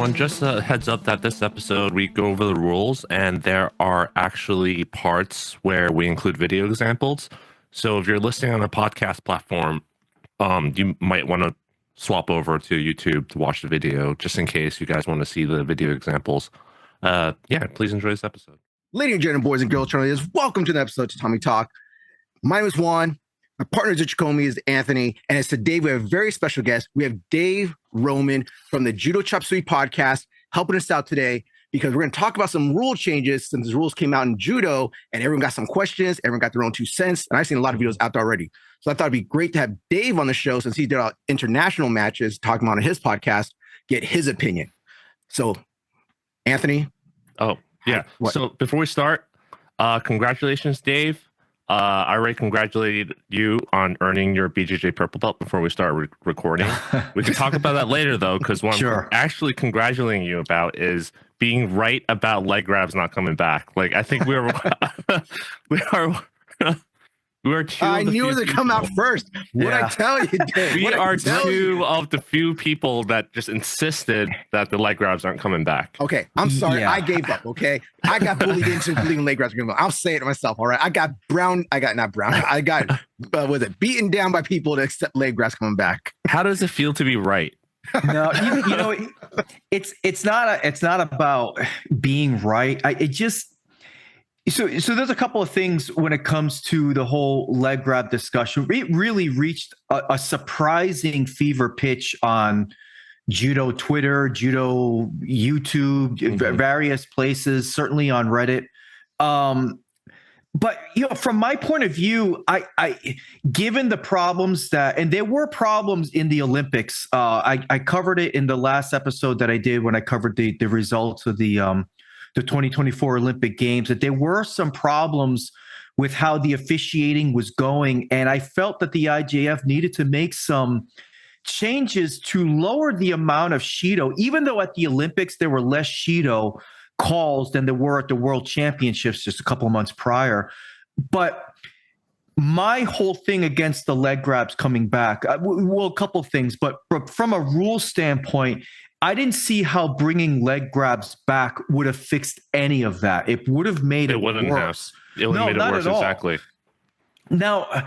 everyone. Just a heads up that this episode we go over the rules, and there are actually parts where we include video examples. So if you're listening on a podcast platform, you might want to swap over to YouTube to watch the video, just in case you guys want to see the video examples. Please enjoy this episode. Ladies and gentlemen, boys and girls, welcome to the episode of Tatami Talk. My name is Juan. My partner is Osaekomi is Anthony, and as today we have a very special guest. We have Dave Roman from the Judo Chop Suey podcast helping us out today because we're going to talk about some rule changes since the rules came out in judo, and everyone got some questions. Everyone got their own 2 cents, and I've seen a lot of videos out there already. So I thought it'd be great to have Dave on the show since he did international matches, talking about on his podcast, get his opinion. So, Anthony. Oh yeah. So before we start, congratulations, Dave. I already congratulated you on earning your BJJ purple belt before we start recording. We can talk about that later, though, because what I'm actually congratulating you about is being right about leg grabs not coming back. Like, I think we're two. I knew it would come out first. What I tell you, Dave? We are two of the few people that just insisted that the leg grabs aren't coming back. Okay, I'm sorry. I gave up. Okay, I got bullied into believing leg grabs were going to go. I'll say it myself. All right, I got beaten down by people to accept leg grabs coming back. How does it feel to be right? No, you know, it's not about being right. So there's a couple of things when it comes to the whole leg grab discussion. It really reached a surprising fever pitch on judo Twitter, judo YouTube, various places, certainly on Reddit. But from my point of view, I given the problems and there were problems in the Olympics. I covered it in the last episode that I did when I covered the results of the 2024 Olympic Games, that there were some problems with how the officiating was going. And I felt that the IJF needed to make some changes to lower the amount of Shido, even though at the Olympics there were less Shido calls than there were at the World Championships just a couple of months prior. But my whole thing against the leg grabs coming back, a couple of things, but from a rule standpoint, I didn't see how bringing leg grabs back would have fixed any of that. It would have made it worse. It would have made it worse, exactly. Now,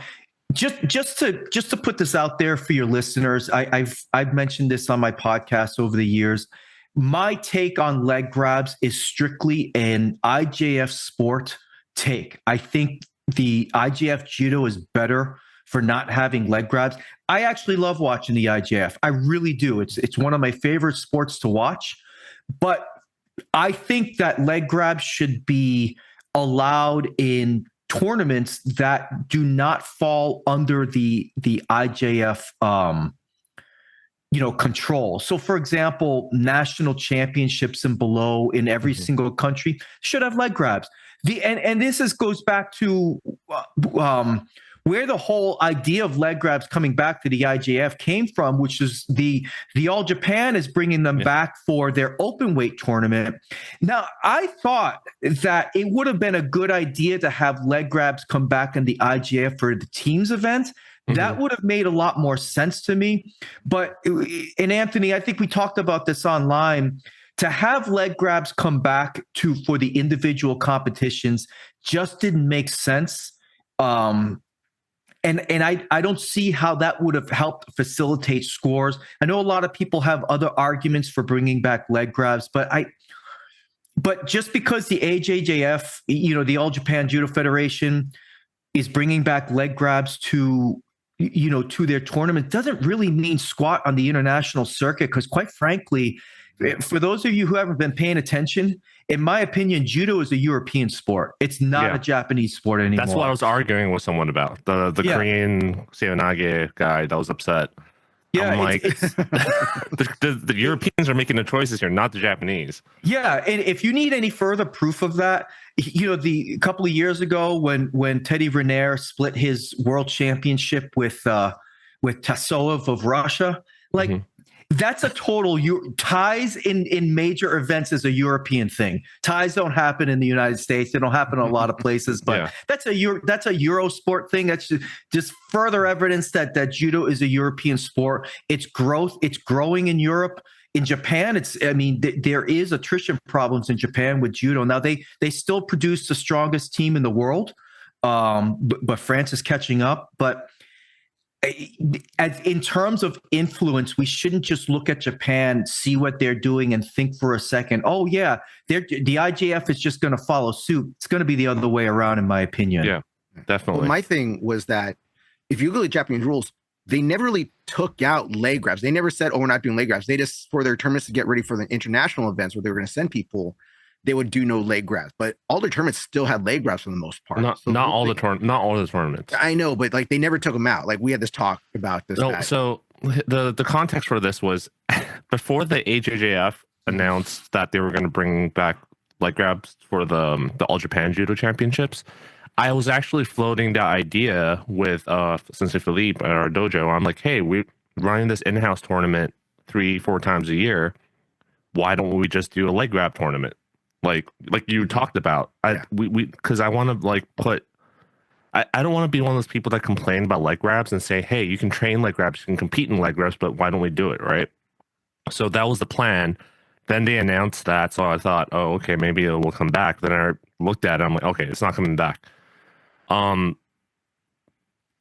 just to put this out there for your listeners, I've mentioned this on my podcast over the years. My take on leg grabs is strictly an IJF sport take. I think the IJF judo is better for not having leg grabs. I actually love watching the IJF. I really do. It's one of my favorite sports to watch. But I think that leg grabs should be allowed in tournaments that do not fall under the IJF control. So for example, national championships and below in every single country should have leg grabs. And this goes back to where the whole idea of leg grabs coming back to the IJF came from, which is the All Japan is bringing them back for their open weight tournament. Now, I thought that it would have been a good idea to have leg grabs come back in the IJF for the teams event. That would have made a lot more sense to me. But, and Anthony, I think we talked about this online, to have leg grabs come back for the individual competitions just didn't make sense. And I don't see how that would have helped facilitate scores. I know a lot of people have other arguments for bringing back leg grabs, but just because the AJJF, the All Japan Judo Federation, is bringing back leg grabs to their tournament doesn't really mean squat on the international circuit. Because quite frankly, for those of you who haven't been paying attention, in my opinion, judo is a European sport. It's not a Japanese sport anymore. That's what I was arguing with someone about. The Korean Seonage guy that was upset. Yeah, I'm like, the Europeans are making the choices here, not the Japanese. Yeah, and if you need any further proof of that, a couple of years ago when Teddy Riner split his world championship with Tassoev of Russia, that's a total ties in major events is a European thing. Ties don't happen in the United States. They don't happen in a lot of places, but that's a Euro sport thing. That's just further evidence that judo is a European sport. It's growing in Europe. in Japan, there is attrition problems in Japan with judo. Now they still produce the strongest team in the world, but France is catching up. But in terms of influence, we shouldn't just look at Japan, see what they're doing, and think for a second, oh yeah, the IJF is just going to follow suit. It's going to be the other way around, in my opinion. Yeah, definitely. Well, my thing was that if you look at Japanese rules, they never really took out leg grabs. They never said, oh, we're not doing leg grabs. They just, for their tournaments to get ready for the international events where they were going to send people, they would do no leg grabs. But all the tournaments still had leg grabs for the most part. Not all the tournaments. I know, but like they never took them out. Like we had this talk about this. No, so the context for this was before the AJJF announced that they were going to bring back leg grabs for the All Japan Judo Championships. I was actually floating the idea with Sensei Philippe at our dojo. I'm like, hey, we're running this in-house tournament 3-4 times a year. Why don't we just do a leg grab tournament? Like you talked about. Because I want to like put. I don't want to be one of those people that complain about leg grabs and say, hey, you can train leg grabs, you can compete in leg grabs, but why don't we do it, right? So that was the plan. Then they announced that, so I thought, oh, okay, maybe it will come back. Then I looked at it, I'm like, okay, it's not coming back.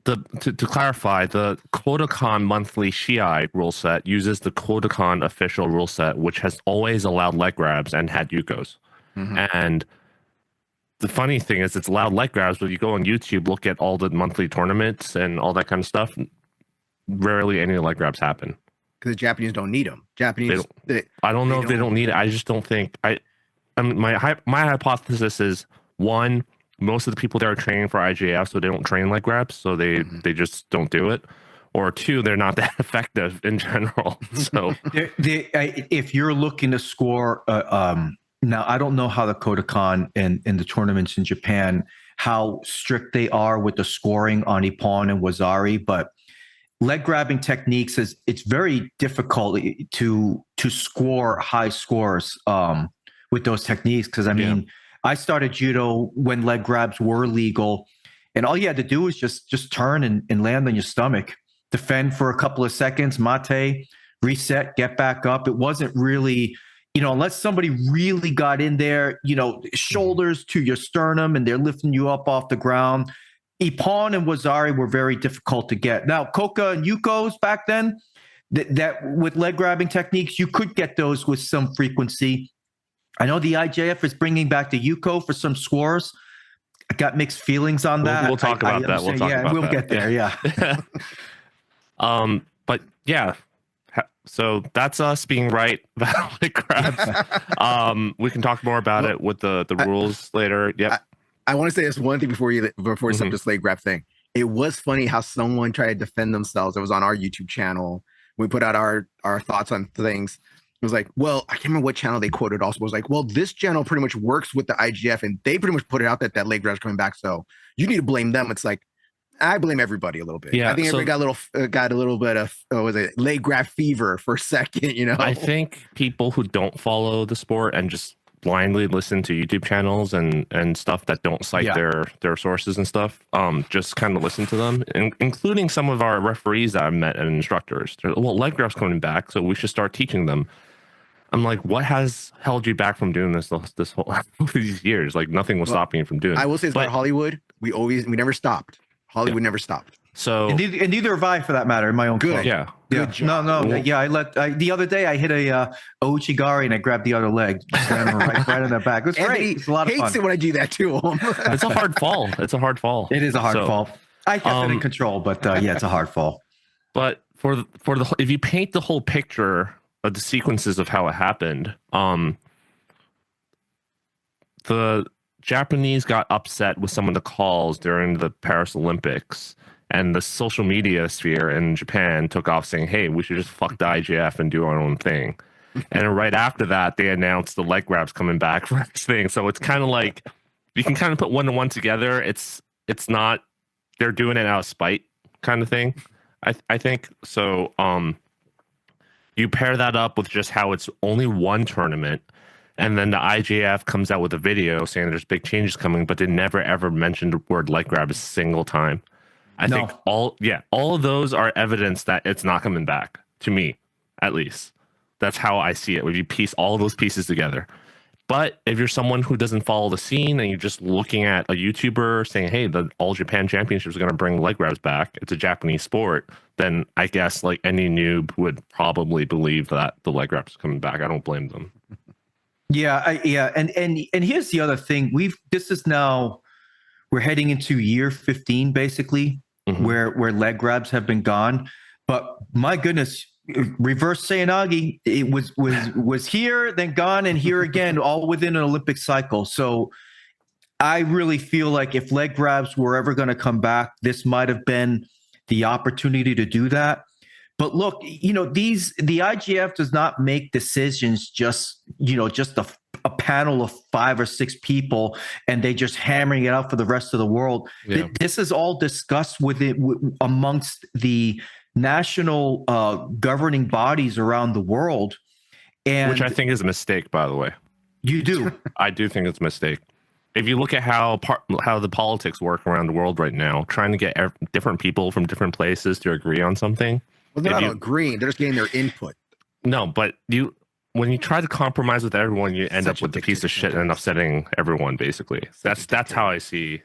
To clarify, the Kodokan monthly Shiai rule set uses the Kodokan official rule set, which has always allowed leg grabs and had Yukos. Mm-hmm. And the funny thing is, it's allowed leg grabs, but you go on YouTube, look at all the monthly tournaments and all that kind of stuff. Rarely any leg grabs happen because the Japanese don't need them. I don't know if they don't need it. I just don't think. I mean, my hypothesis is one. Most of the people there are training for IJF, so they don't train leg grabs, so they just don't do it. Or two, they're not that effective in general. So if you're looking to score, now I don't know how the Kodokan and the tournaments in Japan, how strict they are with the scoring on Ippon and Wazari, but leg grabbing techniques it's very difficult to score high scores with those techniques because I mean. Yeah. I started judo when leg grabs were legal, and all you had to do was just turn and land on your stomach, defend for a couple of seconds, mate, reset, get back up. It wasn't really, unless somebody really got in there, shoulders to your sternum and they're lifting you up off the ground. Ippon and Wazari were very difficult to get. Now, Koka and Yukos back then, that with leg grabbing techniques, you could get those with some frequency. I know the IJF is bringing back the Yuko for some scores. I got mixed feelings on that. We'll talk about that. We'll get there. Yeah. But yeah. So that's us being right about leg grabs. We can talk more about it with the rules later. Yep. I want to say this one thing before you start this leg grab thing. It was funny how someone tried to defend themselves. It was on our YouTube channel. We put out our thoughts on things. It was like, well, I can't remember what channel they quoted also. It was like, well, this channel pretty much works with the IGF and they pretty much put it out that leg grab's coming back. So you need to blame them. It's like, I blame everybody a little bit. Yeah, I think everybody got a little bit of leg grab fever for a second, I think people who don't follow the sport and just blindly listen to YouTube channels and stuff that don't cite their sources and stuff, just kind of listen to them, including some of our referees that I've met and instructors. Well, leg grab's coming back, so we should start teaching them. I'm like, what has held you back from doing this whole these years? Like nothing was stopping you from doing it. I will say it's about Hollywood. We never stopped. Hollywood never stopped. So and neither have I, for that matter, in my own club. Yeah. Good job. No. Yeah, the other day I hit a Ouchigari and I grabbed the other leg, right in the back. It was great. It's a lot of fun. Hates it when I do that to him. It's a hard fall. It is a hard fall. I kept it in control, but it's a hard fall. But for the if you paint the whole picture of the sequences of how it happened, the Japanese got upset with some of the calls during the Paris Olympics, and the social media sphere in Japan took off saying, hey, we should just fuck the IJF and do our own thing. And right after that, they announced the leg grabs coming back for this thing. So it's kind of like, you can kind of put one to one together. It's not, they're doing it out of spite kind of thing, I think. So you pair that up with just how it's only one tournament, and then the IJF comes out with a video saying there's big changes coming, but they never ever mentioned the word leg grab a single time. I think all of those are evidence that it's not coming back, to me, at least. That's how I see it. When you piece all of those pieces together. But if you're someone who doesn't follow the scene and you're just looking at a YouTuber saying, hey, the All Japan Championship is going to bring leg grabs back, it's a Japanese sport, then I guess like any noob would probably believe that the leg grabs are coming back. I don't blame them. Yeah, and here's the other thing. We're heading into year 15 basically, where leg grabs have been gone. But my goodness, reverse Seyanagi, it was here, then gone, and here again, all within an Olympic cycle. So I really feel like if leg grabs were ever going to come back, this might have been the opportunity to do that. But look, the IGF does not make decisions just a panel of 5 or 6 people and they just hammering it out for the rest of the world. Yeah. This is all discussed amongst the national governing bodies around the world. And which I think is a mistake, by the way. You do? I do think it's a mistake. If you look at how the politics work around the world right now, trying to get different people from different places to agree on something. Well, they're not agreeing. They're just getting their input. No, but when you try to compromise with everyone, you end up with a piece of shit and upsetting everyone, basically. That's how I see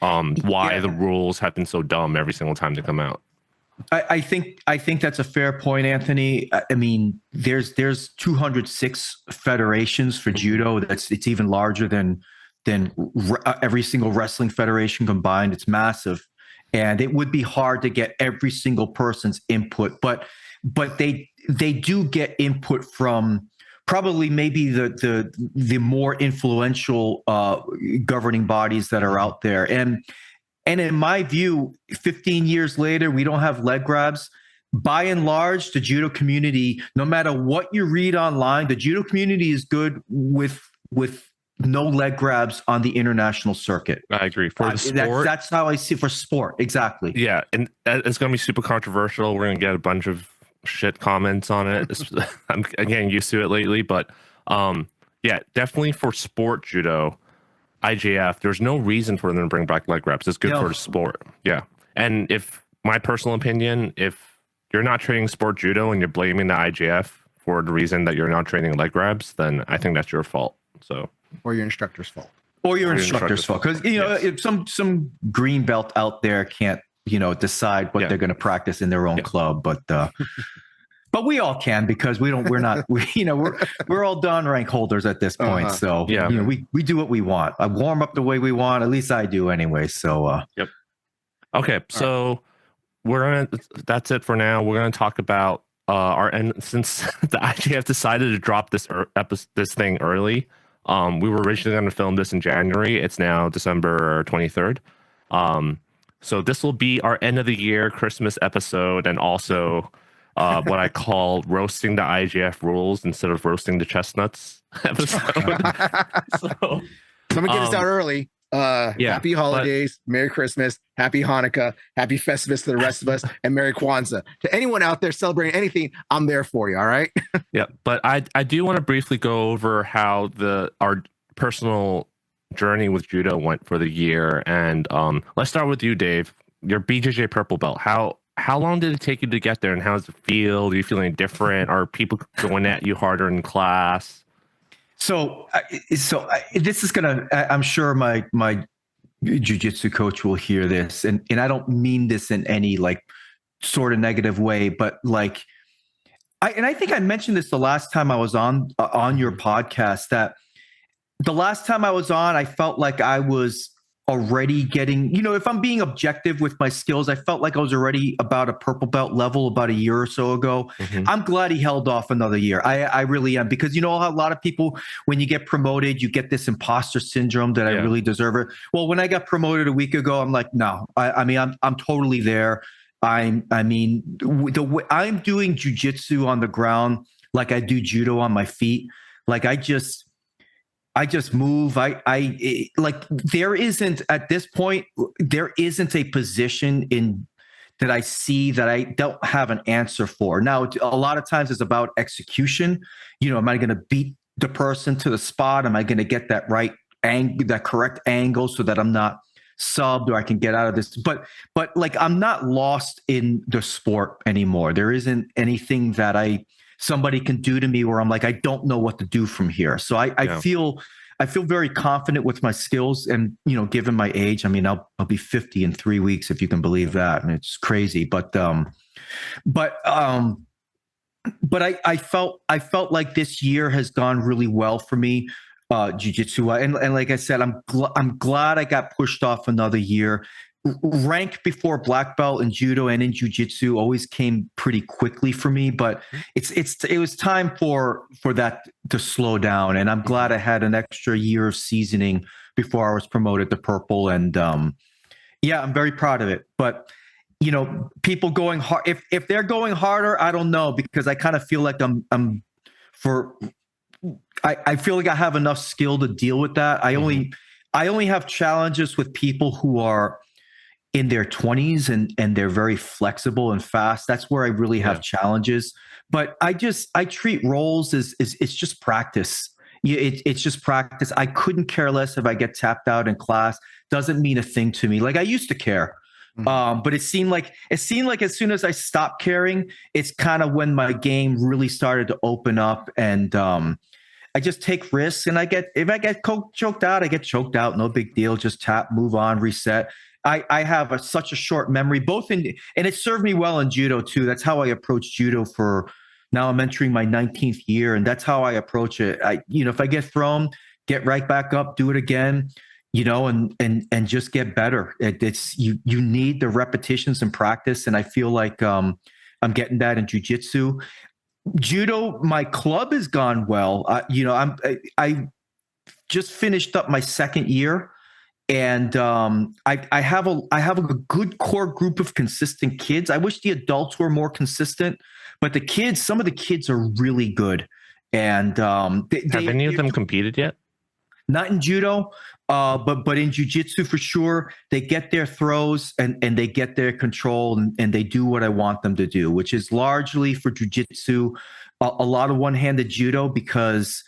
why the rules have been so dumb every single time they come out. I think that's a fair point, Anthony. I mean, there's 206 federations for judo. It's even larger than every single wrestling federation combined. It's massive, and it would be hard to get every single person's input. But they do get input from probably maybe the more influential governing bodies that are out there. And in my view, 15 years later, we don't have leg grabs. By and large, the judo community, no matter what you read online, the judo community is good with no leg grabs on the international circuit. I agree. For the sport, that's how I see it for sport. Exactly. Yeah, and it's going to be super controversial. We're going to get a bunch of shit comments on it. I'm getting used to it lately, but yeah, definitely for sport judo, IJF, there's no reason for them to bring back leg grabs. It's good for the sport. Yeah. And if my personal opinion, if you're not training sport judo and you're blaming the IJF for the reason that you're not training leg grabs, then I think that's your fault. So, or your instructor's fault. Or your instructor's fault. Because if some green belt out there can't, decide what they're going to practice in their own club, but we all can, because we're all done rank holders at this point. So we do what we want. I warm up the way we want. At least I do anyway. So yep. Okay, so that's it for now. We're gonna talk about since the IGF decided to drop this thing early. We were originally going to film this in January. It's now December 23rd. So this will be our end of the year Christmas episode, and also what I call roasting the IJF rules instead of roasting the chestnuts episode. So someone get us out early. Happy holidays, Merry Christmas, Happy Hanukkah, Happy Festivus to the rest of us, and Merry Kwanzaa. To anyone out there celebrating anything, I'm there for you. All right. Yeah, but I do want to briefly go over how our personal journey with judo went for the year, and let's start with you, Dave. Your BJJ purple belt. How long did it take you to get there, and how does it feel? Are you feeling different? Are people going at you harder in class? So this is gonna. I'm sure my jiu-jitsu coach will hear this, and I don't mean this in any like sort of negative way, but like, I think I mentioned this the last time I was on your podcast, that the last time I was on, I felt like I was already getting, if I'm being objective with my skills, I felt like I was already about a purple belt level about a year or so ago. Mm-hmm. I'm glad he held off another year. I really am, because how a lot of people, when you get promoted, you get this imposter syndrome that I really deserve it. Well, when I got promoted a week ago, I'm like, no, I'm totally there. I'm doing jujitsu on the ground like I do judo on my feet. Like I just move. There isn't at this point, there isn't a position that I see that I don't have an answer for. Now, a lot of times it's about execution. Am I going to beat the person to the spot? Am I going to get that that correct angle so that I'm not subbed, or I can get out of this? But like, I'm not lost in the sport anymore. There isn't anything that I somebody can do to me where I'm like, I don't know what to do from here. So I feel very confident with my skills, and given my age, I mean, I'll be 50 in 3 weeks, if you can believe that, and it's crazy. But I felt like this year has gone really well for me, jiu-jitsu, and like I said, I'm glad I got pushed off another year. Rank before black belt in judo and in jiu-jitsu always came pretty quickly for me, but it was time for that to slow down, and I'm glad I had an extra year of seasoning before I was promoted to purple, and I'm very proud of it. But people going hard, if they're going harder, I don't know, because I kind of feel like I feel like I have enough skill to deal with that. I only have challenges with people who are in their 20s and they're very flexible and fast. That's where I really have challenges. But I treat rolls as it's just practice. It's just practice. I couldn't care less if I get tapped out in class. Doesn't mean a thing to me. Like I used to care. But it seemed like as soon as I stopped caring, it's kind of when my game really started to open up, and I just take risks, and if I get choked out, I get choked out. No big deal. Just tap, move on, reset. I have such a short memory, and it served me well in judo too. That's how I approach judo for now. I'm entering my 19th year, and that's how I approach it. If I get thrown, get right back up, do it again, and just get better. It's you need the repetitions and practice, and I feel like I'm getting that in jiu-jitsu. Judo, my club has gone well. I just finished up my second year. And I have a good core group of consistent kids. I wish the adults were more consistent, but some of the kids are really good. And have any of them competed yet? Not in judo, but in jiu-jitsu for sure. They get their throws and they get their control, and they do what I want them to do, which is largely for jiu-jitsu, a lot of one-handed judo, because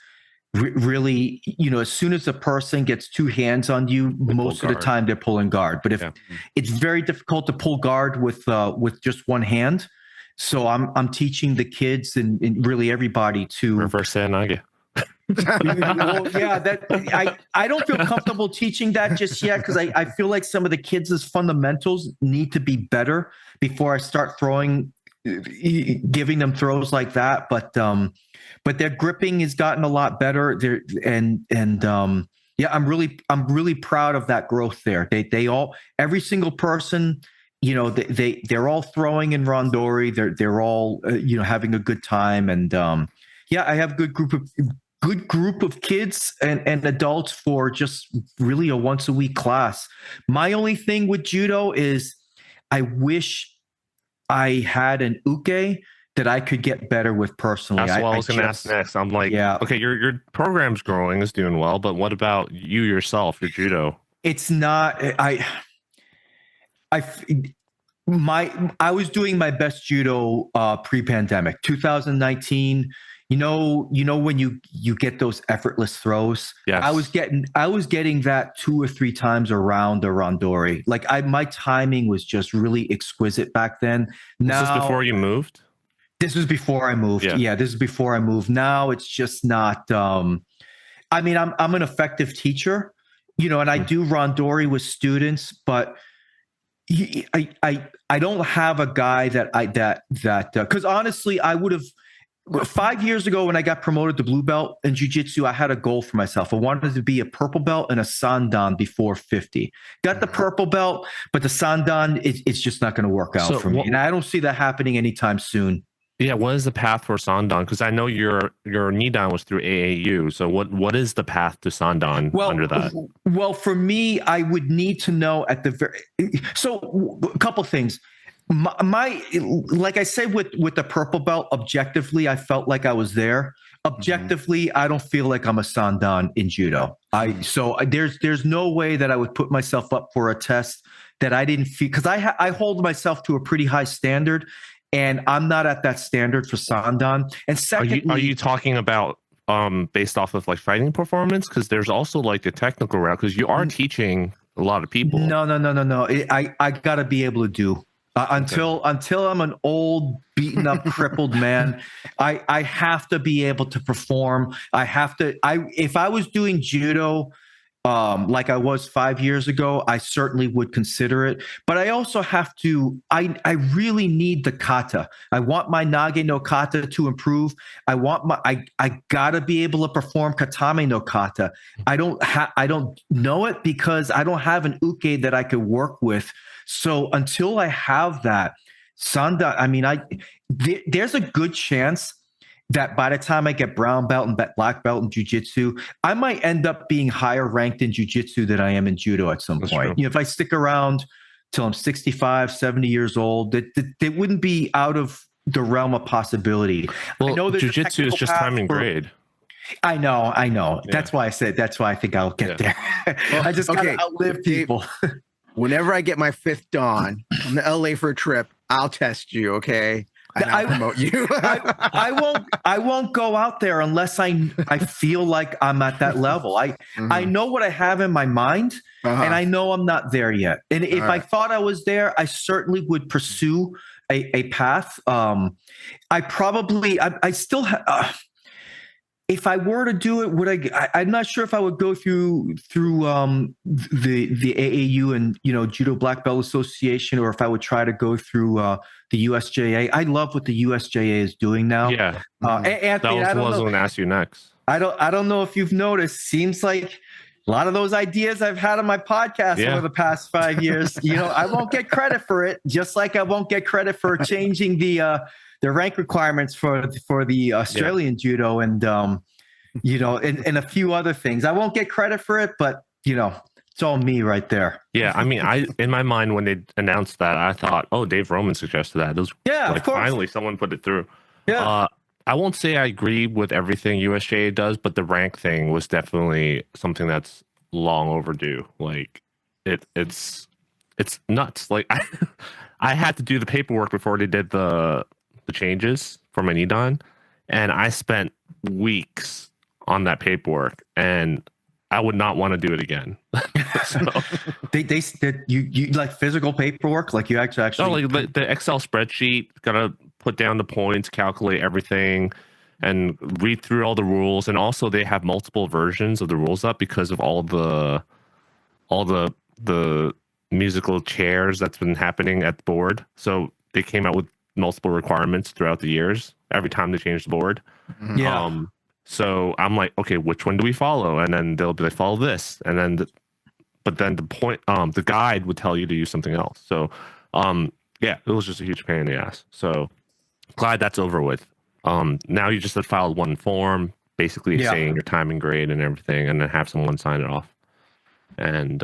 really, as soon as a person gets two hands on you, most of the time they're pulling guard. But it's very difficult to pull guard with just one hand. So I'm teaching the kids and really everybody to reverse Sanage. I don't feel comfortable teaching that just yet, because I feel like some of the kids' fundamentals need to be better before I start giving them throws like that. But their gripping has gotten a lot better. I'm really proud of that growth there. Every single person, they're all throwing in randori. They're all having a good time, and I have a good group of kids and adults for just really a once a week class. My only thing with judo is I wish I had an uke that I could get better with personally. That's what I was going to ask next. I'm like, okay, your program's growing, is doing well, but what about you yourself, your judo? It's not. I was doing my best judo pre-pandemic, 2019. When you get those effortless throws. Yes. I was getting that 2 or 3 times around the randori. Like my timing was just really exquisite back then. Now, this is before you moved? This was before I moved. Yeah, this is before I moved. Now it's just not. I'm an effective teacher, and I do randori with students, but I don't have a guy that because honestly, I would have. 5 years ago, when I got promoted to blue belt in jiu-jitsu, I had a goal for myself. I wanted to be a purple belt and a sandan before 50. Got the purple belt, but the sandan, it's just not going to work out for me. And I don't see that happening anytime soon. Yeah, what is the path for sandan? Because I know your nidan was through AAU. So what is the path to sandan under that? Well, for me, I would need to know so a couple things. My like I said with the purple belt, objectively, I felt like I was there. Objectively, I don't feel like I'm a sandan in judo. So there's no way that I would put myself up for a test that I didn't feel, because I hold myself to a pretty high standard, and I'm not at that standard for sandan. And secondly, are you talking about based off of like fighting performance? Because there's also like the technical route, because you are teaching a lot of people. No. I gotta be able to do. Until I'm an old, beaten up, crippled man, I have to be able to perform. If I was doing judo like I was 5 years ago, I certainly would consider it. But I also have to, I really need the kata. I want my nage no kata to improve. I gotta be able to perform katame no kata. I don't know it because I don't have an uke that I could work with. So until I have that, Sanda, I mean, there's a good chance that by the time I get brown belt and black belt in jiu-jitsu, I might end up being higher ranked in jiu-jitsu than I am in judo at some point. You know, if I stick around till I'm 65, 70 years old, that wouldn't be out of the realm of possibility. Well, I know jiu-jitsu is just time and grade. I know. Yeah. That's why I think I'll get there. Well, I just gotta outlive people. Whenever I get my 5th dan, I'm to LA for a trip, I'll test you, okay? And I'll promote you. I won't go out there unless I feel like I'm at that level. I know what I have in my mind, and I know I'm not there yet. And if I thought I was there, I certainly would pursue a path. I still if I were to do it, would I'm not sure if I would go through the AAU and Judo Black Belt Association, or if I would try to go through the USJA. I love what the USJA is doing now. Yeah, Anthony, that was going to ask you next. I don't know if you've noticed. Seems like a lot of those ideas I've had on my podcast over the past 5 years. I won't get credit for it, just like I won't get credit for changing the rank requirements for the Australian judo and and a few other things. I won't get credit for it, but it's all me right there. Yeah, I mean, in my mind when they announced that, I thought, oh, Dave Roman suggested that. It was of course. Finally someone put it through. Yeah. I won't say I agree with everything USJA does, but the rank thing was definitely something that's long overdue. Like it's nuts. Like I had to do the paperwork before they did the changes for my Nidan, and I spent weeks on that paperwork, and I would not want to do it again. So, they you like physical paperwork, like you actually like the Excel spreadsheet, gotta put down the points, calculate everything, and read through all the rules. And also they have multiple versions of the rules up because of all the musical chairs that's been happening at the board. So they came out with multiple requirements throughout the years every time they change the board. So I'm like, okay, which one do we follow? And then they'll be like, follow this, and then the guide would tell you to use something else. So it was just a huge pain in the ass. So glad that's over with. Now you just have filed one form basically saying your time and grade and everything, and then have someone sign it off. And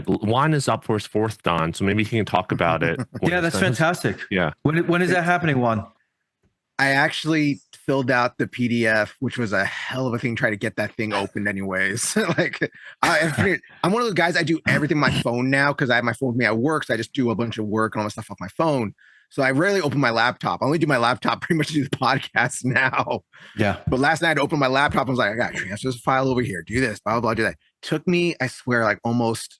Juan is up for his 4th dan, so maybe he can talk about it. Yeah, that's fantastic. Yeah. When is that happening, Juan? I actually filled out the PDF, which was a hell of a thing trying to get that thing opened anyways. Like I'm one of those guys, I do everything on my phone now because I have my phone with me at work, so I just do a bunch of work and all my stuff off my phone. So I rarely open my laptop. I only do my laptop pretty much to do the podcast now. Yeah. But last night I opened my laptop and was like, I got to transfer this file over here, do this, blah, blah, blah, do that. Took me, I swear, like almost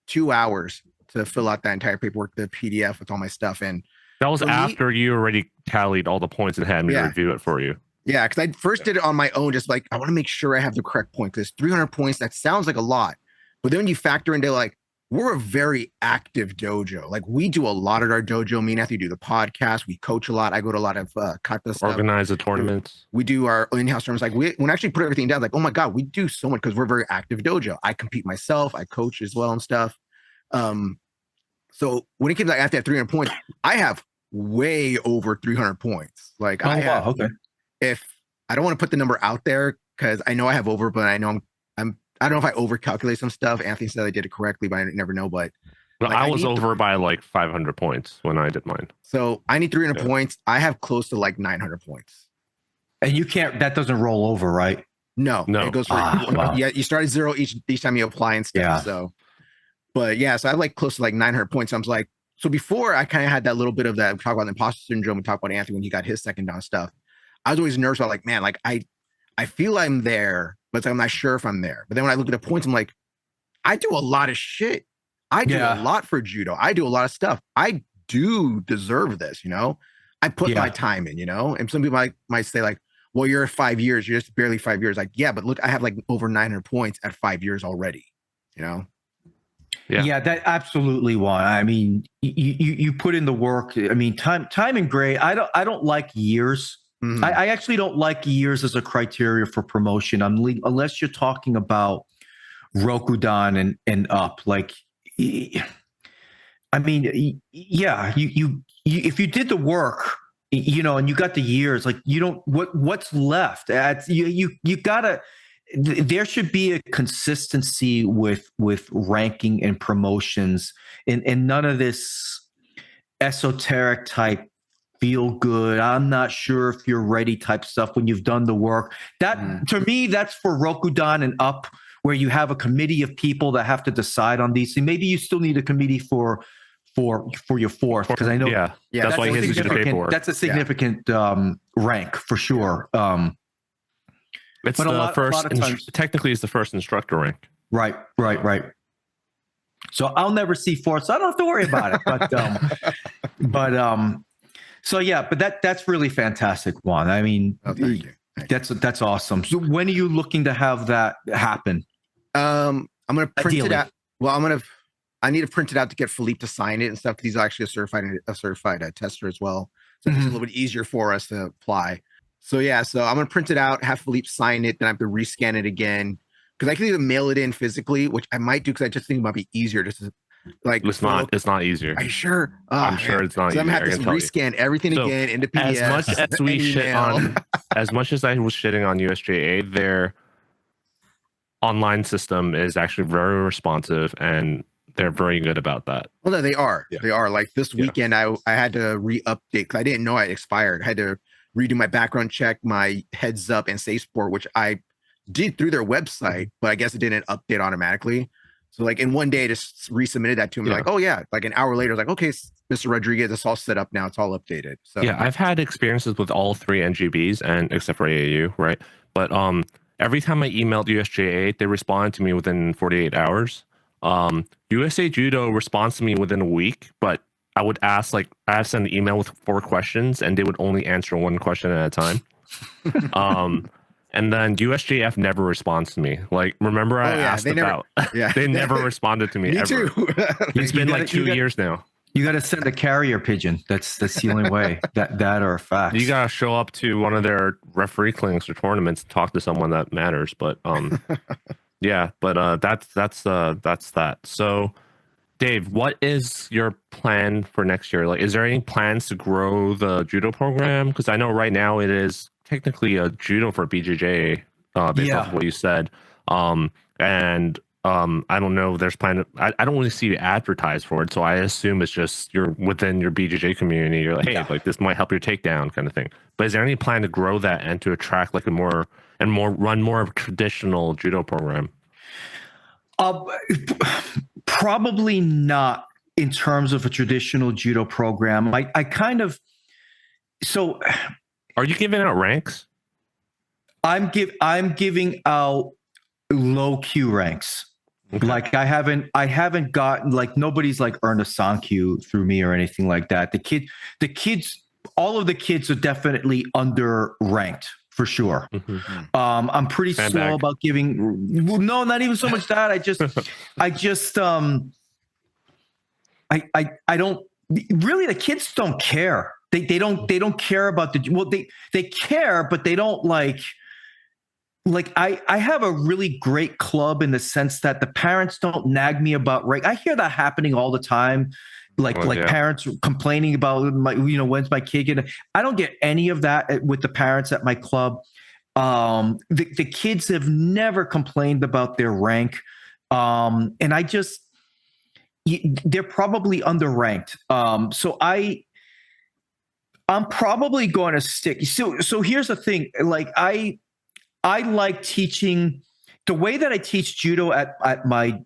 2 hours to fill out that entire paperwork, the PDF with all my stuff. And that was after you already tallied all the points and had me review it for you. Yeah, because I first did it on my own, just like, I want to make sure I have the correct point. Because 300 points, that sounds like a lot. But then you factor into like, we're a very active dojo. Like we do a lot at our dojo. Me and Anthony do the podcast. We coach a lot. I go to a lot of kata stuff. Organize the tournaments. We do our in-house tournaments. Like when I actually put everything down, like, oh my God, we do so much because we're a very active dojo. I compete myself. I coach as well and stuff. So when it came to like, I have to have 300 points, I have way over 300 points. Like if I don't want to put the number out there because I know I have over, but I know I don't know if I overcalculate some stuff. Anthony said I did it correctly, but I never know. But like, I was over by like 500 points when I did mine. So I need 300 points. I have close to like 900 points. And you can't, that doesn't roll over, right? No. It goes for, yeah, you start at 0 each time you apply and stuff. Yeah. So, but yeah, so I have like close to like 900 points. I was like, so before I kind of had that little bit of that, we talk about the imposter syndrome, we talk about Anthony when he got his second down stuff. I was always nervous about like, man, like I feel I'm there, but I'm not sure if I'm there. But then when I look at the points, I'm like, I do a lot of shit. I do a lot for judo. I do a lot of stuff. I do deserve this, you know? I put my time in, you know? And some people might say like, well, you're at 5 years, you're just barely 5 years. Like, yeah, but look, I have like over 900 points at 5 years already, you know? Yeah, that absolutely one. I mean, you put in the work. I mean, time and grade. I don't like years. Mm-hmm. I actually don't like years as a criteria for promotion, unless you're talking about Rokudan and up. Like, I mean, yeah, you if you did the work, you know, and you got the years, like you don't what's left. You gotta. There should be a consistency with ranking and promotions, and none of this esoteric type feel good. I'm not sure if you're ready type stuff when you've done the work. That to me, that's for Rokudan and up, where you have a committee of people that have to decide on these things. Maybe you still need a committee for your fourth, because I know that's why he has to do the paperwork. That's a significant rank for sure. It's technically it's the first instructor rank. Right. So I'll never see fourth, so I don't have to worry about it. But that's really fantastic, Juan. I mean, thank you. That's awesome. So when are you looking to have that happen? I'm going to print it out. Well, I need to print it out to get Philippe to sign it and stuff, because he's actually a certified tester as well. So it's a little bit easier for us to apply. So I'm going to print it out, have Philippe sign it, then I have to rescan it again, because I can even mail it in physically, which I might do because I just think it might be easier. Just to, like, it's not easier. Are you sure? I'm sure it's not easier. I'm going to have to rescan everything again into PDF. As much as I was shitting on USJA, their online system is actually very responsive, and they're very good about that. Well, no, they are. Yeah. They are. Like this weekend, I had to re-update because I didn't know I expired. I had to redo my background check, my heads up, and safe sport, which I did through their website, but I guess it didn't update automatically. So like in one day, I just resubmitted that to him. Like, oh yeah. Like an hour later, I was like, okay, Mr. Rodriguez, it's all set up now. It's all updated. So yeah, I've had experiences with all three NGBs, and except for AAU, right? But every time I emailed USJA, they responded to me within 48 hours. USA Judo responds to me within a week, but I would ask, like, I send an email with 4 questions, and they would only answer 1 question at a time. And then USJF never responds to me. Like, remember I asked about? They never responded to me ever. Too. It's been like 2 years now. You got to send a carrier pigeon. That's the only way. That or a fax. You got to show up to one of their referee clinics or tournaments and talk to someone that matters. But that's that. So, Dave, what is your plan for next year? Like, is there any plans to grow the judo program? Because I know right now it is technically a judo for BJJ, based off of what you said. I don't know if there's plan. I don't really see you advertise for it, so I assume it's just you're within your BJJ community. You're like, hey, like this might help your takedown kind of thing. But is there any plan to grow that and to attract like run more of a traditional judo program? Probably not in terms of a traditional judo program. I kind of so. Are you giving out ranks? I'm giving out low Q ranks. Okay. Like I haven't gotten, like, nobody's like earned a Sankyu through me or anything like that. The kids, all of the kids are definitely under ranked for sure. Mm-hmm. I'm pretty slow about giving. No, not even so much that. I don't really. The kids don't care. They don't care about they care, but they don't like I have a really great club in the sense that the parents don't nag me about rank. I hear that happening all the time. Parents complaining about when's my kid getting. I don't get any of that with the parents at my club. The kids have never complained about their rank. And they're probably underranked. So I'm probably going to stick. So here's the thing. Like I like teaching. The way that I teach judo at my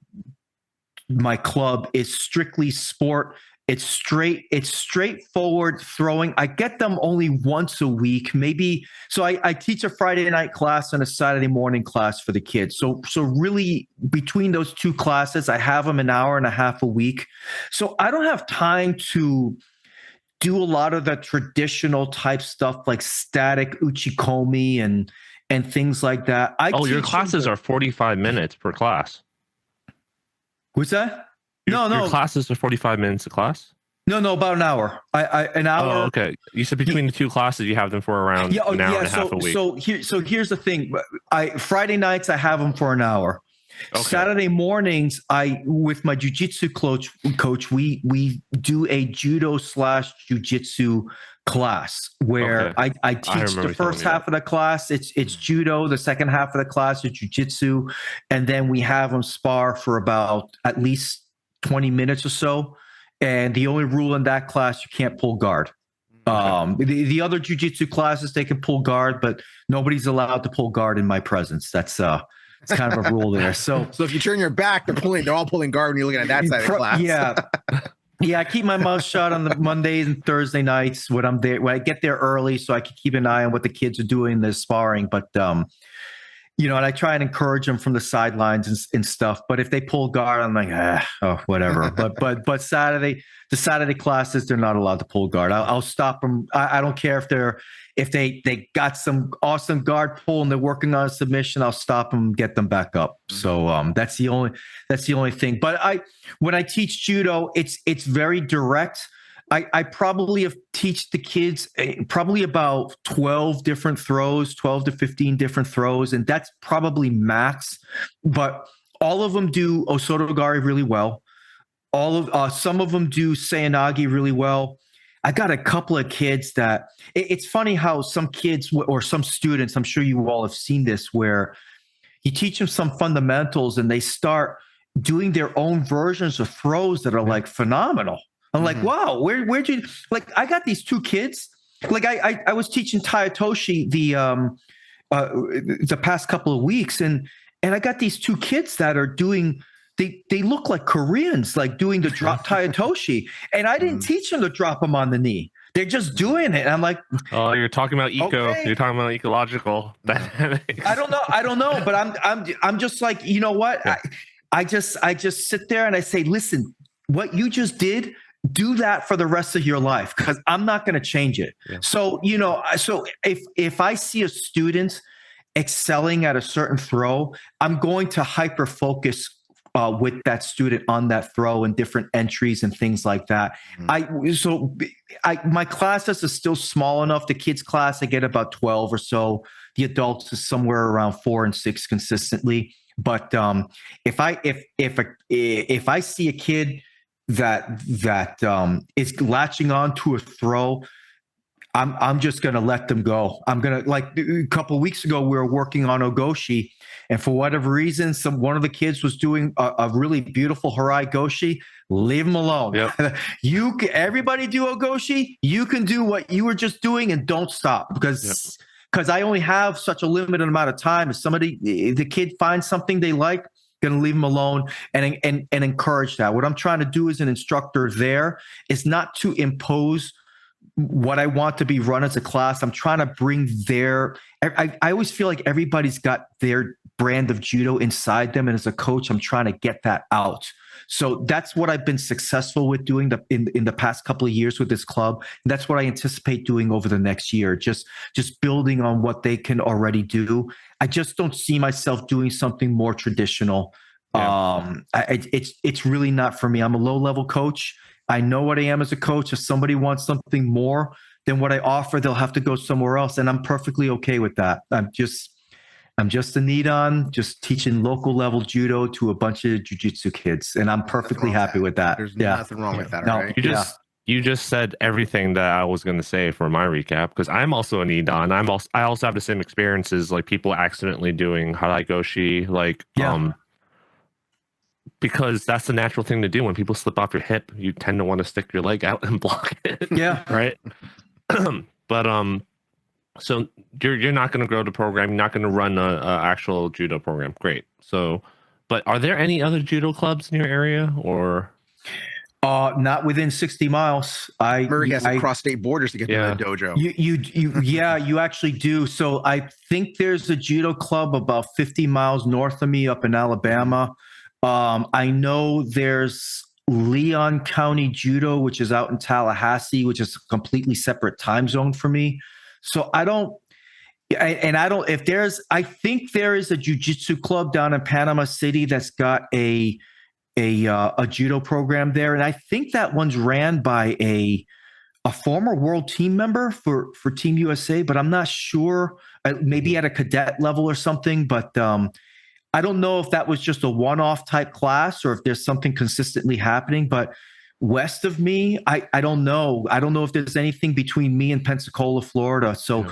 club is strictly sport It's straightforward throwing. I get them only once a week, maybe. So I teach a Friday night class and a Saturday morning class for the kids. So really between those two classes, I have them an hour and a half a week. So I don't have time to do a lot of the traditional type stuff like static uchikomi and things like that. Your classes are 45 minutes per class. What's that? Your classes are 45 minutes a class? No, about an hour. An hour. Oh, okay. You said between the two classes, you have them for around an hour and a half a week. So here's the thing. Friday nights, I have them for an hour. Okay. Saturday mornings, with my jiu-jitsu coach, we do a judo / jiu-jitsu class where I teach the first half of the class. It's judo. The second half of the class is jiu-jitsu. And then we have them spar for about at least 20 minutes or so. And the only rule in that class, you can't pull guard. The other jiu-jitsu classes, they can pull guard, but nobody's allowed to pull guard in my presence. That's it's kind of a rule there. So if you turn your back, they're all pulling guard when you're looking at that side of the class. Yeah. I keep my mouth shut on the Mondays and Thursday nights when I'm there. When I get there early, so I can keep an eye on what the kids are doing in the sparring. But and I try and encourage them from the sidelines and stuff. But if they pull guard, I'm like, whatever. but the Saturday classes, they're not allowed to pull guard. I'll stop them. I don't care if they got some awesome guard pull and they're working on a submission. I'll stop them, get them back up. So that's the only thing. But when I teach judo, it's very direct. I probably have teach the kids probably about 12 different throws, 12 to 15 different throws, and that's probably max. But all of them do osotogari really well. Some of them do seoinage really well. I got a couple of kids that it's funny how some kids or some students, I'm sure you all have seen this, where you teach them some fundamentals and they start doing their own versions of throws that are like phenomenal. I'm like, wow, where'd you, like, I got these two kids. Like I was teaching Tayatoshi the past couple of weeks and I got these two kids that are doing, they look like Koreans, like doing the drop Tayatoshi. And I didn't teach them to drop them on the knee. They're just doing it. And I'm like, oh, you're talking about eco. Okay. You're talking about ecological. I don't know, but I'm just like, you know what? Yeah. I just sit there and I say, listen, what you just did, do that for the rest of your life because I'm not going to change it. Yeah. So, so if I see a student excelling at a certain throw, I'm going to hyper focus with that student on that throw and different entries and things like that. My classes are still small enough. The kids class, I get about 12 or so. The adults is somewhere around 4 and 6 consistently. But if I see a kid that is latching on to a throw, I'm just going to let them go. I'm going to, like a couple of weeks ago, we were working on Ogoshi, and for whatever reason, one of the kids was doing a really beautiful Harai Goshi. Leave them alone. Yep. Everybody do Ogoshi. You can do what you were just doing and don't stop because I only have such a limited amount of time. If the kid finds something they like, going to leave them alone and encourage that. What I'm trying to do as an instructor there is not to impose what I want to be run as a class. I'm trying to bring I always feel like everybody's got their brand of judo inside them. And as a coach, I'm trying to get that out. So that's what I've been successful with doing in the past couple of years with this club. And that's what I anticipate doing over the next year. Just building on what they can already do. I just don't see myself doing something more traditional. Yeah. It's really not for me. I'm a low-level coach. I know what I am as a coach. If somebody wants something more than what I offer, they'll have to go somewhere else. And I'm perfectly okay with that. I'm just a need-on, just teaching local level judo to a bunch of jiu-jitsu kids. And I'm perfectly happy with that. There's nothing wrong with that, right? You just said everything that I was going to say for my recap, because I'm also a need-on. I also have the same experiences, like people accidentally doing Harai Goshi, because that's the natural thing to do. When people slip off your hip, you tend to want to stick your leg out and block it. Yeah. Right. But so you're not going to grow the program. You're not going to run a actual judo program. Great. So, but are there any other judo clubs in your area or? Not within 60 miles. Murray has to cross state borders to get to the dojo. You actually do. So I think there's a judo club about 50 miles north of me up in Alabama. I know there's Leon County Judo, which is out in Tallahassee, which is a completely separate time zone for me. So I think there is a jiu-jitsu club down in Panama City that's got a judo program there. And I think that one's ran by a former world team member for Team USA, but I'm not sure, maybe at a cadet level or something. But I don't know if that was just a one-off type class or if there's something consistently happening. But west of me, I don't know. I don't know if there's anything between me and Pensacola, Florida. So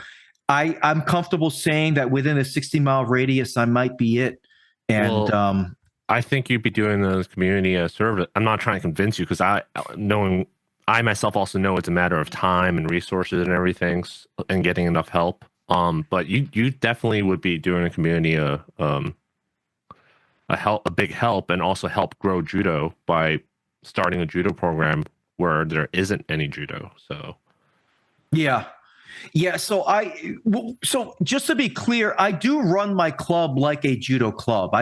I'm comfortable saying that within a 60-mile radius, I might be it. And I think you'd be doing the community a service. I'm not trying to convince you because I myself also know it's a matter of time and resources and everything and getting enough help. But you definitely would be doing a community a big help, and also help grow judo by starting a judo program where there isn't any judo. So yeah. So just to be clear, I do run my club like a judo club.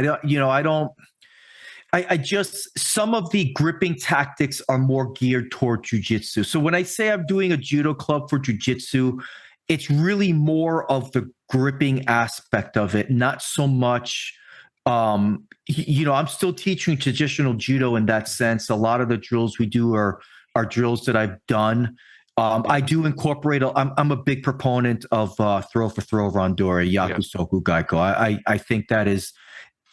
I just, some of the gripping tactics are more geared toward jujitsu. So when I say I'm doing a judo club for jujitsu, it's really more of the gripping aspect of it, not so much, I'm still teaching traditional judo in that sense. A lot of the drills we do are drills that I've done. I do incorporate, I'm a big proponent of throw for throw randori, yakusoku gaiko.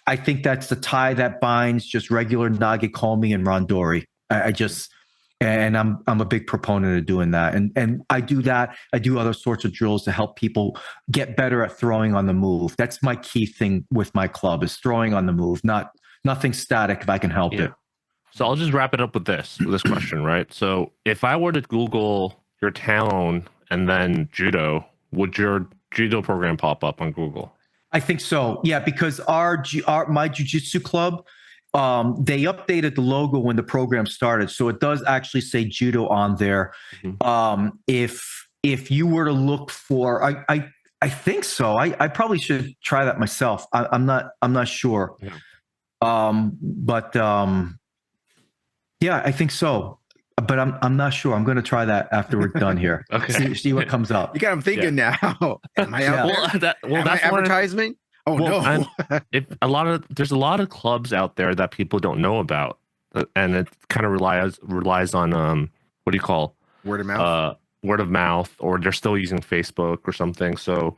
I think that's the tie that binds just regular nagekomi and randori. I'm a big proponent of doing that. And I do that. I do other sorts of drills to help people get better at throwing on the move. That's my key thing with my club, is throwing on the move, nothing static if I can help it. So I'll just wrap it up with this question, right? So if I were to Google your town and then judo, would your judo program pop up on Google? I think so. Yeah, because my jiu-jitsu club, they updated the logo when the program started, so it does actually say judo on there. Mm-hmm. If you were to look for, I think so. I probably should try that myself. I'm not sure. Yeah. Yeah, I think so. But I'm not sure. I'm going to try that after we're done here. Okay. See what comes up. You got him thinking now. Am I out there? Am I advertisement? No. There's a lot of clubs out there that people don't know about, and it kind of relies on what do you call word of mouth? Word of mouth, or they're still using Facebook or something. So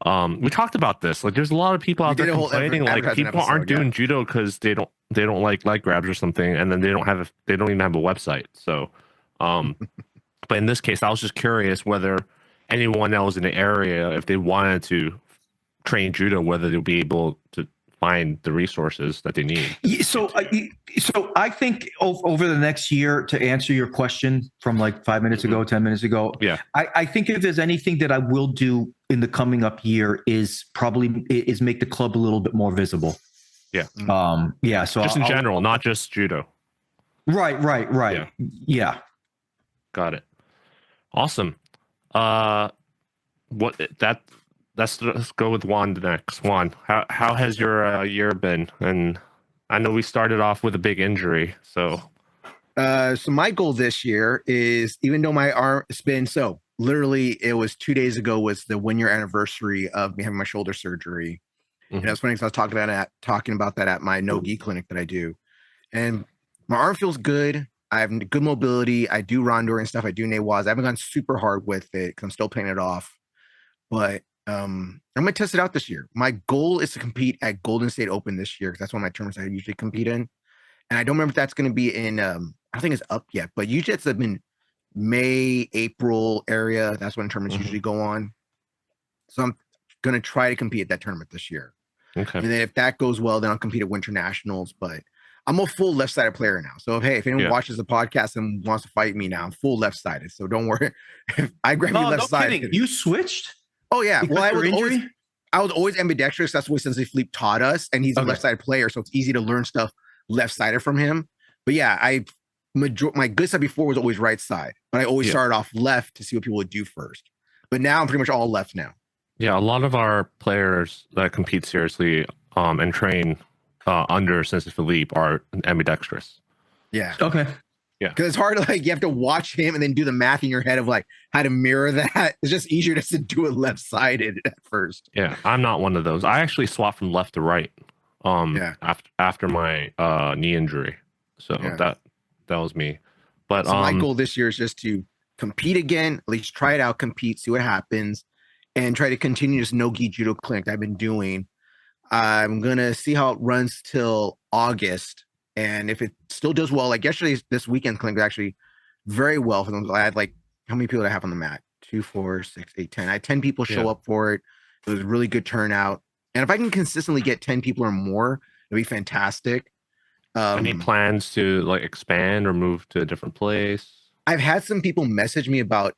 we talked about this. Like, there's a lot of people out there complaining like people aren't doing judo because they don't like leg grabs or something, and then they don't even have a website. So but in this case, I was just curious whether anyone else in the area, if they wanted to train judo, whether they'll be able to find the resources that they need. So I think over the next year, to answer your question from like 5 minutes ago, 10 minutes ago, I think if there's anything that I will do in the coming up year is make the club a little bit more visible. Yeah. So just in general, not just judo. Right. Yeah. Got it. Awesome. Let's go with Juan next. Juan, how has your year been? And I know we started off with a big injury, so my goal this year is, even though my arm, it's been literally, it was 2 days ago was the 1 year anniversary of me having my shoulder surgery. Mm-hmm. And that's funny because I was talking about that at my no-gi clinic that I do. And my arm feels good. I have good mobility. I do randori and stuff. I do ne-waza. I haven't gone super hard with it because I'm still playing it off. But I'm going to test it out this year. My goal is to compete at Golden State Open this year, because that's one of my tournaments I usually compete in. And I don't remember if that's going to be in, I don't think it's up yet, but usually it's in May, April area. That's when tournaments usually go on. So I'm going to try to compete at that tournament this year. Okay. And then if that goes well, then I'll compete at Winter Nationals. But I'm a full left-sided player now. So if anyone watches the podcast and wants to fight me now, I'm full left-sided. So don't worry. If I grab you left-sided. No kidding. You switched? Oh yeah. Because I was always ambidextrous. That's what Sensei Philippe taught us, and he's a left-sided player, so it's easy to learn stuff left-sided from him. But yeah, my good side before was always right side, but I always started off left to see what people would do first. But now I'm pretty much all left now. Yeah, a lot of our players that compete seriously and train under Sensei Philippe are ambidextrous. Yeah. Okay. Yeah. Because it's hard to you have to watch him and then do the math in your head of how to mirror that. It's just easier just to do it left-sided at first. Yeah, I'm not one of those. I actually swapped from left to right after my knee injury. So that was me. But so my goal this year is just to compete again, at least try it out, compete, see what happens, and try to continue this no-gi judo clinic that I've been doing. I'm going to see how it runs till August. And if it still does well, this weekend clinic was actually very well for them. I had how many people did I have on the mat? 2, 4, 6, 8, 10. I had 10 people show up for it. It was a really good turnout. And if I can consistently get 10 people or more, it'd be fantastic. Any plans to expand or move to a different place? I've had some people message me about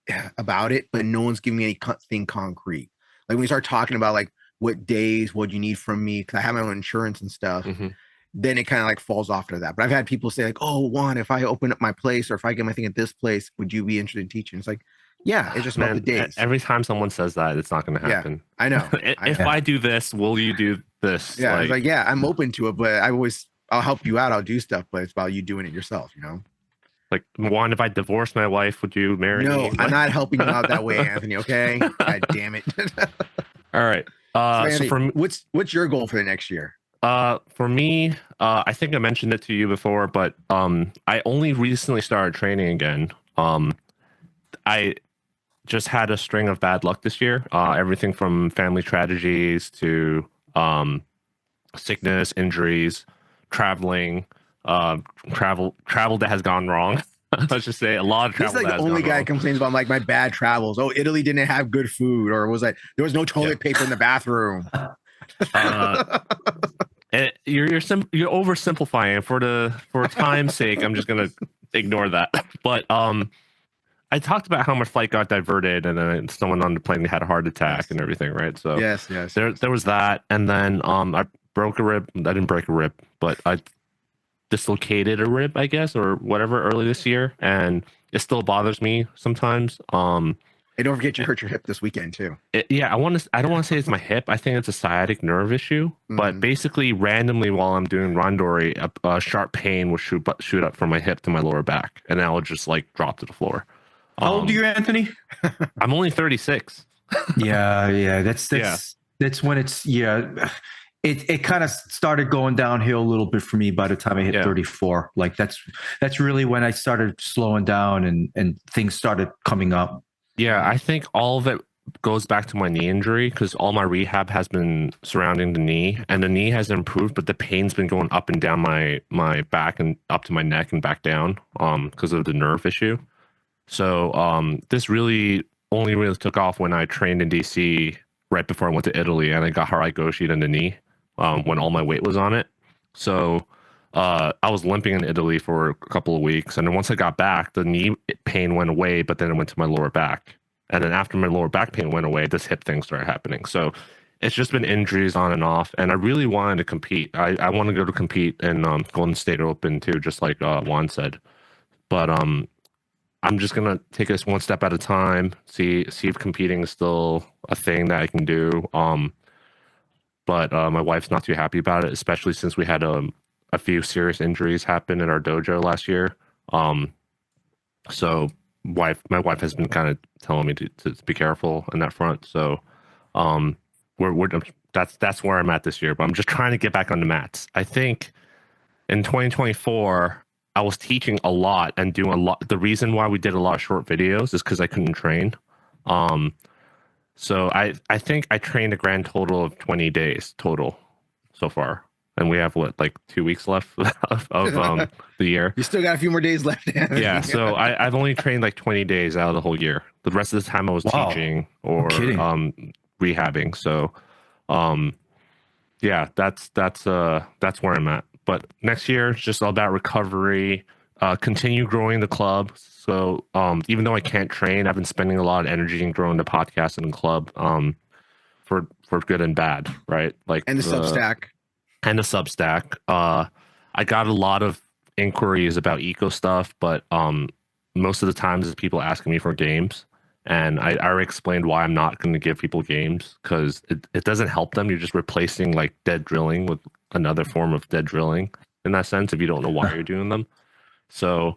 it, but no one's giving me anything concrete. When we start talking about what days, what you need from me, because I have my own insurance and stuff. Mm-hmm. Then it kind of falls off to that. But I've had people say oh, Juan, if I open up my place or if I get my thing at this place, would you be interested in teaching? It's yeah, it's just about the days. Every time someone says that, it's not going to happen. Yeah, I know. If I do this, will you do this? Yeah, it's yeah, I'm open to it, but I'll help you out. I'll do stuff, but it's about you doing it yourself, Juan, if I divorce my wife, would you marry me? No, I'm not helping you out that way, Anthony, okay? God damn it. All right. So Anthony, what's your goal for the next year? For me, I think I mentioned it to you before, but I only recently started training again. I just had a string of bad luck this year. Everything from family tragedies to sickness, injuries, traveling, travel that has gone wrong. Let's just say a lot of travel. He's the only guy who complains about my bad travels. Oh, Italy didn't have good food, or there was no toilet paper in the bathroom. You're oversimplifying for time's sake. I'm just gonna ignore that. But I talked about how my flight got diverted, and then someone on the plane had a heart attack and everything, right? So yes. There was that, and then I broke a rib. I didn't break a rib, but I dislocated a rib, I guess, or whatever, early this year, and it still bothers me sometimes. Hey, don't forget you hurt your hip this weekend too. I don't want to say it's my hip. I think it's a sciatic nerve issue. Mm-hmm. But basically, randomly while I'm doing randori, a sharp pain will shoot up from my hip to my lower back, and then I will just drop to the floor. How old are you, Anthony? I'm only 36. Yeah. That's when it's It kind of started going downhill a little bit for me by the time I hit 34. That's really when I started slowing down and things started coming up. Yeah, I think all of it goes back to my knee injury because all my rehab has been surrounding the knee, and the knee has improved, but the pain's been going up and down my back and up to my neck and back down because of the nerve issue. So this really only really took off when I trained in DC right before I went to Italy, and I got Harai Goshi in the knee when all my weight was on it. So I was limping in Italy for a couple of weeks, and then once I got back, the knee pain went away, but then it went to my lower back. And then after my lower back pain went away, this hip thing started happening. So it's just been injuries on and off, and I really wanted to compete. I want to go to compete in Golden State Open too, just like Juan said. But I'm just gonna take this one step at a time, see if competing is still a thing that I can do. But my wife's not too happy about it, especially since we had a few serious injuries happen in our dojo last year. So my wife has been kind of telling me to be careful on that front. So that's where I'm at this year. But I'm just trying to get back on the mats. I think in 2024 I was teaching a lot and doing a lot. The reason why we did a lot of short videos is because I couldn't train. So I think I trained a grand total of 20 days total so far. And we have 2 weeks left of the year. You still got a few more days left. Yeah. So I've only trained 20 days out of the whole year. The rest of the time I was teaching or rehabbing. So yeah, that's where I'm at. But next year it's just all about recovery, continue growing the club. So even though I can't train, I've been spending a lot of energy in growing the podcast and the club for good and bad, right? And the Substack. And the Substack. I got a lot of inquiries about eco stuff, but most of the times it's people asking me for games. And I already explained why I'm not going to give people games, because it doesn't help them. You're just replacing like dead drilling with another form of dead drilling in that sense, if you don't know why you're doing them. So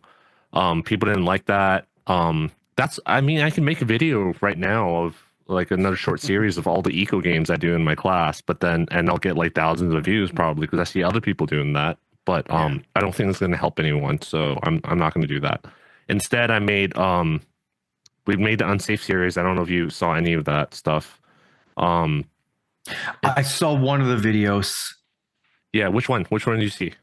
people didn't like that. I mean, I can make a video right now of like another short series of all the eco games I do in my class, and I'll get like thousands of views probably because I see other people doing that. But I don't think it's going to help anyone, so I'm not going to do that. Instead, we've made the unsafe series. I don't know if you saw any of that stuff. I saw one of the videos. Yeah, which one? Which one did you see?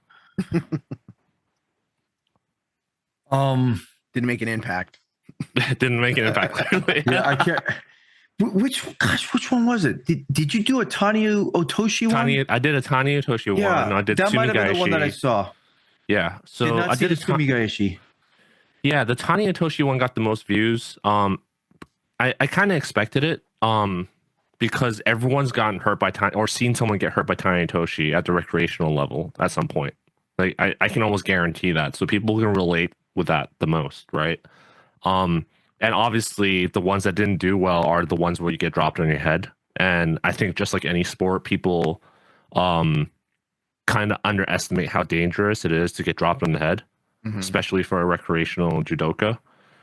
Didn't make an impact. Didn't make an impact. Yeah, I can't. Which one was it? Did you do a Tanya Otoshi one? I did a Tanya Otoshi one. I did that might have been the one that I saw. Yeah, so did not I see did the Sumigaeshi. Yeah, the Tanya Otoshi one got the most views. I kind of expected it. Because everyone's gotten hurt by Tanya or seen someone get hurt by Tanya Otoshi at the recreational level at some point. Like I can almost guarantee that. So people can relate with that the most, right? And obviously the ones that didn't do well are the ones where you get dropped on your head. And I think just like any sport, people kind of underestimate how dangerous it is to get dropped on the head, especially for a recreational judoka.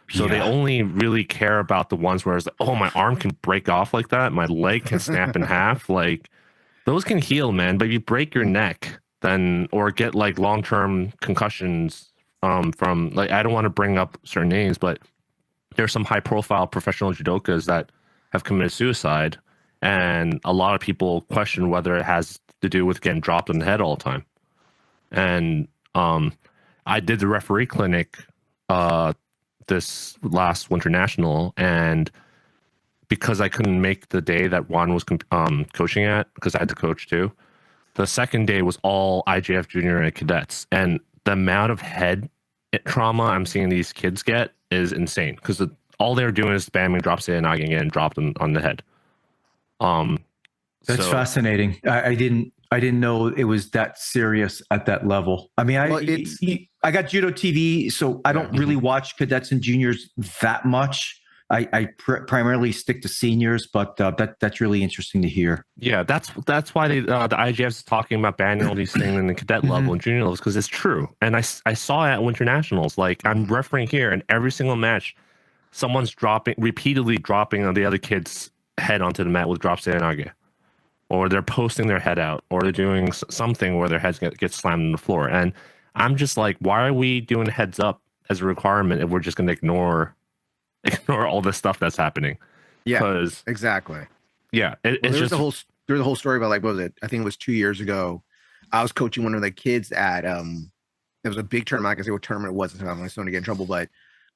So they only really care about the ones where it's like, oh, my arm can break off like that. My leg can snap in half. Like those can heal, man. But if you break your neck or get like long-term concussions from like, I don't want to bring up certain names, but there's some high profile professional judokas that have committed suicide. And a lot of people question whether it has to do with getting dropped on the head all the time. And I did the referee clinic this last Winter National, and because I couldn't make the day that Juan was coaching at, because I had to coach too, the second day was all IJF junior and cadets, and the amount of head trauma I'm seeing these kids get is insane, because all they're doing is spamming drop seoi-nage and getting dropped on the head. That's fascinating. I didn't know it was that serious at that level. I mean, I got Judo TV, so I don't really watch cadets and juniors that much. I primarily stick to seniors, but that's really interesting to hear. Yeah, that's why the IGF is talking about banning all these things in the cadet level and junior levels, because it's true. And I saw it at Winter Nationals. Like I'm refereeing here, and every single match, someone's repeatedly dropping the other kid's head onto the mat with drop seoi-nage. Or they're posting their head out, or they're doing something where their heads get slammed on the floor. And I'm just like, why are we doing heads up as a requirement if we're just going to ignore all the stuff that's happening? Yeah, exactly. Yeah, there's a whole story about, like, what was it? I think it was 2 years ago. I was coaching one of the kids at there was a big tournament. I can say what tournament it was. I'm not going to get in trouble, but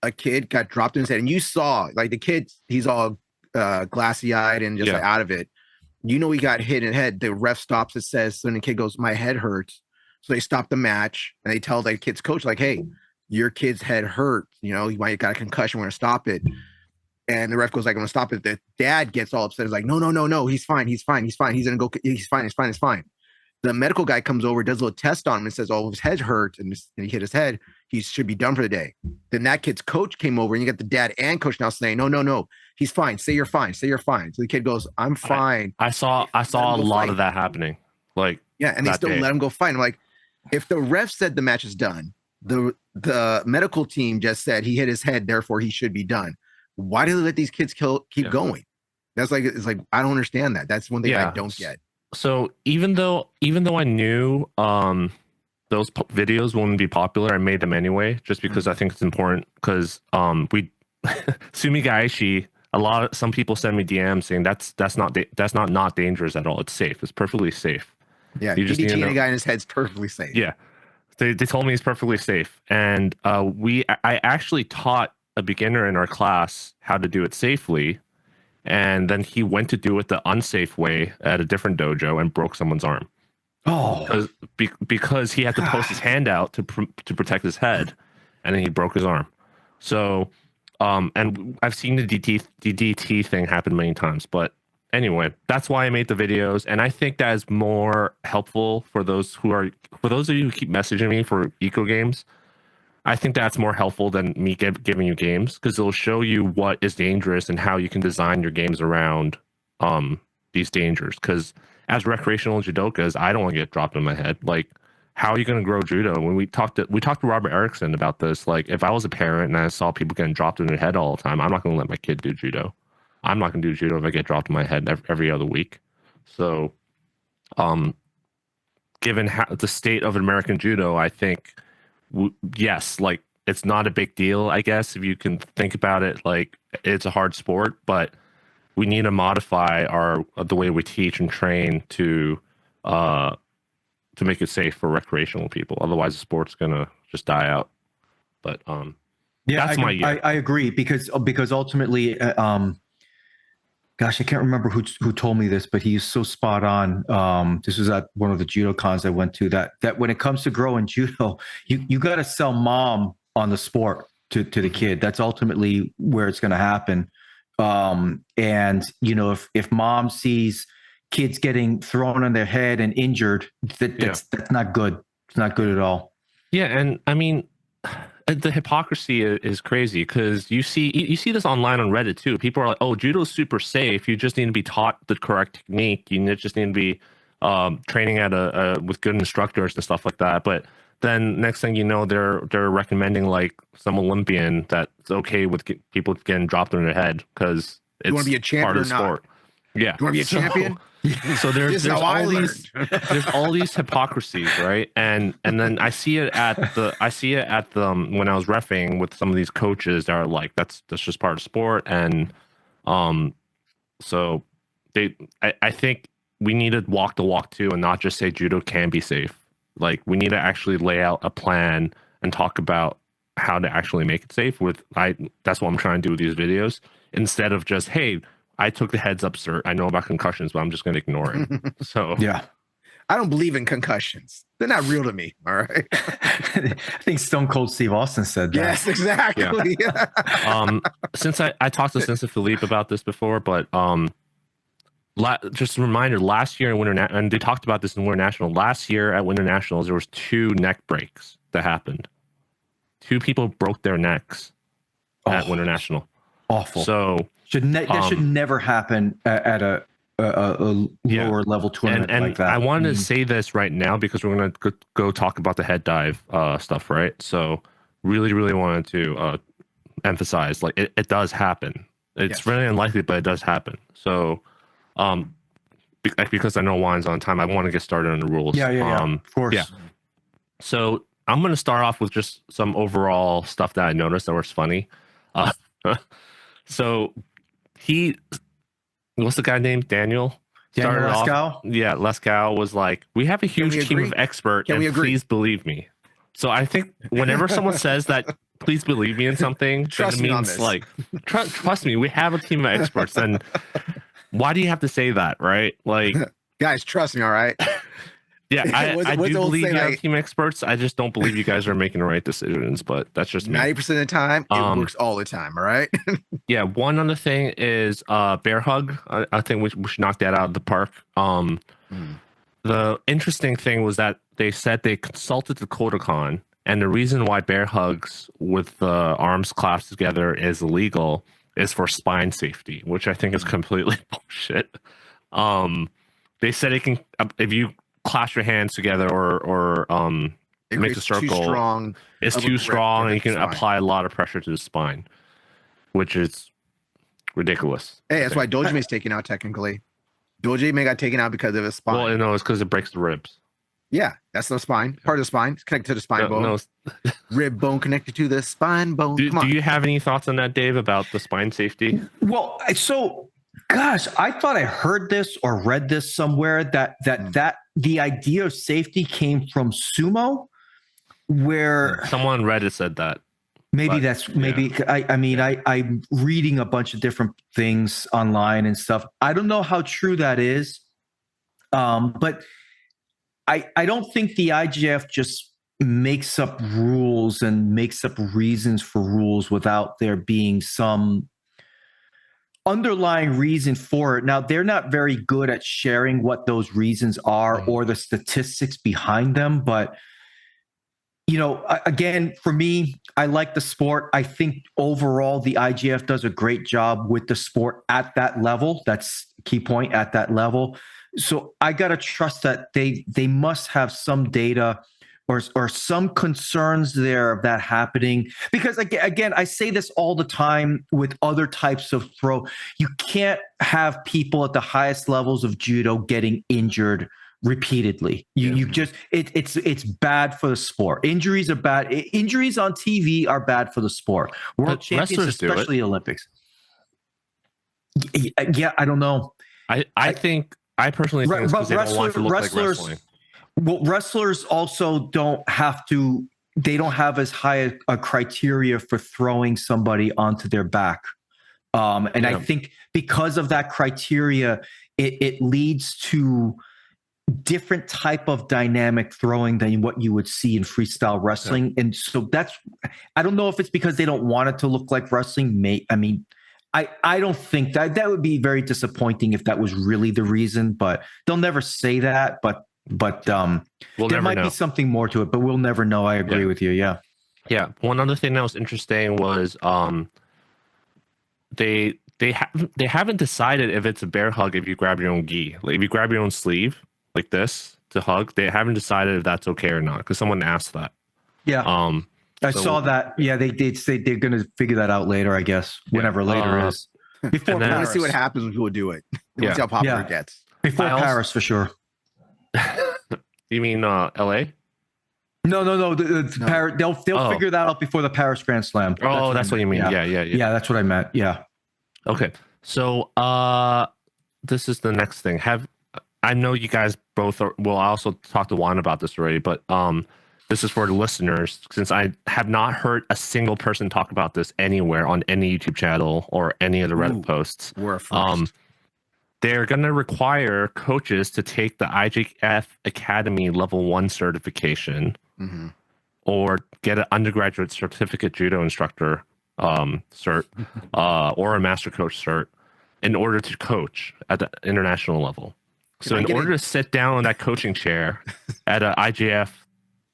a kid got dropped in his head, and you saw like the kid, he's all glassy eyed and just like, out of it. You know, he got hit in the head. The ref stops. It says, so the kid goes, my head hurts. So they stop the match, and they tell the kid's coach, like, hey, your kid's head hurt. You know, he might got a concussion. We're going to stop it. And the ref goes, like, I'm going to stop it. The dad gets all upset. He's like, no. He's fine. He's going to go. He's fine. The medical guy comes over, does a little test on him, and says, oh, his head hurt, and he hit his head. He should be done for the day. Then that kid's coach came over, and you got the dad and coach now saying, no. He's fine. Say you're fine. So the kid goes, I'm fine. I saw a lot of that happening. Like, and they still let him go fight. I'm like, if the ref said the match is done, the medical team just said he hit his head, therefore he should be done. Why do they let these kids keep going? That's like, it's like, I don't understand that. That's one thing I don't get. So even though I knew those videos wouldn't be popular, I made them anyway, just because I think it's important. Because Sumigaeshi, some people send me DMs saying that's not dangerous at all. It's safe. It's perfectly safe. Yeah, you just need a guy in his head's perfectly safe. Yeah, they told me it's perfectly safe, and I actually taught a beginner in our class how to do it safely, and then he went to do it the unsafe way at a different dojo and broke someone's arm. Oh, because he had to post his hand out to protect his head, and then he broke his arm. So, and I've seen the DDT thing happen many times, but anyway, that's why I made the videos, and I think that is more helpful for those of you who keep messaging me for eco games. I think that's more helpful than me giving you games, because it'll show you what is dangerous and how you can design your games around these dangers. Because as recreational judokas, I don't want to get dropped on my head. Like, how are you going to grow judo? When we talked to Robert Erickson about this, like, if I was a parent and I saw people getting dropped in their head all the time, I'm not going to let my kid do judo. I'm not going to do judo if I get dropped in my head every other week. So, given the state of American judo, I think, yes, like, it's not a big deal, I guess, if you can think about it. Like, it's a hard sport, but we need to modify the way we teach and train to make it safe for recreational people. Otherwise, the sport's gonna just die out. But that's I agree, because ultimately, gosh, I can't remember who told me this, but he's so spot on. This was at one of the judo cons I went to, that when it comes to growing judo, you got to sell mom on the sport to the kid. That's ultimately where it's going to happen. And if mom sees kids getting thrown on their head and injured, that's not good. It's not good at all. Yeah, and I mean, the hypocrisy is crazy, because you see this online on Reddit too. People are like, "Oh, judo's super safe. You just need to be taught the correct technique. You just need to be training with good instructors and stuff like that." But then next thing you know, they're recommending like some Olympian that's okay with people getting dropped on their head because it's want to be a champion part of the sport. Yeah, you want to be a champion? So there's all these hypocrisies, right? And then I see it at the when I was reffing with some of these coaches that are like, that's just part of sport. And so I think we need to walk the walk too, and not just say judo can be safe. Like, we need to actually lay out a plan and talk about how to actually make it safe. That's what I'm trying to do with these videos, instead of just, hey, I took the heads up cert, I know about concussions, but I'm just going to ignore it. So yeah, I don't believe in concussions. They're not real to me. All right. I think Stone Cold Steve Austin said that. Yes, exactly. Yeah. Since I talked to Sensei Philippe about this before, but just a reminder, last year in Winter and they talked about this in Winter National. Last year at Winter Nationals, there was 2 neck breaks that happened. 2 people broke their necks at Winter National. Awful. So that should never happen at a lower level tournament like that. I wanted to say this right now, because we're going to go talk about the head dive stuff, right? So really, really wanted to emphasize, like, it does happen. It's really unlikely, but it does happen. So because I know Juan's on time, I want to get started on the rules. Yeah, of course. Yeah. So I'm going to start off with just some overall stuff that I noticed that was funny. So what's the guy named? Daniel Leskow? Leskow was like, we have a huge team of experts, and please believe me. So I think whenever someone says that, please believe me in something, trust me on this. Like, trust me, we have a team of experts. And why do you have to say that, right? Like, guys, trust me, all right? Yeah, I do believe you have like, team experts. I just don't believe you guys are making the right decisions, but that's just me. 90% of the time, it works all the time, all right? Yeah, one other thing is bear hug. I think we should knock that out of the park. The interesting thing was that they said they consulted the kodokan, and the reason why bear hugs with the arms clasped together is illegal is for spine safety, which I think is completely bullshit. They said it can, if you clasp your hands together or make a circle, it's too strong, and you can apply a lot of pressure to the spine, which is ridiculous. Hey, that's why Dojime's taken out technically. Dojime got taken out because of his spine. Well, no, it's because it breaks the ribs. Yeah, that's the spine. Part of the spine. It's connected to the spine bone. No. Rib bone connected to the spine bone. Do you have any thoughts on that, Dave, about the spine safety? Well, so, gosh, I thought I heard this or read this somewhere that the idea of safety came from sumo, where someone on Reddit said that. Maybe I'm reading a bunch of different things online and stuff. I don't know how true that is, but I don't think the IJF just makes up rules and makes up reasons for rules without there being some underlying reason for it. Now, they're not very good at sharing what those reasons are or the statistics behind them. But, again, for me, I like the sport. I think overall the IJF does a great job with the sport at that level. That's the key point, at that level. So I got to trust that they must have some data or some concerns there of that happening. Because again, I say this all the time with other types of throw. You can't have people at the highest levels of judo getting injured repeatedly. You just it's bad for the sport. Injuries are bad. Injuries on TV are bad for the sport. World champions, especially Olympics. Yeah, I don't know. I personally think it's because they don't want to look like wrestling. Well, wrestlers also don't have to. They don't have as high a criteria for throwing somebody onto their back, and I think because of that criteria, it leads to different type of dynamic throwing than what you would see in freestyle wrestling. Yeah. And so I don't know if it's because they don't want it to look like wrestling. I don't think that would be very disappointing if that was really the reason, but they'll never say that. But there might be something more to it, but we'll never know. I agree with you. Yeah. Yeah. One other thing that was interesting was they haven't decided if it's a bear hug if you grab your own gi. Like if you grab your own sleeve like this to hug, they haven't decided if that's okay or not, because someone asked that. Yeah. I saw that. Yeah, they'd say they're going to figure that out later, I guess, whenever later is. Before Paris. I want to see what happens when people do it. Let's see how popular it gets. Before Paris, for sure. You mean LA? No. Paris, they'll figure that out before the Paris Grand Slam. That's what you mean. Yeah. Yeah, that's what I meant. Yeah. Okay. So this is the next thing. I know you guys both are. Well, I also talked to Juan about this already, but this is for the listeners, since I have not heard a single person talk about this anywhere on any YouTube channel or any of the Reddit posts. We're first. They're going to require coaches to take the IJF Academy Level 1 certification or get an undergraduate certificate judo instructor cert or a master coach cert in order to coach at the international level. So in order to sit down on that coaching chair at an IJF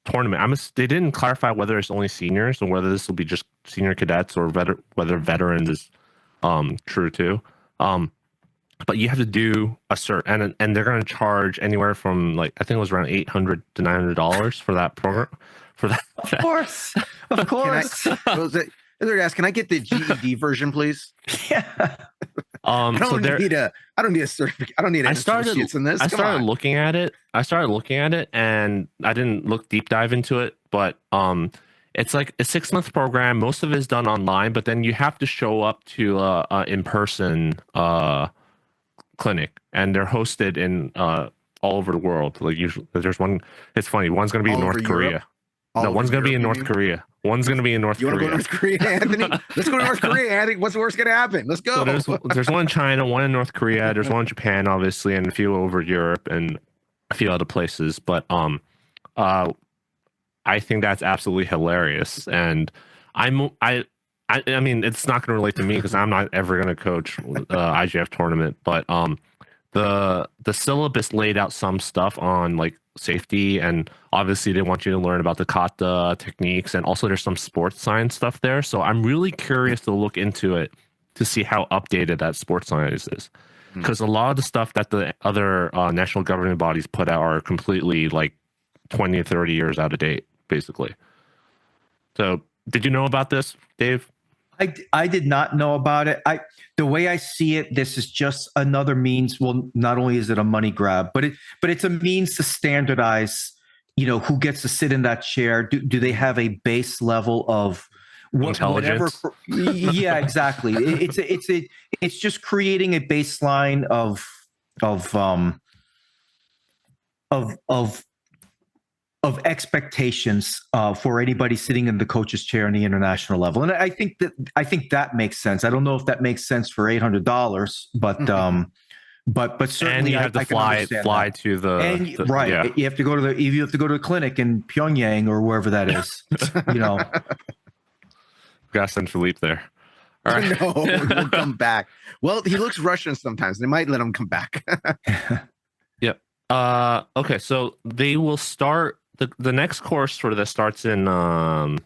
tournament, they didn't clarify whether it's only seniors or whether this will be just senior cadets or whether veterans is true too. But you have to do a cert, and they're going to charge anywhere from I think it was around $800 to $900 for that program. For that, of course. They're asking, can I get the GED version, please? Yeah. I don't need a certificate. I don't need associates in this. I started looking at it, and I didn't look deep dive into it, but it's like a 6-month program. Most of it is done online, but then you have to show up to a in-person clinic, and they're hosted in all over the world. Like usually, there's one. It's funny. One's going to be in North Korea. One's going to be in North Korea. One's going to be in North Korea. You want to go to North Korea, Anthony? Let's go to North Korea, Anthony. What's the worst going to happen? Let's go. So there's one in China, one in North Korea. There's one in Japan, obviously, and a few over Europe and a few other places. But I think that's absolutely hilarious. And I mean, it's not going to relate to me because I'm not ever going to coach IJF tournament. But the syllabus laid out some stuff on safety, and obviously they want you to learn about the kata techniques, and also there's some sports science stuff there. So I'm really curious to look into it to see how updated that sports science is, because a lot of the stuff that the other national governing bodies put out are completely 20 or 30 years out of date, basically. So did you know about this, Dave? I did not know about it. The way I see it, this is just another means. Well, not only is it a money grab, but it's a means to standardize, who gets to sit in that chair. Do they have a base level of intelligence? Yeah, exactly. It's just creating a baseline of expectations for anybody sitting in the coach's chair on the international level. And I think that makes sense. I don't know if that makes sense for $800, but certainly, and you have to fly to the right. Yeah. You have to go to the clinic in Pyongyang or wherever that is. Got to send Philippe there. All right. No, he'll come back. Well, he looks Russian sometimes. They might let him come back. Yep. Okay, so they will start the next course for this starts in the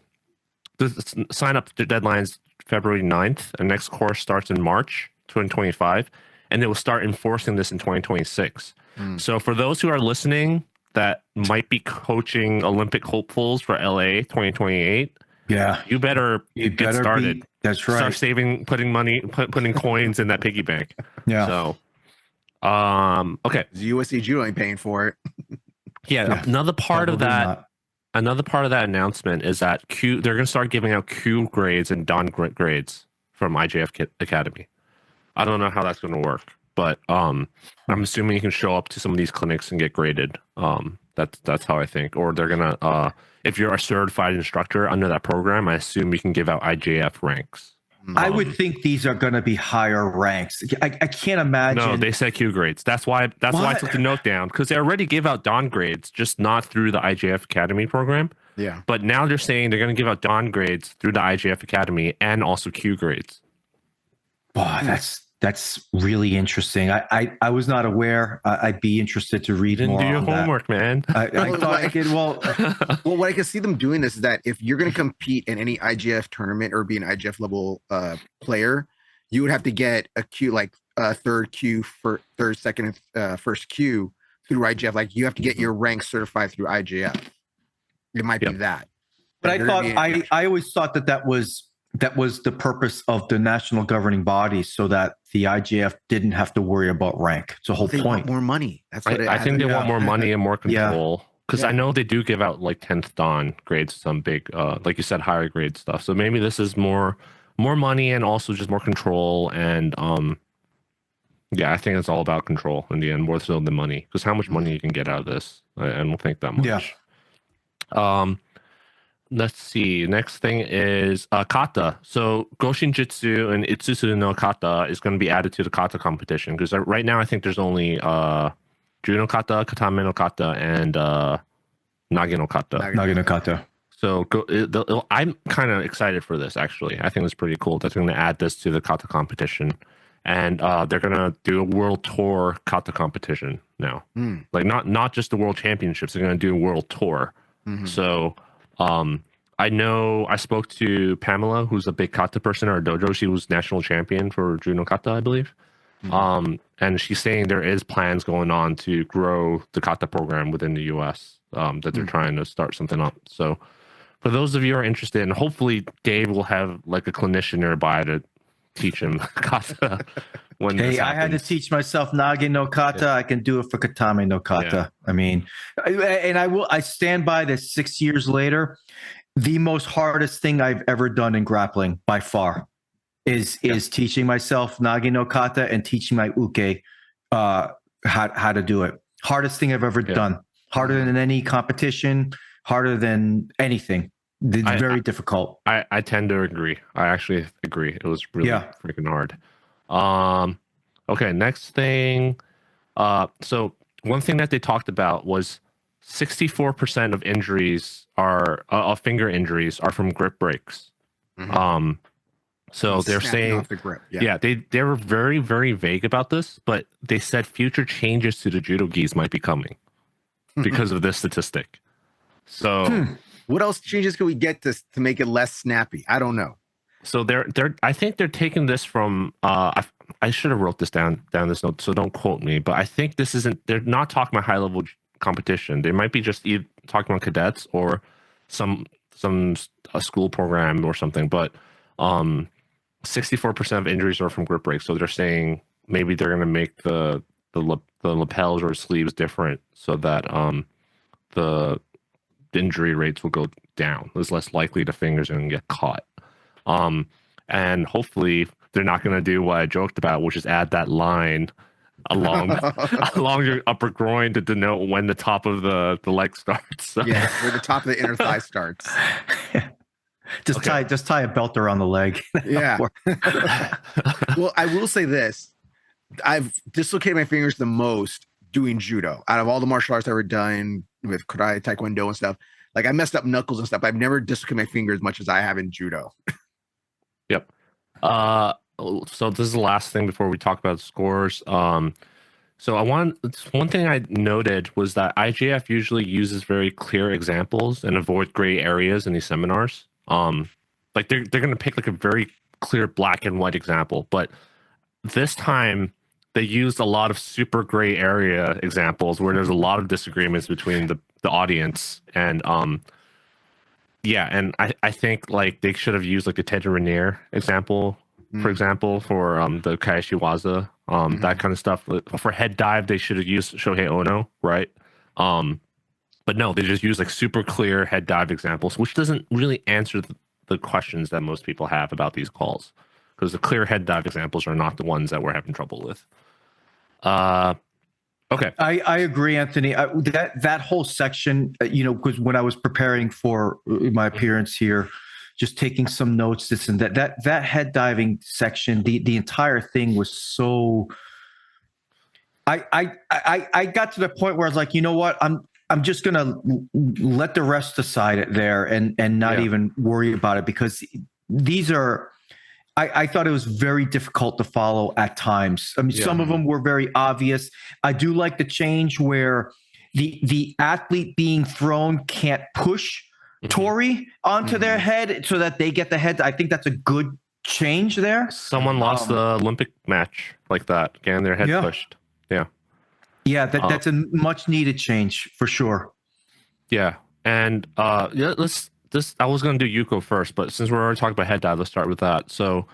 sign up deadline's February 9th. The next course starts in March 2025, and they will start enforcing this in 2026. So for those who are listening that might be coaching Olympic hopefuls for LA 2028, Yeah, you better get started. That's right. Start saving, putting money, putting coins in that piggy bank. Yeah. So, okay. USC Judo ain't paying for it. Yeah. Another part of Probably that. not. Another part of that announcement is that they're going to start giving out Q grades and Dan grades from IJF Academy. I don't know how that's going to work, but I'm assuming you can show up to some of these clinics and get graded. That's how I think. Or they're gonna if you're a certified instructor under that program, I assume you can give out IJF ranks. I would think these are going to be higher ranks. I can't imagine. No, they said Q grades. That's why I took the note down, because they already give out Dan grades, just not through the IJF Academy program. Yeah. But now they're saying they're going to give out Dan grades through the IJF Academy and also Q grades. Wow, that's really interesting. I was not aware. I'd be interested to read You didn't more do your on that. homework, man. I thought I could. Well, Well, what I can see them doing is that if you're going to compete in any IGF tournament or be an IGF level player, you would have to get a Q, like third Q for third, second, first Q through IGF. Like you have to get your rank certified through IGF. It might be that. but I always thought that was the purpose of the national governing body, so that the IJF didn't have to worry about rank. It's a whole they point. want more money. That's what I think they want more money and more control. Because Yeah. I know they do give out like 10th Dan grades, some big, like you said, higher grade stuff. So maybe this is more money and also just more control. And yeah, I think it's all about control in the end, more so than money. Because how much money you can get out of this, I don't think that much. Yeah. Let's see. Next thing is kata. So Goshin Jitsu and Itsusu no kata is going to be added to the kata competition, because right now I think there's only Juno kata, Katame no kata, and Nage no kata. Naginokata. So I'm kind of excited for this, actually. I think it's pretty cool. That's going to add this to the kata competition. And they're going to do a world tour kata competition now. Like not just the world championships. They're going to do a world tour. So I know I spoke to Pamela, who's a big kata person at our dojo. She was national champion for Juno kata, I believe. And she's saying there is plans going on to grow the kata program within the US, that they're trying to start something up. So for those of you who are interested, and hopefully Dave will have like a clinician nearby to teach him kata. Hey, I had to teach myself Nage no kata. Yeah. I can do it for Katame no kata. I mean, I stand by this 6 years later. The most hardest thing I've ever done in grappling by far is teaching myself Nage no kata and teaching my uke how to do it. Hardest thing I've ever done. Harder than any competition, harder than anything. It's very difficult. I tend to agree. I actually agree. It was really freaking hard. Okay, next thing. So one thing that they talked about was 64% of injuries of finger injuries are from grip breaks. So they're saying off the grip. they were very, very vague about this, but they said future changes to the judo gis might be coming because of this statistic. So what else changes can we get to make it less snappy? I don't know. So they're I think they're taking this from I should have wrote this down this note, so don't quote me, but I think this isn't, they're not talking about high level competition. They might be just either talking about cadets or some school program or something, but 64% of injuries are from grip breaks. So they're saying maybe they're going to make the lapels or sleeves different so that the injury rates will go down. It's less likely the fingers are going to get caught. And hopefully they're not going to do what I joked about, which is add that line along your upper groin to denote when the top of the leg starts. So. Yeah, where the top of the inner thigh starts. Just tie a belt around the leg. Yeah. Well, I will say this. I've dislocated my fingers the most doing judo. Out of all the martial arts I've ever done with karate, taekwondo and stuff, like I messed up knuckles and stuff. I've never dislocated my finger as much as I have in judo. Yep. So this is the last thing before we talk about scores. One thing I noted was that IJF usually uses very clear examples and avoid gray areas in these seminars. Like they're going to pick like a very clear black and white example, but this time they used a lot of super gray area examples where there's a lot of disagreements between the audience and yeah, and I think like they should have used like the Ted Rainier example, for example, for the Kansetsu-waza, that kind of stuff. For head dive, they should have used Shohei Ono, right? But no, they just use like super clear head dive examples, which doesn't really answer the questions that most people have about these calls, because the clear head dive examples are not the ones that we're having trouble with. Okay. I agree, Anthony. That whole section, because when I was preparing for my appearance here, just taking some notes, this and that head diving section, the entire thing was so. I got to the point where I was like, you know what, I'm just gonna let the rest decide it there and not even worry about it, because these are. I thought it was very difficult to follow at times. I mean, some of them were very obvious. I do like the change where the athlete being thrown can't push Tori onto their head so that they get the head. I think that's a good change there. Someone lost the Olympic match like that, getting their head pushed. Yeah, that's a much needed change for sure. Yeah, and I was going to do Yuko first, but since we're already talking about head dive, let's start with that. So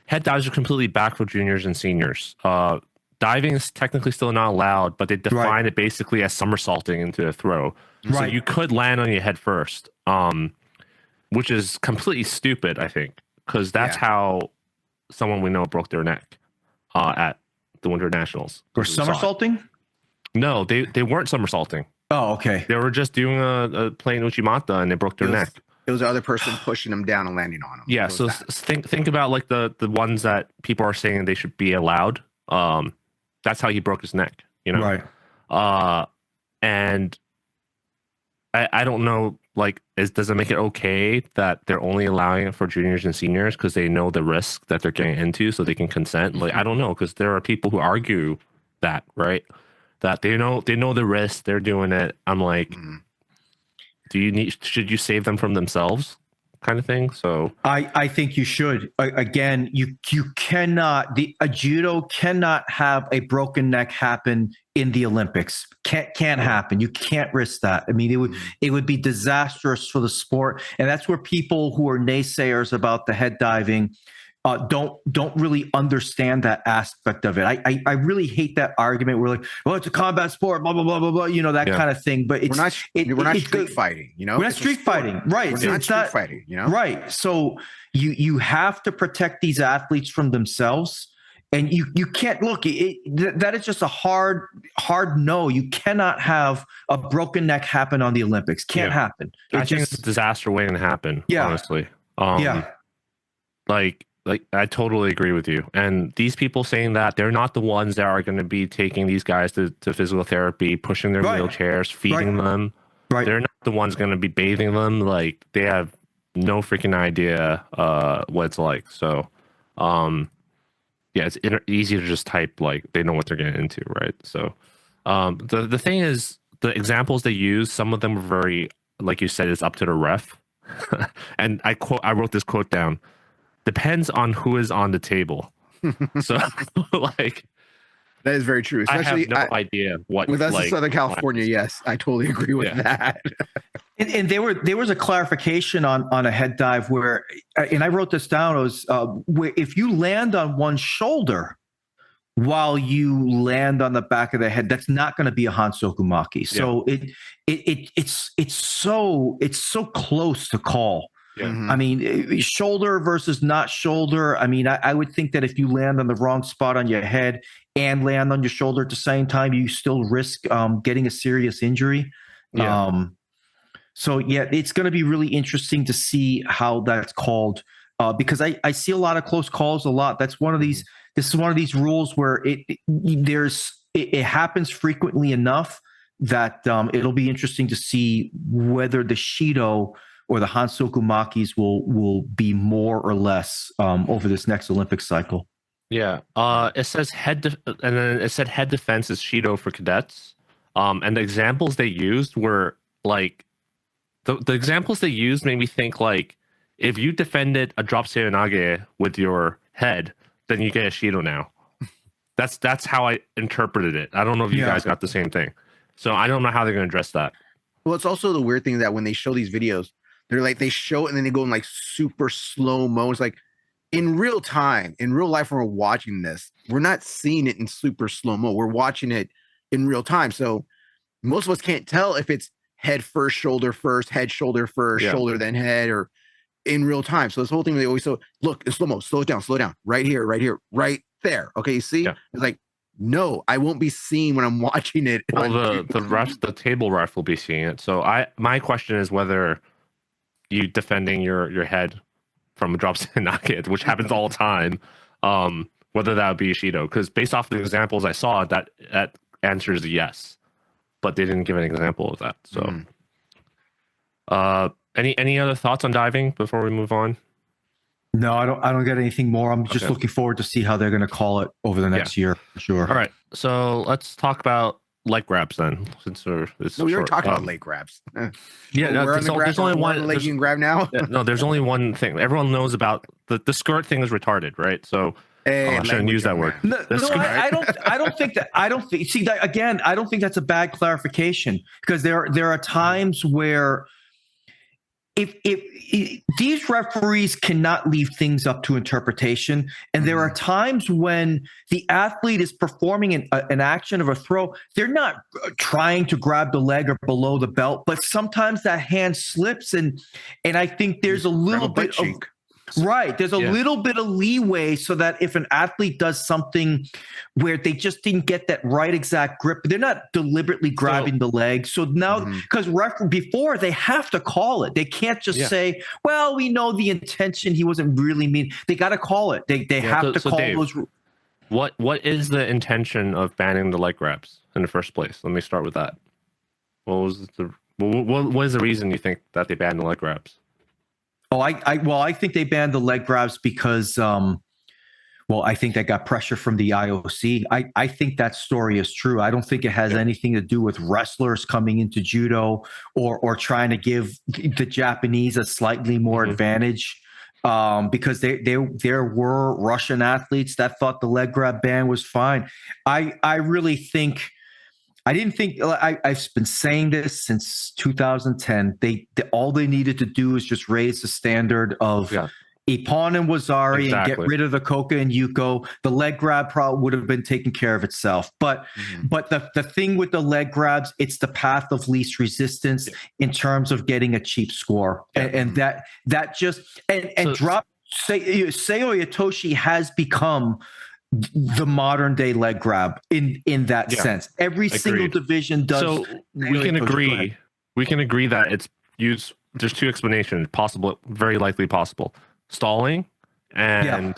head dives are completely back for juniors and seniors. Diving is technically still not allowed, but they define it basically as somersaulting into a throw. So you could land on your head first, which is completely stupid, I think, because that's how someone we know broke their neck at the Winter Nationals. Or somersaulting? No, they weren't somersaulting. Oh, okay. They were just doing a plain Uchimata and they broke their neck. It was the other person pushing them down and landing on them. Yeah, so think about like the ones that people are saying they should be allowed. That's how he broke his neck, Right. And I don't know, like, does it make it okay that they're only allowing it for juniors and seniors because they know the risk that they're getting into, so they can consent? Like, I don't know, because there are people who argue that, right? That they know the risk, they're doing it. I'm like, should you save them from themselves, kind of thing? So I think you should. Again, you cannot, a judo cannot have a broken neck happen in the Olympics. Can't happen. You can't risk that. I mean, it would be disastrous for the sport, and that's where people who are naysayers about the head diving don't really understand that aspect of it. I really hate that argument. We're like, well, it's a combat sport, blah blah blah blah blah, that kind of thing. But we're not street fighting, We're not street fighting, right? We're not street fighting, right? So you have to protect these athletes from themselves, and you can't look. That is just a hard no. You cannot have a broken neck happen on the Olympics. Can't happen. I think it's a disaster waiting to happen. Yeah, honestly. Like I totally agree with you. And these people saying that, they're not the ones that are going to be taking these guys to physical therapy, pushing their wheelchairs, feeding them. Right. They're not the ones going to be bathing them. Like, they have no freaking idea what it's like. So, it's easy to just type like they know what they're getting into, right? So, the thing is, the examples they use, some of them are very, like you said, it's up to the ref. And I wrote this quote down. Depends on who is on the table. So, like, that is very true. Especially, I have no idea what. With us in Southern California, yes, I totally agree with that. And there was a clarification on a head dive where, and I wrote this down. It was where if you land on one shoulder while you land on the back of the head, that's not going to be a hansokumaki. So it's so close to call. Yeah. I mean, shoulder versus not shoulder. I mean, I would think that if you land on the wrong spot on your head and land on your shoulder at the same time, you still risk getting a serious injury. Yeah. So, it's going to be really interesting to see how that's called because I see a lot of close calls a lot. That's one of these. This is one of these rules where it happens frequently enough that it'll be interesting to see whether the Shido or the Hansoku Makis will be more or less over this next Olympic cycle. Yeah. It says and then it said head defense is Shido for cadets. And the examples they used were like the examples they used made me think like if you defended a drop seonage with your head, then you get a Shido now. That's how I interpreted it. I don't know if you guys got the same thing. So I don't know how they're going to address that. Well, it's also the weird thing that when they show these videos, they're like, they show it and then they go in like super slow mo. It's like in real time, in real life, when we're watching this, we're not seeing it in super slow mo. We're watching it in real time. So most of us can't tell if it's head first, head, shoulder first, shoulder, then head, or in real time. So this whole thing, they always say, look, in slow mo, slow it down, right here, right there. Okay, you see? It's like, no, I won't be seeing when I'm watching it. Well, the table ref will be seeing it. So my question is whether you defending your head from a drop seonage, which happens all the time, whether that would be Shido. Because based off the examples I saw, that answers yes, but they didn't give an example of that. So, any other thoughts on diving before we move on? No, I don't get anything more. I'm just looking forward to see how they're going to call it over the next year, for sure. All right, so let's talk about leg grabs then. Since we already talked about leg grabs. There's only one leg you can grab now. No, there's only one thing. Everyone knows about the skirt thing is retarded, right? So I shouldn't use that word. No, I don't think that. I don't think. See that again. I don't think that's a bad clarification because there are times where if these referees cannot leave things up to interpretation, and there are times when the athlete is performing an action of a throw, they're not trying to grab the leg or below the belt, but sometimes that hand slips, and I think there's a little bit of there's a little bit of leeway so that if an athlete does something where they just didn't get that right exact grip, they're not deliberately grabbing the leg. So now, because before they have to call it, they can't just say, "Well, we know the intention. He wasn't really mean." They got to call it. They have to call Dave, those. What is the intention of banning the leg grabs in the first place? Let me start with that. What is the reason you think that they banned the leg grabs? Oh, I think they banned the leg grabs because, I think they got pressure from the IOC. I think that story is true. I don't think it has anything to do with wrestlers coming into judo or trying to give the Japanese a slightly more advantage. Because there were Russian athletes that thought the leg grab ban was fine. I really think. I didn't think I've been saying this since 2010. All they needed to do is just raise the standard of Ippon and Wazari and get rid of the Koka and Yuko. The leg grab probably would have been taken care of itself. But the thing with the leg grabs, it's the path of least resistance in terms of getting a cheap score, and that just drop. Seiyo Yatoshi has become the modern day leg grab in that sense. Every single division does. So we can agree. We can agree that it's used. There's two explanations possible, very likely possible: stalling and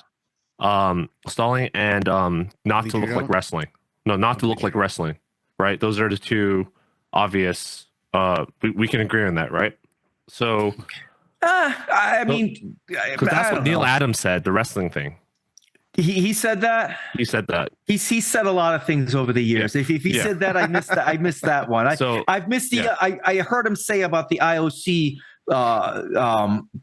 not to look like wrestling. No, not to look like wrestling. Right? Those are the two obvious. We can agree on that, right? So, I mean, because that's what Neil Adams said, the wrestling thing. He said that. He said that. He said a lot of things over the years. If he said that, I missed that. I missed that one. I've missed the. I heard him say about the IOC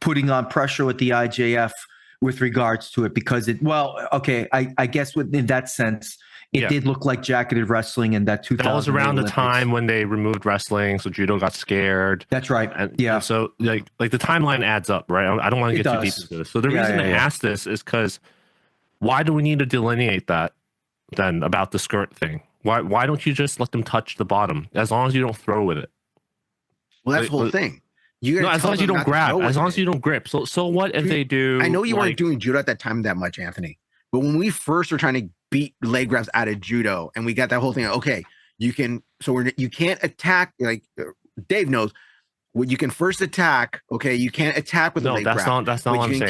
putting on pressure with the IJF with regards to it because it. Well, okay. I guess in that sense, it did look like jacketed wrestling in that 2000. That was around the time when they removed wrestling, so judo got scared. That's right. And so like the timeline adds up, right? I don't want to get too deep into this. So the reason I asked this is because. Why do we need to delineate that then about the skirt thing? Why don't you just let them touch the bottom as long as you don't throw with it? Well, that's the whole thing. As long as you don't grab, as long as you don't grip. So what if they do? I know you weren't doing judo at that time that much, Anthony. But when we first were trying to beat leg grabs out of judo, and we got that whole thing. Okay, you can. So you can't attack. Like Dave knows. Well, you can first attack, okay? You can't attack with the leg grab. That's not what I'm saying.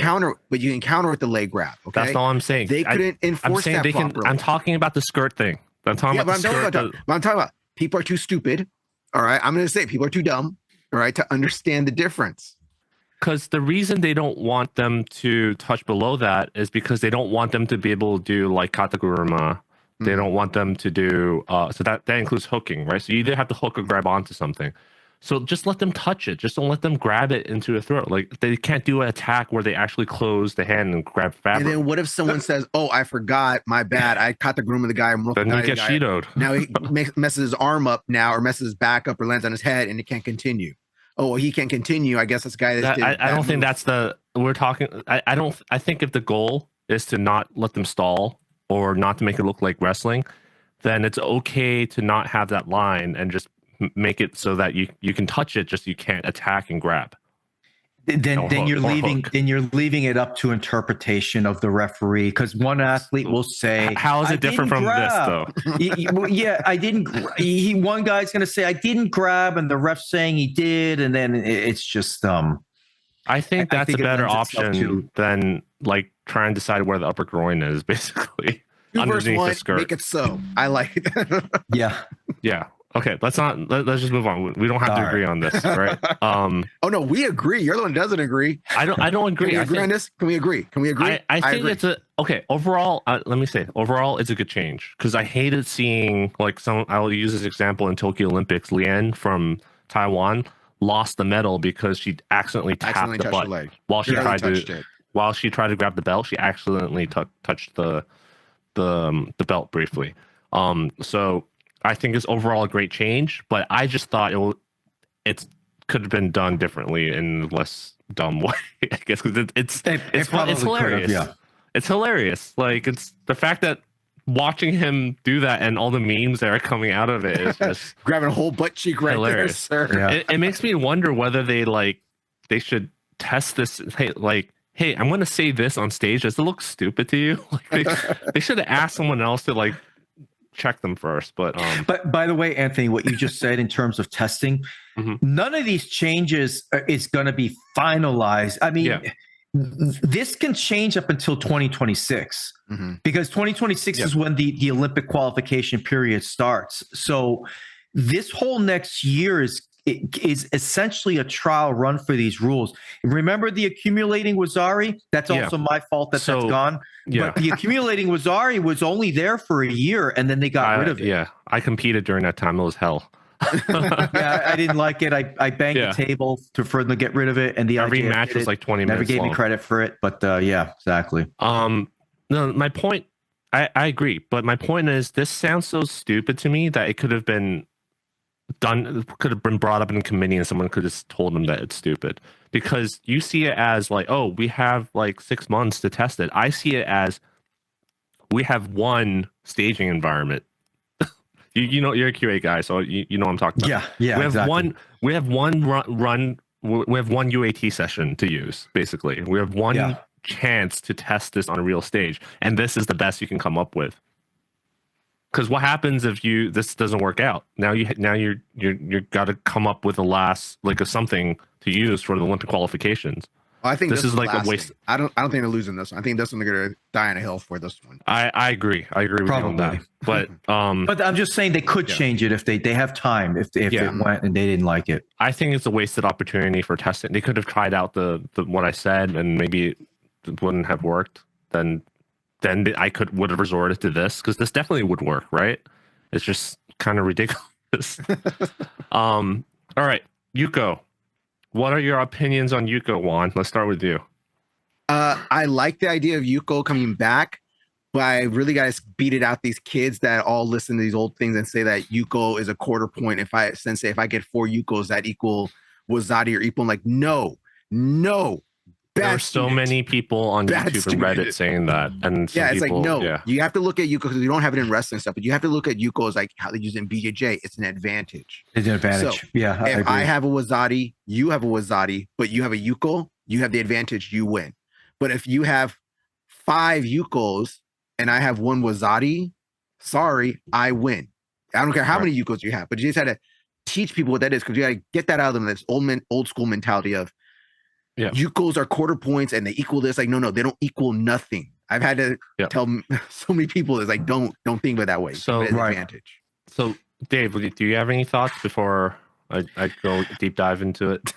But you can counter with the leg grab, okay? That's all I'm saying. They couldn't enforce that properly. I'm talking about the skirt thing. I'm talking about the skirt. I'm talking about people are too stupid, all right? I'm going to say people are too dumb, all right, to understand the difference. Because the reason they don't want them to touch below that is because they don't want them to be able to do like kataguruma. They don't want them to do so that includes hooking, right? So you either have to hook or grab onto something. So just let them touch it. Just don't let them grab it into the throat. Like they can't do an attack where they actually close the hand and grab fabric. And then what if someone says, "Oh, I forgot, my bad. I caught the groom of the guy." Then you get shidoed. Now he messes his arm up now, or messes his back up, or lands on his head, and he can't continue. Oh, well, he can't continue. I guess this guy. I don't think that's the we're talking. I think if the goal is to not let them stall or not to make it look like wrestling, then it's okay to not have that line and just make it so that you can touch it, just you can't attack and grab. Then you're leaving it up to interpretation of the referee, because one athlete will say, "How is it different from this, though?" I didn't. One guy's going to say, "I didn't grab," and the ref's saying he did, and then it's just I think that's a better option than like trying to decide where the upper groin is, basically. 2 versus 1, make it so. I like it. Yeah. Okay, let's just move on. We don't have to agree on this, right? Oh no, we agree. You're the one who doesn't agree. I don't agree. Can we agree on this? Can we agree? I think it's overall. Let me say, overall, it's a good change, because I hated seeing like I'll use this example in Tokyo Olympics. Lian from Taiwan lost the medal because she accidentally tapped the butt leg while she tried to grab the belt. She accidentally touched the belt briefly. So I think it's overall a great change, but I just thought it could have been done differently in a less dumb way, I guess, because it's hilarious. It's hilarious. Like, it's the fact that watching him do that and all the memes that are coming out of it is just grabbing a whole butt cheek right hilarious. There, sir. Yeah. It makes me wonder whether they should test this. Hey, I'm going to say this on stage. Does it look stupid to you? Like, they should have asked someone else to like check them first. But by the way, Anthony, what you just said in terms of testing, none of these changes is going to be finalized. I mean, this can change up until 2026, because 2026 is when the Olympic qualification period starts. So this whole next year is essentially a trial run for these rules. Remember the accumulating wazari? That's also my fault that's gone. Yeah. But the accumulating wazari was only there for a year, and then they got rid of it. Yeah, I competed during that time. It was hell. I didn't like it. I banged the table for them to get rid of it, and the every match was like 20 minutes. Never gave me credit for it, but yeah, exactly. No, my point. I agree, but my point is, this sounds so stupid to me that it could have been brought up in committee and someone could have told them that it's stupid, because you see it as like, oh, we have like 6 months to test it. I see it as we have one staging environment. you know, you're a QA guy, so you know what I'm talking about. Yeah. We have one run. We have one UAT session to use. Basically, we have one chance to test this on a real stage, and this is the best you can come up with. Because what happens if this doesn't work out? Now you got to come up with something to use for the Olympic qualifications. Well, I think this is like a waste. I don't think they're losing this one. I think this one they're gonna die on a hill for this one. I agree. I agree with you on that. But I'm just saying they could change it if they have time. If it went and they didn't like it, I think it's a wasted opportunity for testing. They could have tried out the what I said, and maybe it wouldn't have worked. Then I would have resorted to this, because this definitely would work, right? It's just kind of ridiculous. All right, Yuko, what are your opinions on Yuko, Juan? Let's start with you. I like the idea of Yuko coming back, but I really got to beat it out these kids that all listen to these old things and say that Yuko is a quarter point. If I get 4 Yukos that equal Wazadi or equal, like, no. There are so many people on YouTube and Reddit saying that, and it's like, no. You have to look at Yuko, because you don't have it in wrestling stuff, but you have to look at Yuko as like how they use it in BJJ. It's an advantage. It's an advantage. So, if I have a Wazadi, you have a Wazadi, but you have a Yuko, you have the advantage. You win. But if you have 5 Yukos and I have 1 Wazadi, sorry, I win. I don't care how many Yukos you have, but you just had to teach people what that is, because you got to get that out of them. This old school mentality of, Yukos are quarter points and they equal this. Like, no, they don't equal nothing. I've had to tell so many people, it's like, don't think of it that way. So, advantage. So, Dave, do you have any thoughts before I go deep dive into it.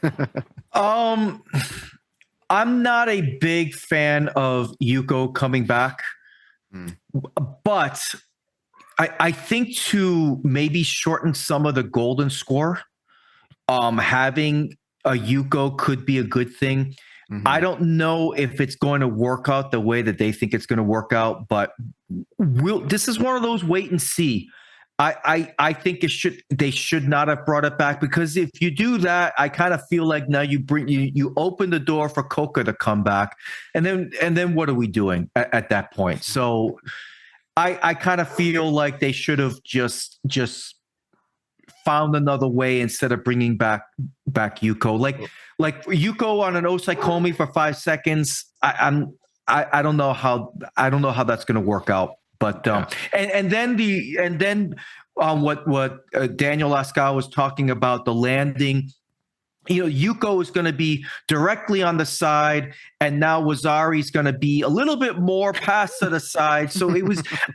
I'm not a big fan of Yuko coming back, but I think to maybe shorten some of the golden score, having a Yuko could be a good thing. I don't know if it's going to work out the way that they think it's going to work out, but this is one of those wait and see. I think they should not have brought it back, because if you do that, I kind of feel like now you open the door for Coca to come back, and then what are we doing at that point? So I kind of feel like they should have just found another way instead of bringing back Yuko. Like Yuko on an Osaekomi for 5 seconds. I don't know how that's going to work out. But and then what Daniel Lascaux was talking about, the landing. Yuko is going to be directly on the side, and now Wazari's going to be a little bit more past to the side. So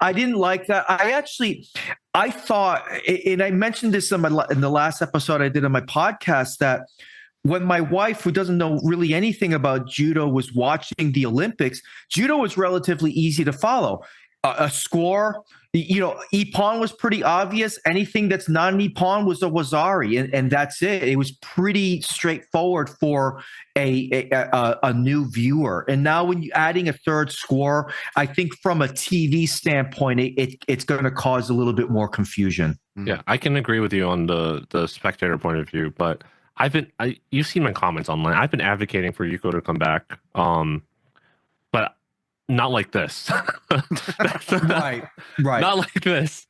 I didn't like that. I thought, and I mentioned this in the last episode I did on my podcast, that when my wife, who doesn't know really anything about judo, was watching the Olympics, judo was relatively easy to follow. A score, Ippon was pretty obvious. Anything that's non-Ippon was a Wazari, and that's it. It was pretty straightforward for a new viewer. And now when you're adding a third score, I think from a TV standpoint, it's going to cause a little bit more confusion. Yeah, I can agree with you on the spectator point of view, but you've seen my comments online. I've been advocating for Yuko to come back, but not like this. Right. Not like this.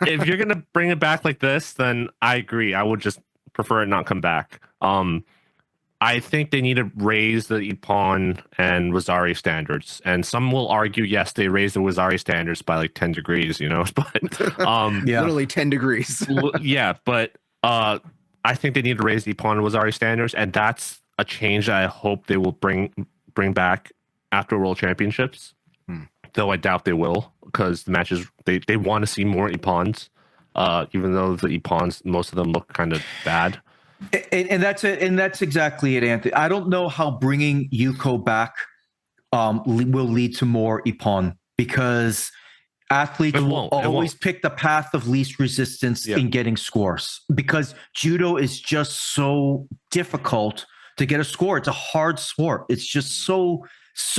If you're gonna bring it back like this, then I agree. I would just prefer it not come back. I think they need to raise the Ippon and Wazari standards. And some will argue, yes, they raised the Wazari standards by like 10 degrees, but literally 10 degrees. Yeah, but I think they need to raise the Ippon and Wazari standards, and that's a change that I hope they will bring back after World Championships, though I doubt they will, because the matches they want to see more Ippons, even though the Ippons, most of them look kind of bad. And that's it. And that's exactly it, Anthony. I don't know how bringing Yuko back will lead to more Ippon, because athletes will always pick the path of least resistance in getting scores, because judo is just so difficult to get a score. It's a hard sport. It's just so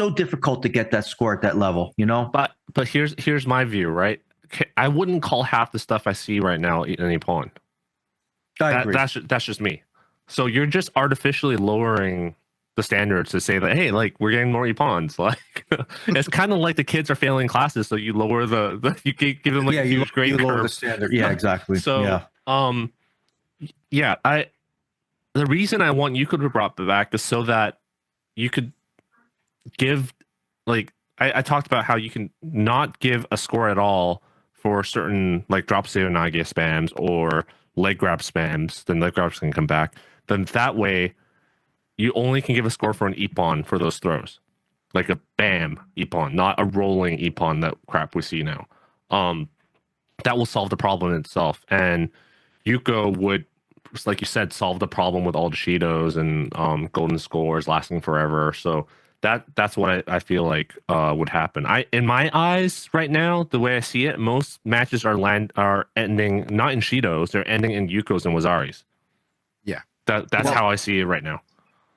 difficult to get that score at that level, But here's my view, right? I wouldn't call half the stuff I see right now an Ippon. I agree. That's just me. So you're just artificially lowering the standards to say that, hey, like, we're getting more Ippons. Like, it's kind of like the kids are failing classes, so you lower you give them like a huge grade curve. Lower the standard. Yeah, exactly. So the reason I want Yuko to be brought back is so that you could give, like, I talked about how you can not give a score at all for certain like drop seonage spams or leg grab spams, then leg grabs can come back. Then that way you only can give a score for an Ippon for those throws. Like a bam Ippon, not a rolling Ippon, that crap we see now. That will solve the problem in itself. And Yuko would, like you said, solve the problem with all the Shidos and golden scores lasting forever. So that's what I feel like would happen. In my eyes right now, the way I see it, most matches are ending not in Shidos, they're ending in Yukos and Wazaris. Yeah. That's how I see it right now.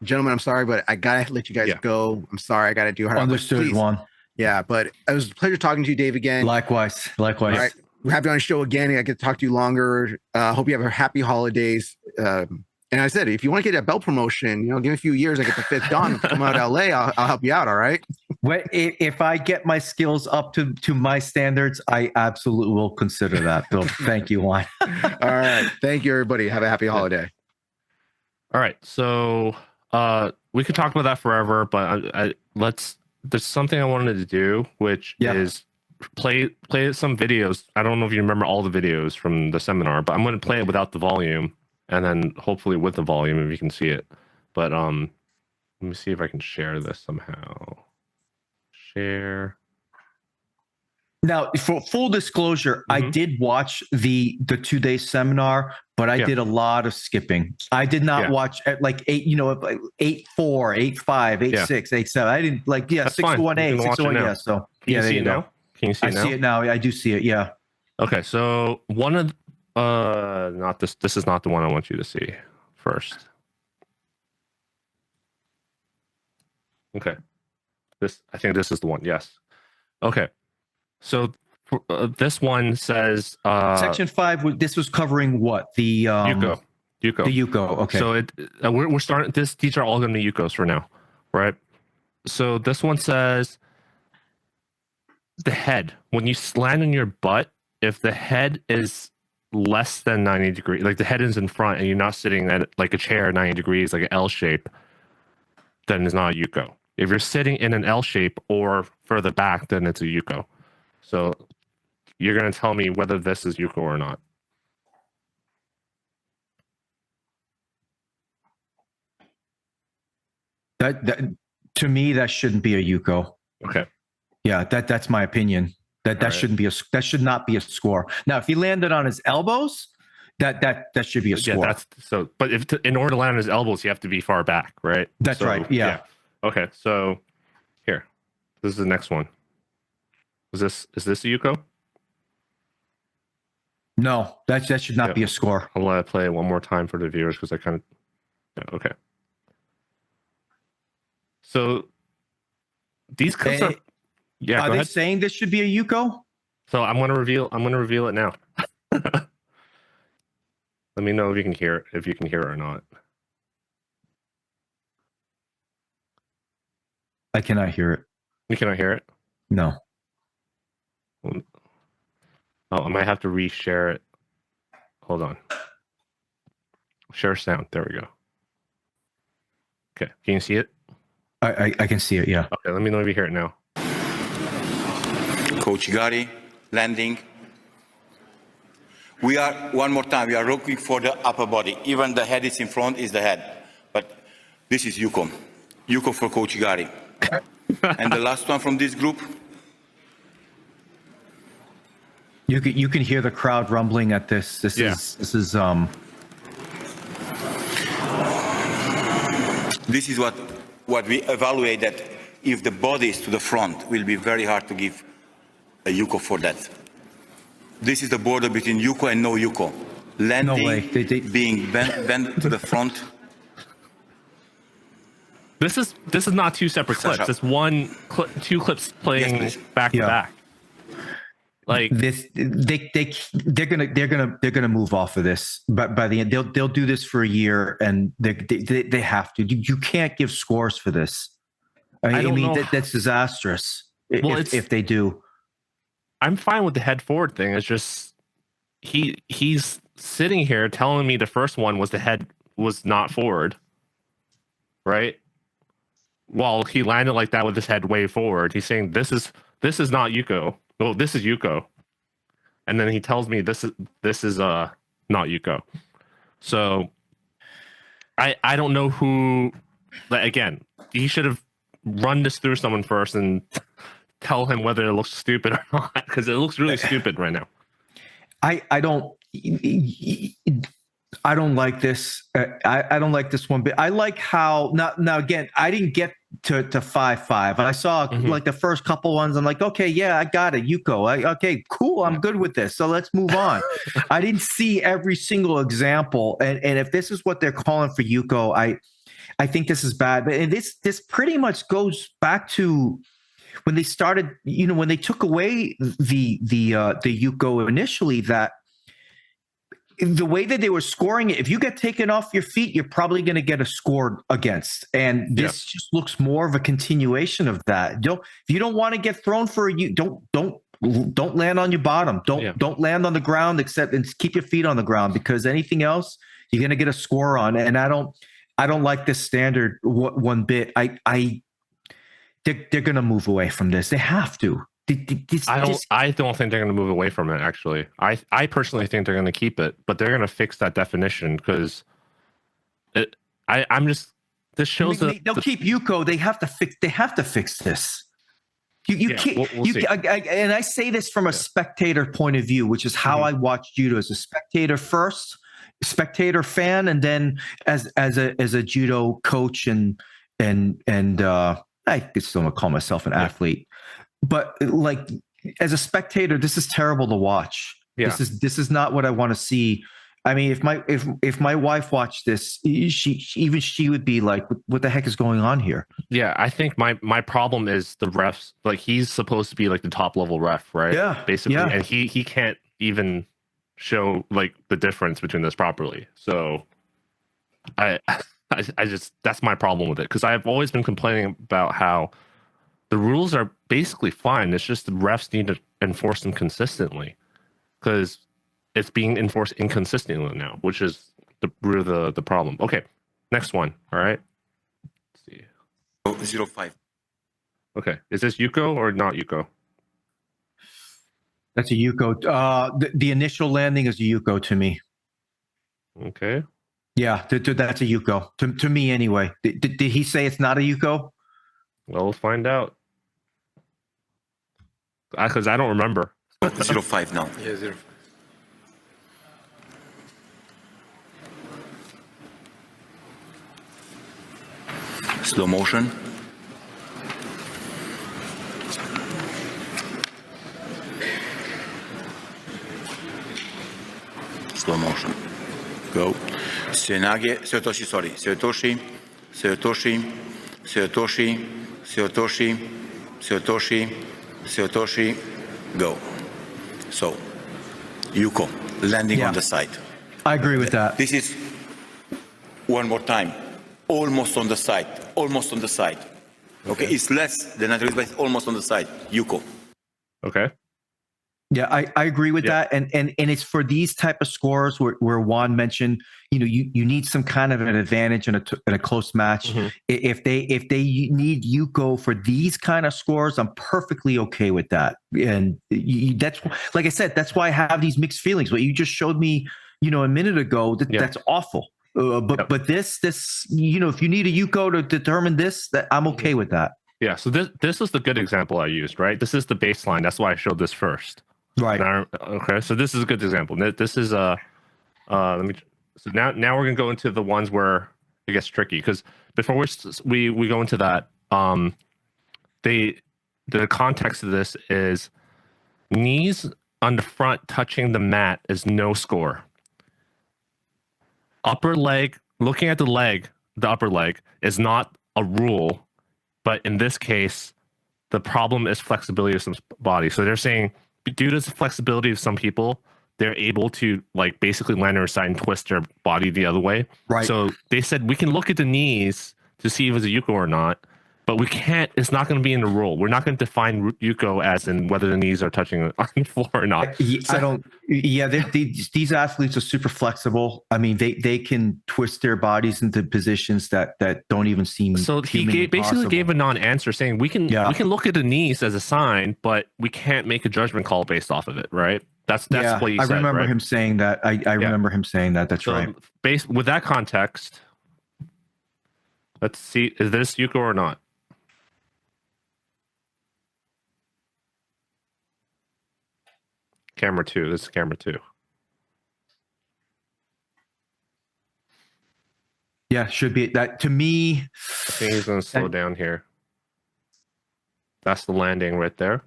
Gentlemen, I'm sorry, but I gotta let you guys go. I'm sorry, I gotta do hard. Understood, Juan. Yeah, but it was a pleasure talking to you, Dave, again. Likewise. All right. We have you on the show again. I get to talk to you longer. Hope you have a happy holidays. And I said, if you want to get a belt promotion, give me a few years, I get the fifth done. Come out to LA, I'll help you out. All right. Well, if I get my skills up to my standards, I absolutely will consider that. Bill, thank you, Juan. All right. Thank you, everybody. Have a happy holiday. All right. So we could talk about that forever, but there's something I wanted to do, which is play some videos. I don't know if you remember all the videos from the seminar, but I'm going to play it without the volume. And then hopefully with the volume, if you can see it. But let me see if I can share this somehow. Share. Now, for full disclosure, I did watch the 2-day seminar, but I did a lot of skipping. I did not watch at like 8, 8-4, 8-5, 8-6, 8-7. I didn't like, That's 6-1-8, 6-1, yeah. So Can you see there it you go. now? Can you see it now? I see it now. I do see it. Yeah. Okay, so one of not this. This is not the one I want you to see first. Okay, I think this is the one. Yes. Okay, so this one says Section 5. This was covering what the Yuko. The Yuko. Okay. So we're starting. These are all going to be Yukos for now, right? So this one says the head. When you land on your butt, if the head is less than 90 degrees, like the head is in front and you're not sitting at like a chair 90 degrees, like an L shape, then it's not a Yuko. If you're sitting in an L shape or further back, then it's a Yuko. So you're going to tell me whether this is Yuko or not. That to me, that shouldn't be a Yuko. Okay. Yeah, that's my opinion. That shouldn't be that should not be a score. Now, if he landed on his elbows, that should be a score. Yeah, that's so. But in order to land on his elbows, you have to be far back, right? That's right. Yeah. Okay. So here, this is the next one. Is this a Yuko? No, that should not be a score. I'll let it play one more time for the viewers because I kind of. Yeah, okay. So these clips are. Yeah. Are they saying this should be a Yuko? So I'm gonna reveal it now. Let me know if you can hear it. If you can hear it or not. I cannot hear it. You cannot hear it? No. Oh, I might have to re-share it. Hold on. Share sound. There we go. Okay. Can you see it? I can see it, yeah. Okay, let me know if you hear it now. Coach Gary, landing. We are, one more time, we are looking for the upper body. Even the head is in front, is the head. But this is Yuko. Yuko for Coach Gary. And the last one from this group. You can hear the crowd rumbling at this. This is This is what we evaluate, that if the body is to the front, will be very hard to give a Yuko for that. This is the border between Yuko and no Yuko. Landing, no way. being bent to the front. This is not two separate clips. It's two clips playing back to back. Like this, they're gonna move off of this. But by the end, they'll do this for a year, and they have to. You can't give scores for this. I mean that's disastrous. Well, if they do, I'm fine with the head forward thing. It's just he's sitting here telling me the first one was the head was not forward, right? While he landed like that with his head way forward, he's saying this is not Yuko. Well, this is Yuko, and then he tells me this is not Yuko. So I don't know who. Like, again, he should have run this through someone first and tell him whether it looks stupid or not, because it looks really stupid right now. I don't like this. I don't like this one bit. I like how now again, I didn't get to 5-5. I saw like the first couple ones. I'm like, okay, yeah, I got it. Yuko. Okay, cool. I'm good with this. So let's move on. I didn't see every single example. And if this is what they're calling for Yuko, I think this is bad. But this pretty much goes back to when they started, when they took away the Yuko initially, that the way that they were scoring it, if you get taken off your feet, you're probably going to get a score against. And this just looks more of a continuation of that. If you don't want to get thrown for don't land on your bottom. Don't land on the ground and keep your feet on the ground, because anything else you're going to get a score on. And I don't like this standard one bit. They're going to move away from this. They have to. I don't think they're going to move away from it. Actually, I personally think they're going to keep it, but they're going to fix that definition, because I'm just. This shows they'll keep Yuko. They have to fix this. You Yeah, can't. we'll see. And I say this from a spectator point of view, which is how I watch judo as a spectator first, spectator fan, and then as a judo coach and I could still call myself an athlete, but like as a spectator, this is terrible to watch. Yeah. This is not what I want to see. I mean, if my wife watched this, she would be like, "What the heck is going on here?" Yeah, I think my problem is the refs. Like, he's supposed to be like the top level ref, right? Yeah, basically, yeah. and he can't even show like the difference between this properly. So, I just, that's my problem with it, because I've always been complaining about how the rules are basically fine. It's just the refs need to enforce them consistently, because it's being enforced inconsistently now, which is the root of the problem. Okay, next one. All right. Let's see. 05. Okay, is this Yuko or not Yuko? That's a Yuko. The initial landing is a Yuko to me. Okay. Yeah, that's a Yuko to me anyway. Did he say it's not a Yuko? Well, we'll find out. Because I don't remember. 05 now. Yeah, 05. Slow motion. Slow motion. Go. Senage, Seotoshi, sorry. Seotoshi, Seotoshi, Seotoshi, Seotoshi, Seotoshi, Seotoshi, go. So, Yuko, landing on the side. I agree with that. This is, one more time, almost on the side, almost on the side. Okay, it's less than at least, but it's almost on the side. Yuko. Okay. Yeah, I agree with that, and it's for these type of scores where Juan mentioned, you need some kind of an advantage in a close match. Mm-hmm. If they need Yuko for these kind of scores, I'm perfectly okay with that. And that's, like I said, that's why I have these mixed feelings. What you just showed me, a minute ago, that's awful. But this, if you need a Yuko to determine this, that I'm okay with that. Yeah. So this is the good example I used, right? This is the baseline. That's why I showed this first. Right. Okay. So this is a good example. This is let me. So now we're gonna go into the ones where it gets tricky, because before we go into that, the context of this is knees on the front touching the mat is no score. Upper leg, looking at the upper leg is not a rule, but in this case, the problem is flexibility of some body. So they're saying, due to the flexibility of some people, they're able to like basically land on their side and twist their body the other way. Right. So they said we can look at the knees to see if it's a Yuko or not, but we can't. It's not going to be in the rule. We're not going to define Yuko as in whether the knees are touching on the floor or not. I don't. Yeah, these athletes are super flexible. I mean, they can twist their bodies into positions that don't even seem. So he basically gave a non-answer, saying we can look at the knees as a sign, but we can't make a judgment call based off of it. Right? That's what he said. I remember right? him saying that. I remember him saying that. That's right. Based with that context, let's see: is this Yuko or not? Camera 2. This is camera 2. Yeah, should be that to me. I think he's going to slow down here. That's the landing right there.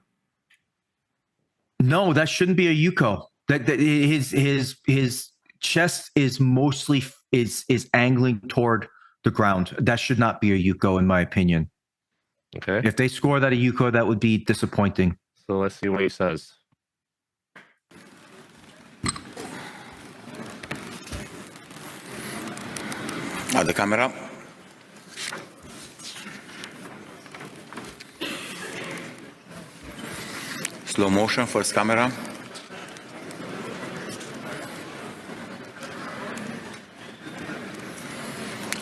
No, that shouldn't be a Yuko. That his chest is mostly is angling toward the ground. That should not be a Yuko, in my opinion. Okay. If they score that a Yuko, that would be disappointing. So let's see what he says. The camera. Slow motion, first camera.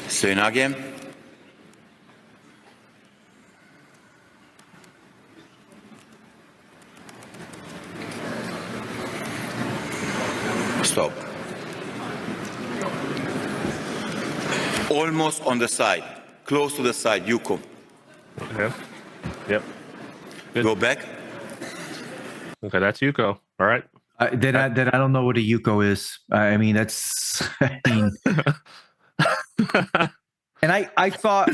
Suenage. Stop. Almost on the side, close to the side, Yuko. Okay. Yep. Good. Go back. Okay, that's Yuko. All right. Then I don't know what a Yuko is. I mean, that's. I mean, and I thought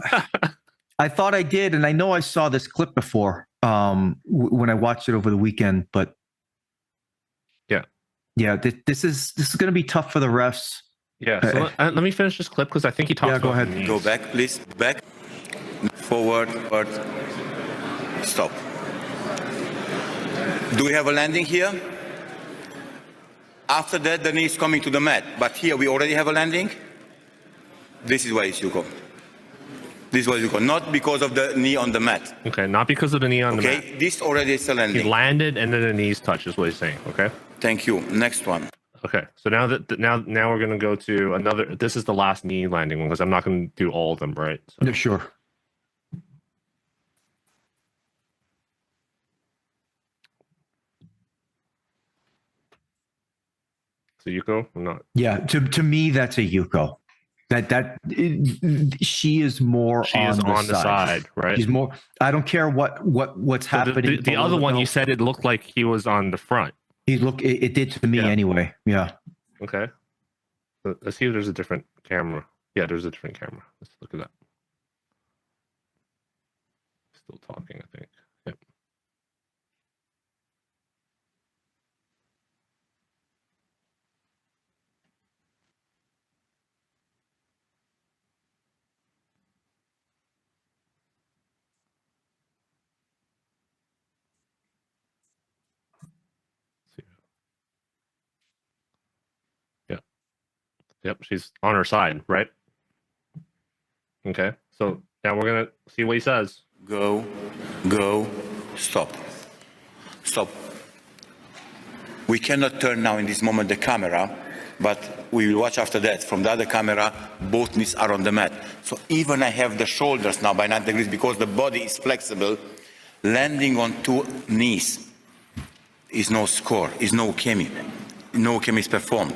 I did, and I know I saw this clip before when I watched it over the weekend. But yeah, this is going to be tough for the refs. Yeah. So let me finish this clip because I think he talks. Yeah, go about ahead. the knees. Go back, please. Back. Forward. Stop. Do we have a landing here? After that, the knee is coming to the mat. But here we already have a landing. This is why it's Yuko. This is why it's Yuko. Not because of the knee on the mat. Okay, not because of the knee on the mat. Okay, this already is a landing. He landed and then the knees touch is what he's saying. Okay. Thank you. Next one. Okay. So now now we're gonna go to another. This is the last knee landing one because I'm not gonna do all of them, right? So. Yeah, sure. So Yuko, I'm not. Yeah, to me, that's a Yuko. She is more. She is on the side, right? She's more. I don't care what's So happening. the other one, you said it looked like he was on the front. It did to me anyway. Yeah. Okay. Let's see if there's a different camera. Yeah, there's a different camera. Let's look at that. Still talking, I think. Yep. Yep, she's on her side, right? Okay, so now we're gonna see what he says. Go, stop. We cannot turn now in this moment the camera, but we will watch after that. From the other camera, both knees are on the mat. So even I have the shoulders now by 90 degrees because the body is flexible. Landing on two knees is no score, is no chemi. No chemi is performed.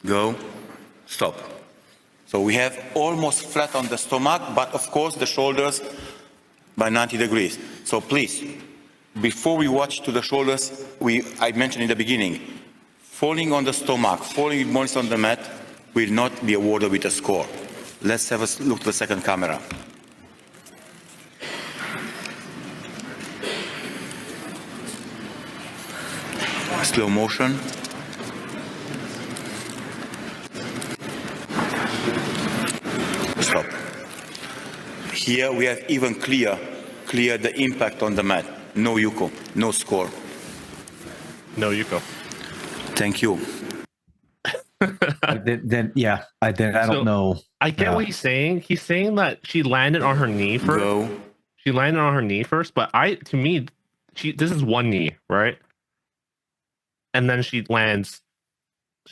Go, stop. So we have almost flat on the stomach, but of course the shoulders by 90 degrees. So please, before we watch to the shoulders, I mentioned in the beginning, falling on the stomach, falling with more on the mat will not be awarded with a score. Let's have a look to the second camera. Slow motion. Stop. Here we have even clear the impact on the mat. No Yuko, no score. No Yuko. Thank you. I don't know. I get what he's saying. He's saying that she landed on her knee first. Go. She landed on her knee first, but to me, this is one knee, right? And then she lands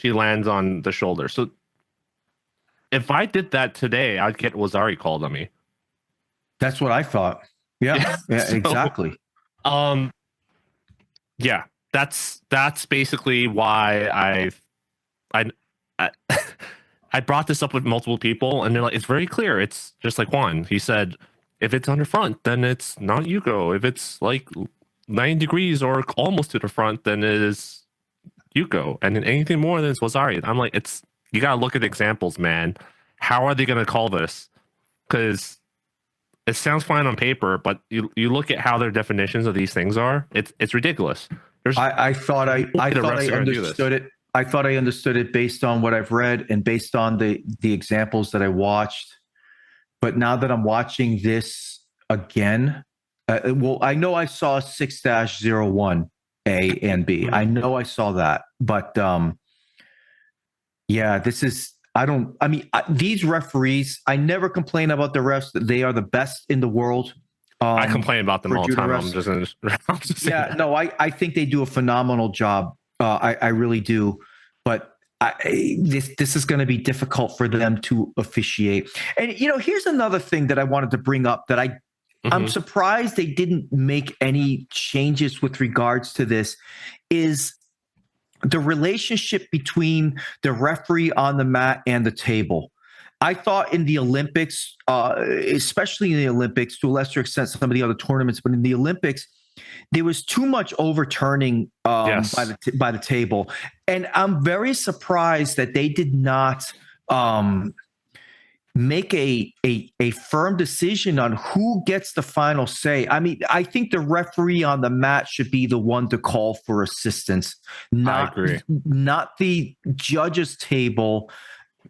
on the shoulder. So if I did that today, I'd get Wazari called on me. That's what I thought. Yeah, So, exactly. Yeah, that's basically why I brought this up with multiple people, and they're like, it's very clear. It's just like Juan. He said, if it's on the front, then it's not Yuko. If it's like 90 degrees or almost to the front, then it is Yuko. And then anything more than it's Wazari. I'm like, you gotta look at examples, man. How are they gonna call this? Because it sounds fine on paper, but you look at how their definitions of these things are. It's ridiculous. I thought I understood it. I thought I understood it based on what I've read and based on the examples that I watched. But now that I'm watching this again, I know I saw 6-01 A and B. I know I saw that, but this is. These referees, I never complain about the refs. They are the best in the world. I complain about them all the time. Refs. I think they do a phenomenal job. I really do. But this is going to be difficult for them to officiate. And, here's another thing that I wanted to bring up that I'm surprised they didn't make any changes with regards to this is the relationship between the referee on the mat and the table. I thought in the Olympics, especially in the Olympics, to a lesser extent, some of the other tournaments, but in the Olympics, there was too much overturning Yes. by the table, and I'm very surprised that they did not make a firm decision on who gets the final say. I mean, I think the referee on the mat should be the one to call for assistance, I agree. not the judges table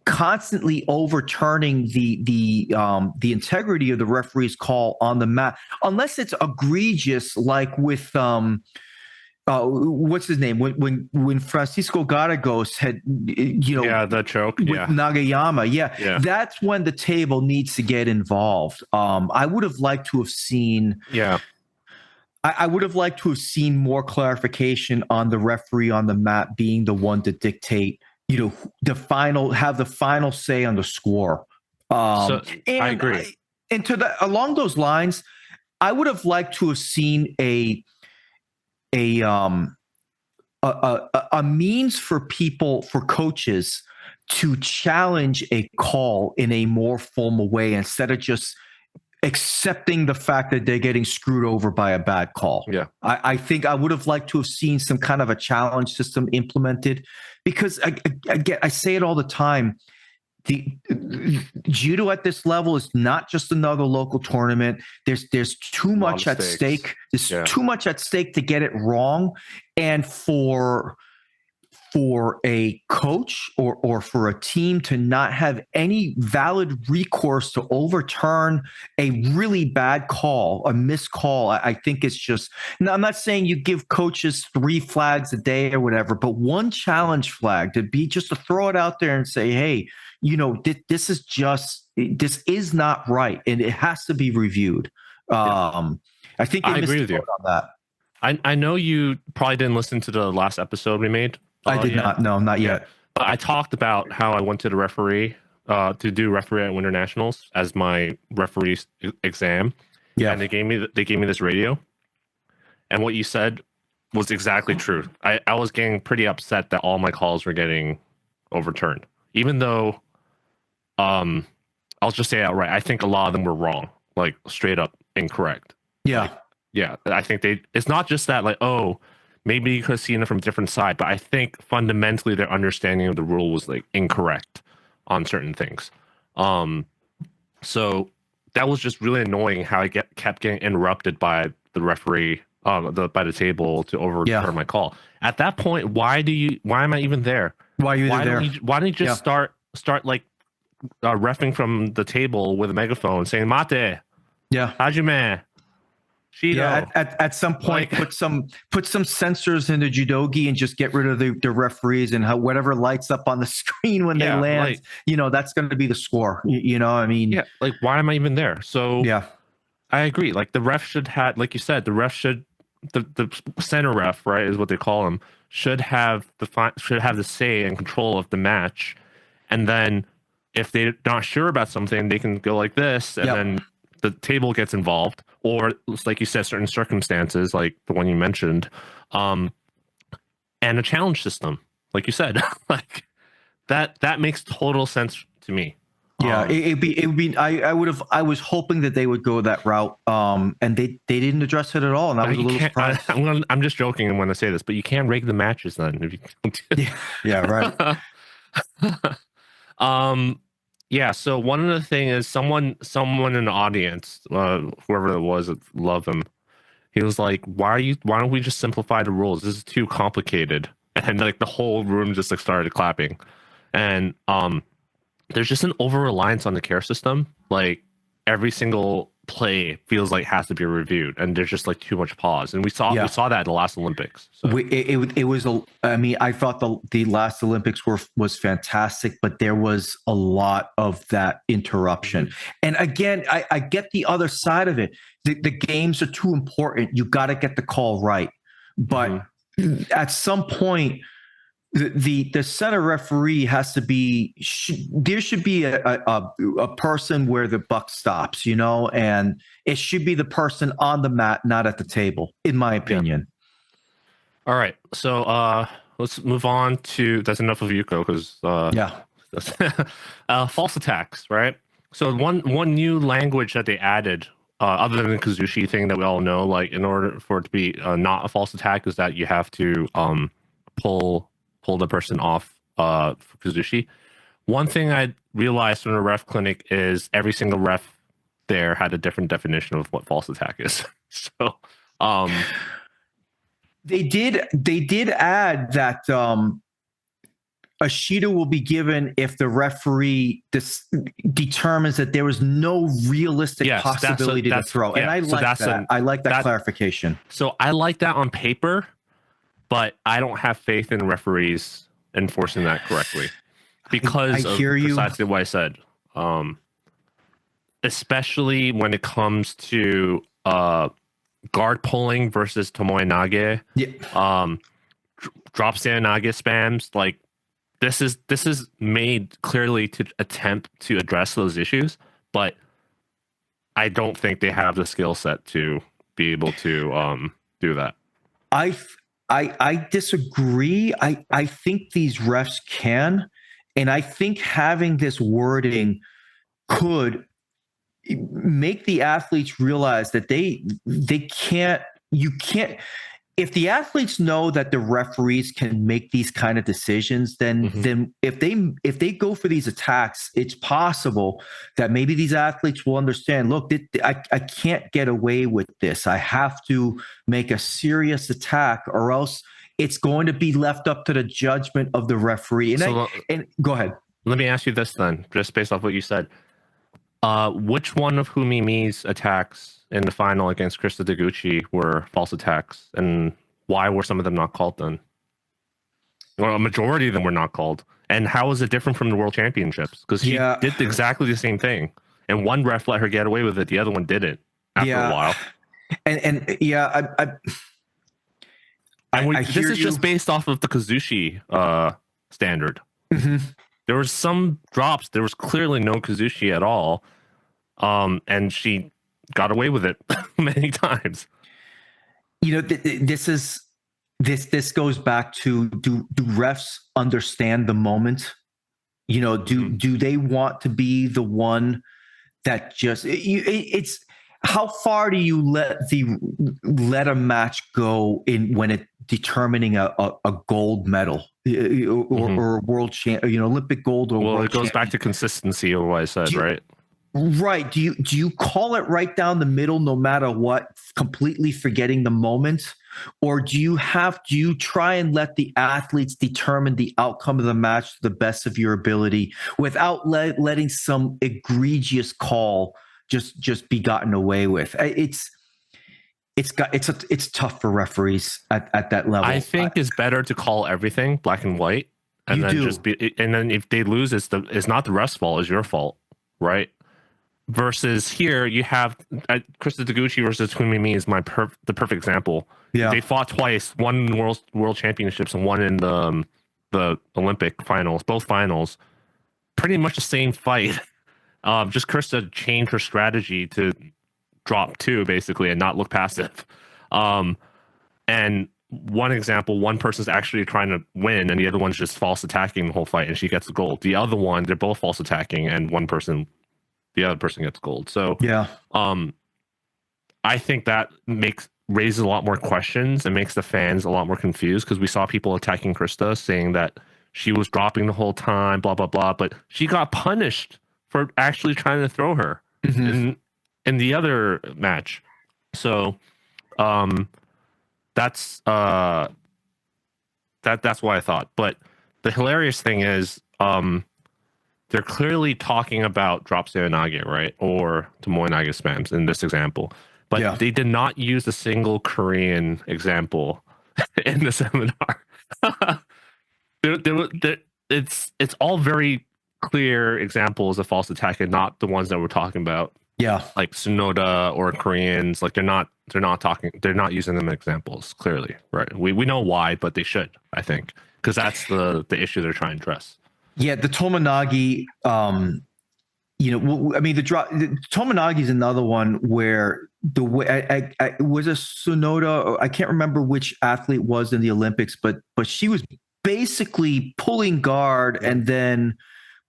constantly overturning the integrity of the referee's call on the mat, unless it's egregious, like with what's his name when Francisco Garagos had the choke with Nagayama, that's when the table needs to get involved. I would have liked to have seen I would have liked to have seen more clarification on the referee on the mat being the one to dictate, the final say on the score. I agree. And along those lines, I would have liked to have seen a means for coaches to challenge a call in a more formal way instead of just accepting the fact that they're getting screwed over by a bad call. Yeah. I think I would have liked to have seen some kind of a challenge system implemented, because I say it all the time. The judo at this level is not just another local tournament. There's too much at stake. There's too much at stake to get it wrong. And for a coach or for a team to not have any valid recourse to overturn a really bad call, a missed call, I think it's just, now I'm not saying you give coaches 3 flags a day or whatever, but one challenge flag to throw it out there and say, hey, this is not right, and it has to be reviewed. I think I agree with you on that. I know you probably didn't listen to the last episode we made. I did not. No, not yet. But I talked about how I went to the referee to do referee at Winter Nationals as my referee exam. Yeah, and they gave me this radio, and what you said was exactly true. I was getting pretty upset that all my calls were getting overturned, even though, I'll just say it outright. I think a lot of them were wrong, like straight up incorrect. Yeah, I think it's not just that, like, oh, maybe you could have seen it from a different side, but I think fundamentally their understanding of the rule was like incorrect on certain things. So that was just really annoying how I kept getting interrupted by the referee, by the table to overturn my call. At that point, why am I even there? Why are you there? Why don't you just start like reffing from the table with a megaphone saying "Mate"? Yeah, Hajime. Yeah, at some point, put some sensors in the judogi and just get rid of the referees, and whatever lights up on the screen when they land, that's going to be the score. I mean, like, why am I even there? So I agree. Like, the ref should have, like you said, the center ref, right, is what they call him, should have the say and control of the match, and then if they're not sure about something, they can go like this, and then the table gets involved, or like you said, certain circumstances like the one you mentioned, and a challenge system, like you said, like that makes total sense to me. It'd be. I was hoping that they would go that route, and they didn't address it at all, and I was a little surprised. I'm just joking when I say this, but you can't rig the matches then if you don't do it. Right. Yeah, so one of the things is someone in the audience, whoever it was, love him. He was like, why don't we just simplify the rules? This is too complicated. And like the whole room just like started clapping. And there's just an over reliance on the care system. Like, every single play feels like has to be reviewed, and there's just like too much pause. And we saw that in the last Olympics. So. It was I thought the last Olympics was fantastic, but there was a lot of that interruption. And again, I get the other side of it. The games are too important. You got to get the call right. But at some point, the center referee has to be. There should be a person where the buck stops, and it should be the person on the mat, not at the table, in my opinion. All right, so let's move on to. That's enough of Yuko, because false attacks, right? So one new language that they added, other than the Kazushi thing that we all know, like in order for it to be not a false attack, is that you have to pull the person off for Kazushi. One thing I realized from the ref clinic is every single ref there had a different definition of what false attack is. So they did add that a Shida will be given if the referee determines that there was no realistic possibility to throw. And I like that. I like that clarification. So I like that on paper, but I don't have faith in referees enforcing that correctly because of precisely what I said. Especially when it comes to guard pulling versus tomoe nage, drop stand nage spams. Like this is made clearly to attempt to address those issues, but I don't think they have the skill set to be able to do that. I disagree. I think these refs can, and I think having this wording could make the athletes realize that they can't. If the athletes know that the referees can make these kind of decisions, then if they go for these attacks, it's possible that maybe these athletes will understand, look, I can't get away with this. I have to make a serious attack or else it's going to be left up to the judgment of the referee. And go ahead. Let me ask you this then, just based off what you said. Which one of Humimi's attacks in the final against Krista Deguchi were false attacks, and why were some of them not called then? Well, a majority of them were not called. And how is it different from the World Championships? Because she did exactly the same thing, and one ref let her get away with it, the other one didn't after a while. This is just based off of the Kazushi standard. There was some drops. There was clearly no Kazushi at all. And she got away with it many times. You know, this goes back to do refs understand the moment? You know, do they want to be the one that just it's how far do you let a match go in when it determining a gold medal or world champ, Olympic gold or world it goes back to consistency of what I said, right? Right. Do you call it right down the middle no matter what, completely forgetting the moment? Or do you try and let the athletes determine the outcome of the match to the best of your ability without letting some egregious call just be gotten away with? It's tough for referees at that level. I think it's better to call everything black and white, and then if they lose, it's not the ref's fault, it's your fault, right? Versus here, you have Krista Deguchi versus Kumimi is the perfect example. Yeah, they fought twice, one in the World Championships and one in the Olympic finals, both finals. Pretty much the same fight. Just Krista changed her strategy to drop two basically and not look passive. And one example, one person's actually trying to win and the other one's just false attacking the whole fight and she gets the gold. The other one, they're both false attacking and the other person gets gold. So I think that raises a lot more questions and makes the fans a lot more confused because we saw people attacking Krista saying that she was dropping the whole time, blah, blah, blah. But she got punished for actually trying to throw her in the other match. So that's what I thought. But the hilarious thing is they're clearly talking about drop Seoinage, right? Or tomoe nage spams in this example. But they did not use a single Korean example in the seminar. It's all very clear examples of false attack and not the ones that we're talking about. Yeah. Like Tsunoda or Koreans, like they're not using them as examples, clearly. Right. We know why, but they should, I think. Because that's the issue they're trying to address. Yeah, the Tomonagi, the Tomonagi is another one where the way I was a Tsunoda. I can't remember which athlete was in the Olympics, but she was basically pulling guard and then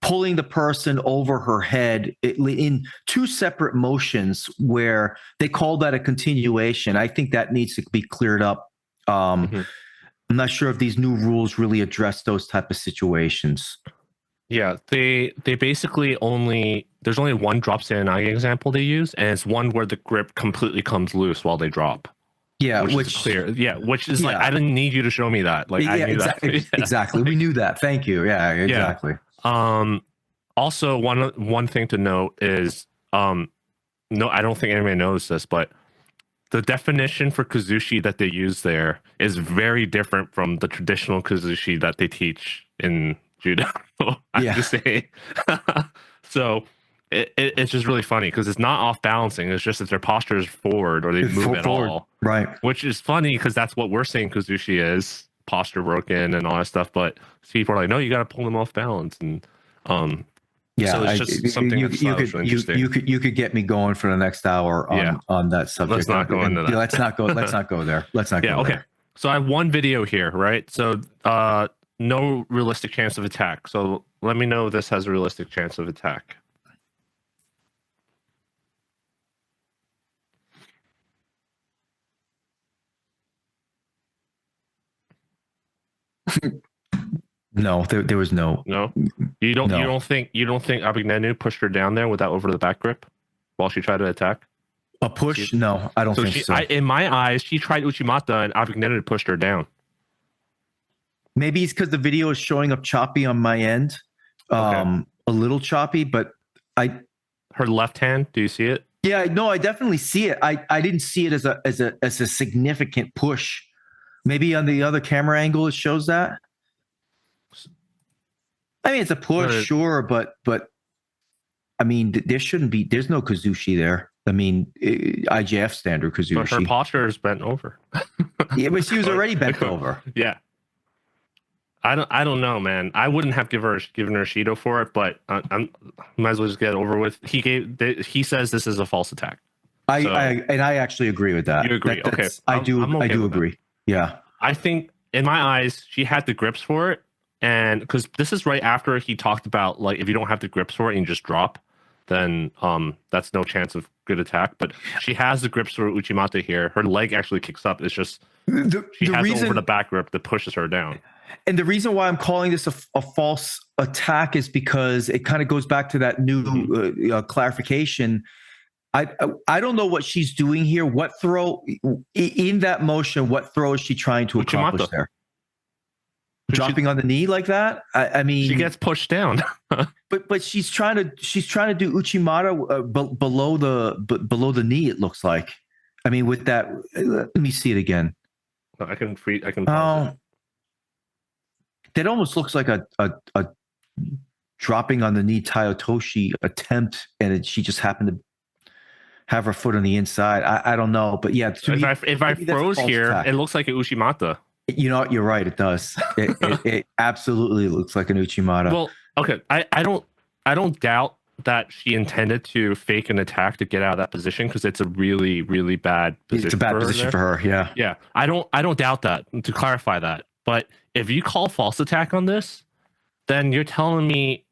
pulling the person over her head in two separate motions where they call that a continuation. I think that needs to be cleared up. I'm not sure if these new rules really address those type of situations. Yeah, they basically there's only one drop serenage example they use, and it's one where the grip completely comes loose while they drop. Yeah, which is clear. Yeah, which is like, I didn't need you to show me that. Like, I knew exactly, that. Exactly. We knew that. Thank you. Yeah, exactly. Also, one thing to note is, no, I don't think anybody knows this, but the definition for kazushi that they use there is very different from the traditional kazushi that they teach in judo. I have to say. So it's just really funny because it's not off balancing. It's just that their posture is forward or they move at all. Right. Which is funny because that's what we're saying kazushi is, posture broken and all that stuff. But people are like, no, you got to pull them off balance. And yeah, so it's just something really interesting. You could get me going for the next hour on that subject. Let's not go into that. Let's not go there. Let's not go okay. there. So I have one video here, right? So no realistic chance of attack. So let me know if this has a realistic chance of attack. No, there was no. No, you don't think Abignenu pushed her down there with that over the back grip while she tried to attack? A push? No, I don't think so. In my eyes, she tried Uchimata and Abignenu pushed her down. Maybe it's because the video is showing up choppy on my end, a little choppy. But her left hand. Do you see it? Yeah, no, I definitely see it. I didn't see it as a significant push. Maybe on the other camera angle it shows that. I mean, it's a push, sure, but I mean, there's no kazushi there. I mean, IJF standard kazushi. But her posture is bent over. Yeah, but she was already bent over. Yeah. I don't know, man. I wouldn't have given her Shido for it, but I might as well just get it over with. He says this is a false attack. I actually agree with that. You agree? Okay. I do agree. That. Yeah. I think in my eyes, she had the grips for it. And because this is right after he talked about, like, if you don't have the grips for it and you just drop, then that's no chance of good attack. But she has the grips for Uchimata here. Her leg actually kicks up. It's just she has over the back grip that pushes her down. And the reason why I'm calling this a false attack is because it kind of goes back to that new clarification. I don't know what she's doing here. What throw in that motion? What throw is she trying to accomplish there? Dropping on the knee like that? I mean, she gets pushed down. but she's trying to do Uchimata below the knee. It looks like. I mean, with that, let me see it again. I can pause it. That almost looks like a dropping on the knee Tayotoshi attempt, and she just happened to have her foot on the inside. I don't know, but yeah. If I froze here, it looks like an Uchimata. You know what? You're right. It does. It absolutely looks like an Uchimata. Well, okay. I don't doubt that she intended to fake an attack to get out of that position because it's a really, really bad position. It's a bad position for her. Yeah. Yeah. I don't doubt that. To clarify that, but if you call false attack on this, then you're telling me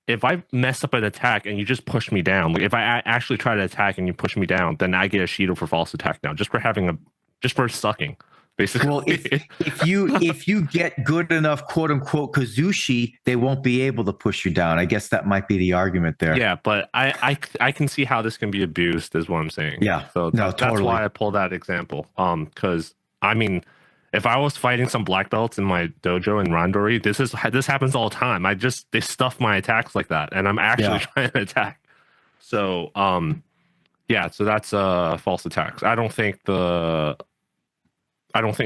if I mess up an attack and you just push me down, like if I actually try to attack and you push me down, then I get a Shido for false attack now, just for sucking. Basically. Well, if you get good enough, quote unquote, kazushi, they won't be able to push you down. I guess that might be the argument there. Yeah, but I can see how this can be abused, is what I'm saying. Yeah, so that's why I pulled that example. Because I mean, if I was fighting some black belts in my dojo in Randori, this happens all the time. They stuff my attacks like that, and I'm actually trying to attack. So yeah, so that's false attacks. I don't think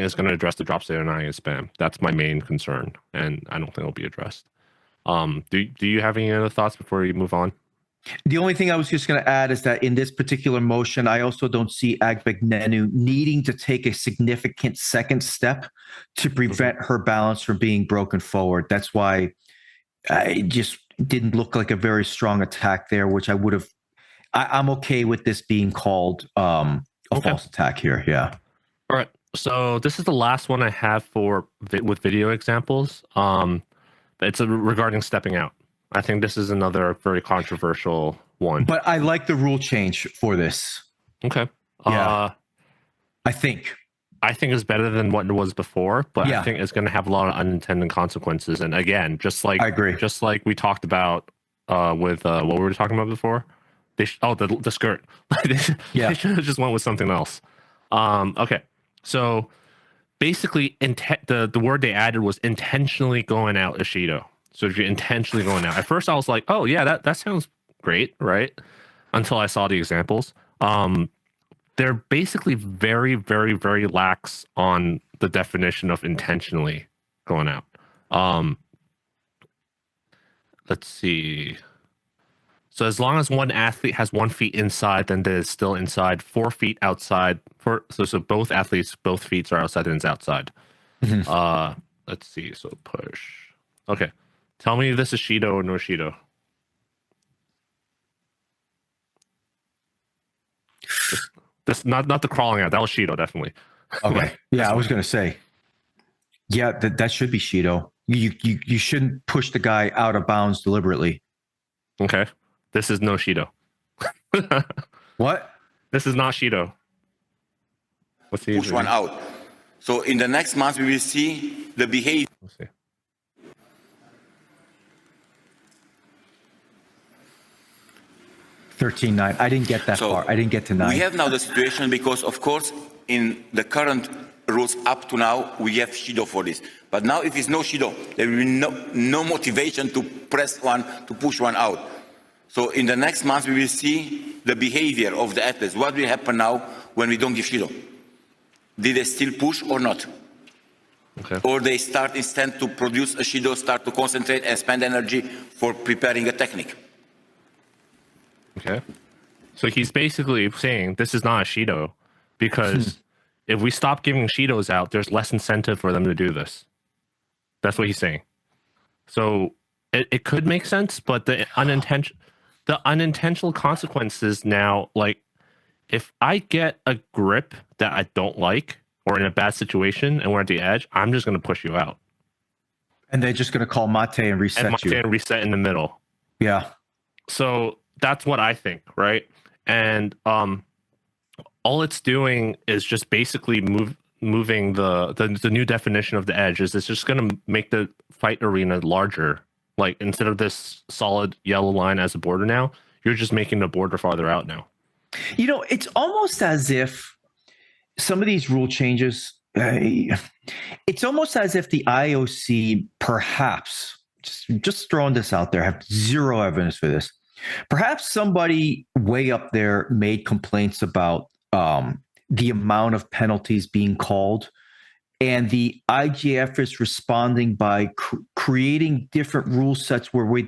it's going to address the drop serenage and spam. That's my main concern, and I don't think it'll be addressed. Do you have any other thoughts before we move on? The only thing I was just going to add is that in this particular motion, I also don't see Abignenu needing to take a significant second step to prevent her balance from being broken forward. That's why it just didn't look like a very strong attack there, which I'm okay with this being called a false attack here. Yeah. All right. So this is the last one I have with video examples. It's regarding stepping out. I think this is another very controversial one. But I like the rule change for this. Okay. Yeah. I think it's better than what it was before, but Yeah. I think it's going to have a lot of unintended consequences. And again, just like I agree. just like we talked about with what were we talking about before? The skirt. They should have just went with something else. Okay. So basically, the word they added was intentionally going out Ishido. So if you're intentionally going out, at first I was like, oh yeah, that sounds great, right? Until I saw the examples. They're basically very, very, very lax on the definition of intentionally going out. Let's see. So as long as one athlete has 1 feet inside, then they're still inside. 4 feet outside. So both athletes, both feet are outside and it's outside. Mm-hmm. Let's see. So push. Okay. Tell me if this is Shido or no Shido. This not the crawling out. That was Shido, definitely. Okay. Yeah, I was gonna say. Yeah, that should be Shido. You shouldn't push the guy out of bounds deliberately. Okay. This is no Shido. What? This is not Shido. Let's see. Push one out. So in the next month, we will see the behavior. Let's see. $13.9. I didn't get that So far. I didn't get to 9. we have now the situation because, of course, in the current rules up to now, we have Shido for this. But now if it's no Shido, there will be no motivation to press one, to push one out. So in the next month, we will see the behavior of the athletes. What will happen now when we don't give Shido? Did they still push or not? Okay. Or they start instead to produce a Shido, start to concentrate and spend energy for preparing a technique? Okay. So he's basically saying this is not a Shido because if we stop giving Shidos out, there's less incentive for them to do this. That's what he's saying. So it could make sense, but the unintentional consequences now, like if I get a grip that I don't like or in a bad situation and we're at the edge, I'm just going to push you out. And they're just going to call Mate and reset you. And reset in the middle. Yeah. So that's what I think, right? And all it's doing is just basically moving the new definition of the edge. Is it's just going to make the fight arena larger. Like instead of this solid yellow line as a border now, you're just making the border farther out now. You know, it's almost as if some of these rule changes, it's almost as if the IOC perhaps, just throwing this out there, I have zero evidence for this. Perhaps somebody way up there made complaints about the amount of penalties being called, and the IJF is responding by creating different rule sets where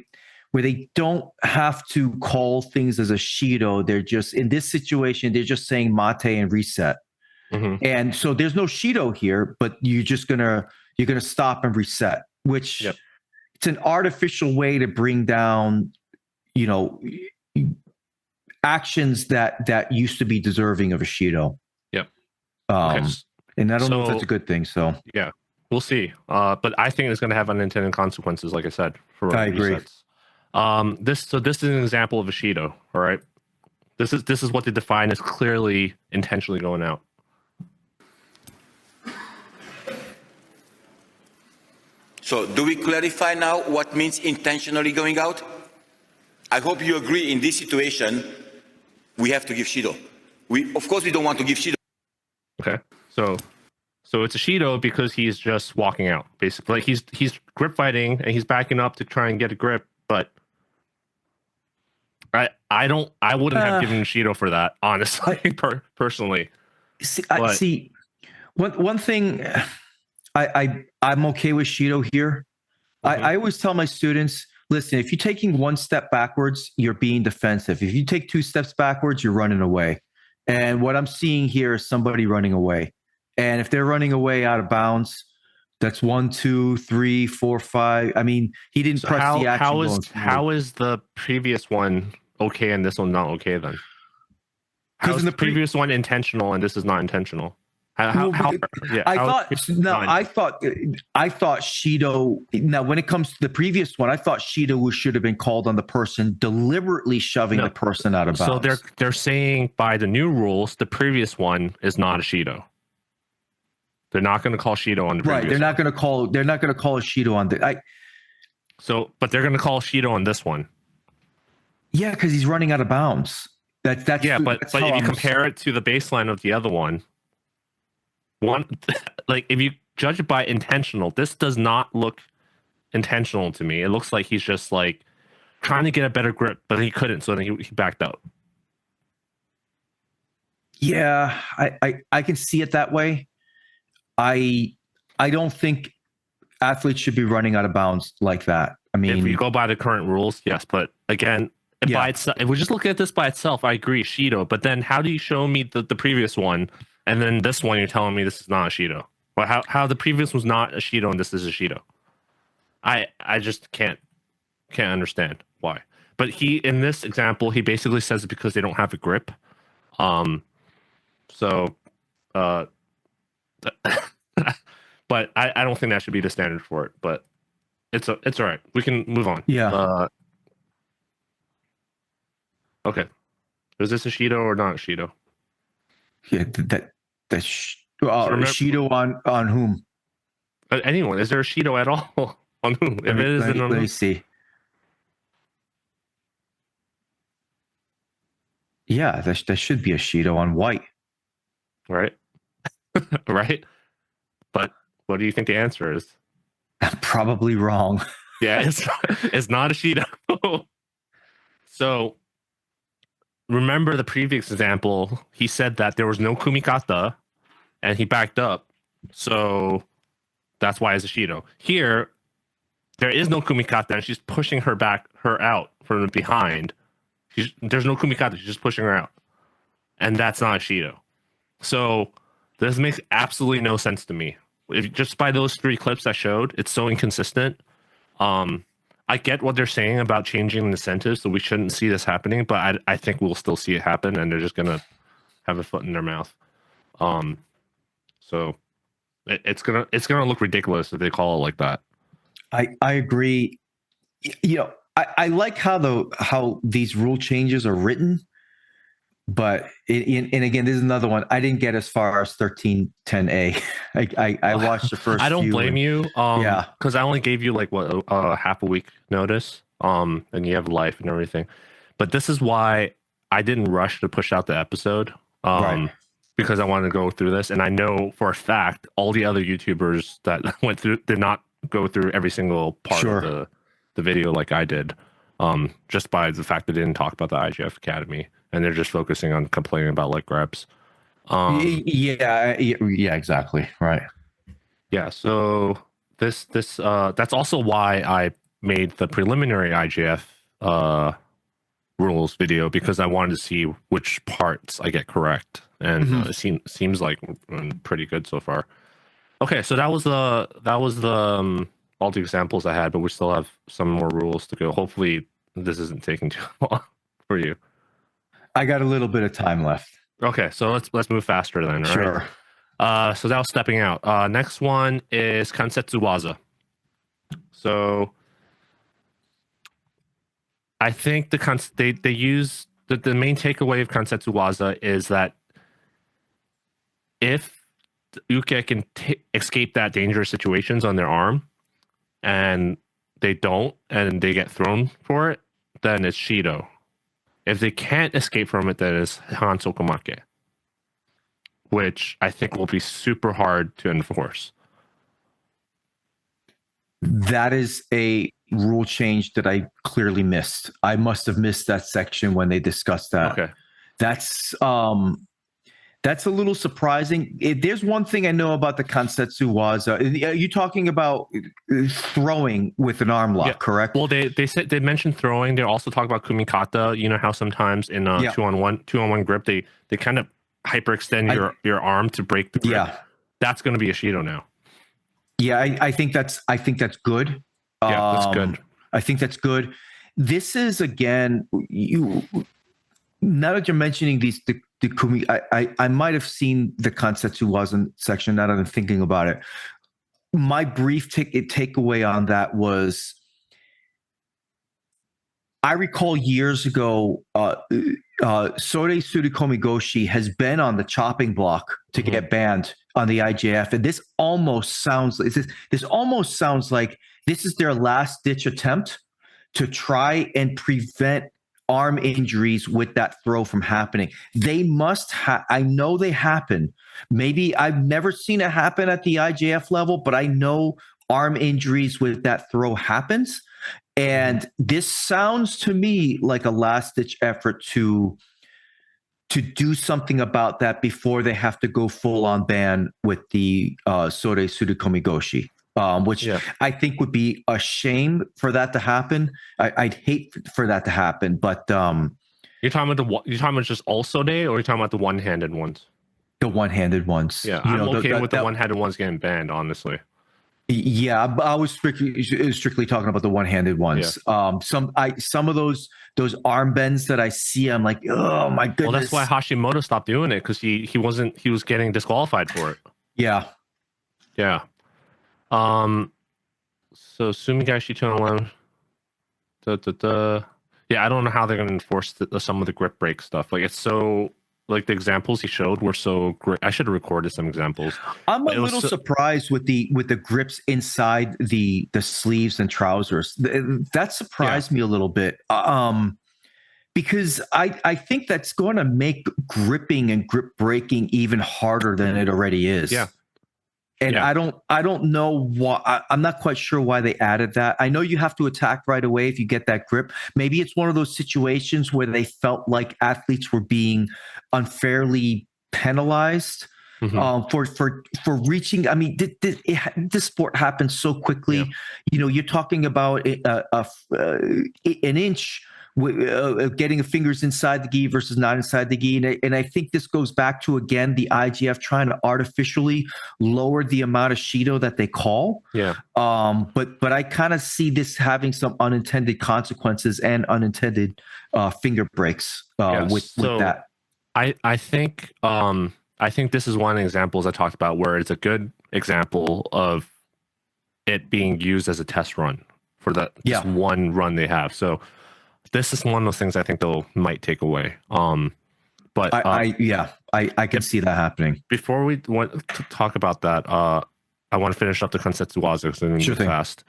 they don't have to call things as a Shido. They're just, in this situation, they're just saying Mate and reset. Mm-hmm. And so there's no Shido here, but you're gonna stop and reset, which it's an artificial way to bring down, you know, actions that used to be deserving of a Shido. Yep. Okay. And I don't know if that's a good thing. So yeah, we'll see. But I think it's going to have unintended consequences, like I said. For I agree. This is an example of a Shido. All right. This is what they define as clearly intentionally going out. So do we clarify now what means intentionally going out? I hope you agree in this situation, we have to give Shido. Of course, we don't want to give Shido. Okay. So it's a Shido because he's just walking out, basically. Like he's grip fighting and he's backing up to try and get a grip, but I wouldn't have given Shido for that, honestly, personally. See, one thing I'm okay with Shido here. Mm-hmm. I always tell my students, listen, if you're taking one step backwards, you're being defensive. If you take 2 steps backwards, you're running away. And what I'm seeing here is somebody running away. And if they're running away out of bounds, that's 1, 2, 3, 4, 5. I mean, he didn't press the action. How is the previous one okay and this one not okay then? How is the previous one intentional and this is not intentional? I thought Shido. Now, when it comes to the previous one, I thought Shido should have been called on the person deliberately shoving the person out of bounds. So they're saying by the new rules, the previous one is not a Shido. They're not going to call Shido on the previous. Right. They're not going to call a Shido on the. But they're going to call Shido on this one. Yeah, because he's running out of bounds. But if you compare it to the baseline of the other one, like if you judge it by intentional, this does not look intentional to me. It looks like he's just like trying to get a better grip, but he couldn't, so then he backed out. Yeah, I can see it that way. I don't think athletes should be running out of bounds like that. I mean, if you go by the current rules, yes, but again, by itself, if we just look at this by itself, I agree, Shido. But then how do you show me the previous one, and then this one you're telling me this is not a Shido? Well, how the previous was not a Shido and this is a Shido? I just can't understand why. But in this example, he basically says it because they don't have a grip. But I don't think that should be the standard for it. But it's all right. We can move on. Yeah. Okay. Is this a Shido or not a Shido? Yeah. Shido on whom? Anyone? Is there a Shido at all on whom? Let me see. Yeah, there should be a Shido on White. Right. Right. But what do you think the answer is? I'm probably wrong. Yeah, it's not a Shido. So remember the previous example, he said that there was no Kumikata and he backed up. So that's why it's a Shido. Here, there is no Kumikata and she's pushing her out from behind. There's no Kumikata, she's just pushing her out. And that's not a Shido. So this makes absolutely no sense to me. If just by those 3 clips I showed, it's so inconsistent. I get what they're saying about changing the incentives, so we shouldn't see this happening, but I think we'll still see it happen, and they're just gonna have a foot in their mouth. So it's gonna look ridiculous if they call it like that. I agree. You know, I like how these rule changes are written, but and again, this is another one. I didn't get as far as 1310A. I watched the first. I don't blame you. Yeah, because I only gave you like half a week notice. And you have life and everything. But this is why I didn't rush to push out the episode. Right. Because I wanted to go through this, and I know for a fact all the other YouTubers that went through did not go through every single part of the video like I did. Just by the fact that they didn't talk about the IJF Academy, and they're just focusing on complaining about leg reps. Yeah, exactly. Right. Yeah. So that's also why I made the preliminary IJF rules video, because I wanted to see which parts I get correct, and it seems like pretty good so far. Okay, so that was the all the examples I had, but we still have some more rules to go. Hopefully, this isn't taking too long for you. I got a little bit of time left. Okay, so let's move faster then. All sure. Right? So that was stepping out. Next one is Kansetsu-waza. So I think they use the main takeaway of Kansetsu-waza is that if Uke can escape that dangerous situations on their arm, and they don't, and they get thrown for it, then it's Shido. If they can't escape from it, then it's Hansokomake, which I think will be super hard to enforce. That is a rule change that I clearly missed. I must have missed that section when they discussed that. Okay. That's a little surprising. There's one thing I know about the Kansetsu-waza. Are you talking about throwing with an arm lock, correct? Well, they mentioned throwing. They also talk about Kumikata. You know how sometimes in two on one grip they kind of hyperextend your arm to break the grip. Yeah, that's going to be a Shido now. Yeah, I think that's good. Yeah, that's good. I think that's good. This is again now that you're mentioning these, the kumi, I might have seen the Kansetsu-waza section now that I'm thinking about it. My brief takeaway on that was, I recall years ago, Sore Surikomi Goshi has been on the chopping block to get banned on the IJF, and this almost sounds like this is their last ditch attempt to try and prevent arm injuries with that throw from happening. They must have. I know they happen. Maybe I've never seen it happen at the IJF level, but I know arm injuries with that throw happens. And this sounds to me like a last-ditch effort to do something about that before they have to go full-on ban with the Sore Surikomi Goshi, which I think would be a shame for that to happen. I'd hate for that to happen, but you're talking about just all Sore, or you're talking about the one-handed ones? The one-handed ones. Yeah, I'm okay with the one-handed ones getting banned, honestly. Yeah, I was strictly talking about the one-handed ones. Yeah. Some of those arm bends that I see, I'm like, oh my goodness. Well, that's why Hashimoto stopped doing it, because he was getting disqualified for it. Yeah. Yeah. So Sumigaeshi 211. Yeah, I don't know how they're gonna enforce some of the grip break stuff. Like, it's so, like, the examples he showed were so great. I should have recorded some examples. I'm a little surprised with the grips inside the sleeves and trousers. That surprised me a little bit. Because I think that's going to make gripping and grip breaking even harder than it already is. Yeah. And I don't know why. I'm not quite sure why they added that. I know you have to attack right away if you get that grip. Maybe it's one of those situations where they felt like athletes were being unfairly penalized for reaching. I mean, this sport happens so quickly. Yeah. You know, you're talking about an inch. Getting fingers inside the gi versus not inside the gi, and I think this goes back to, again, the IJF trying to artificially lower the amount of Shido that they call. Yeah. But I kind of see this having some unintended consequences and unintended finger breaks with that. I think this is one of the examples I talked about where it's a good example of it being used as a test run for that just one run they have. So this is one of those things I think they might take away. But I can see that happening. Before we want to talk about that, I want to finish up the Kansetsu-waza because I'm going to move fast.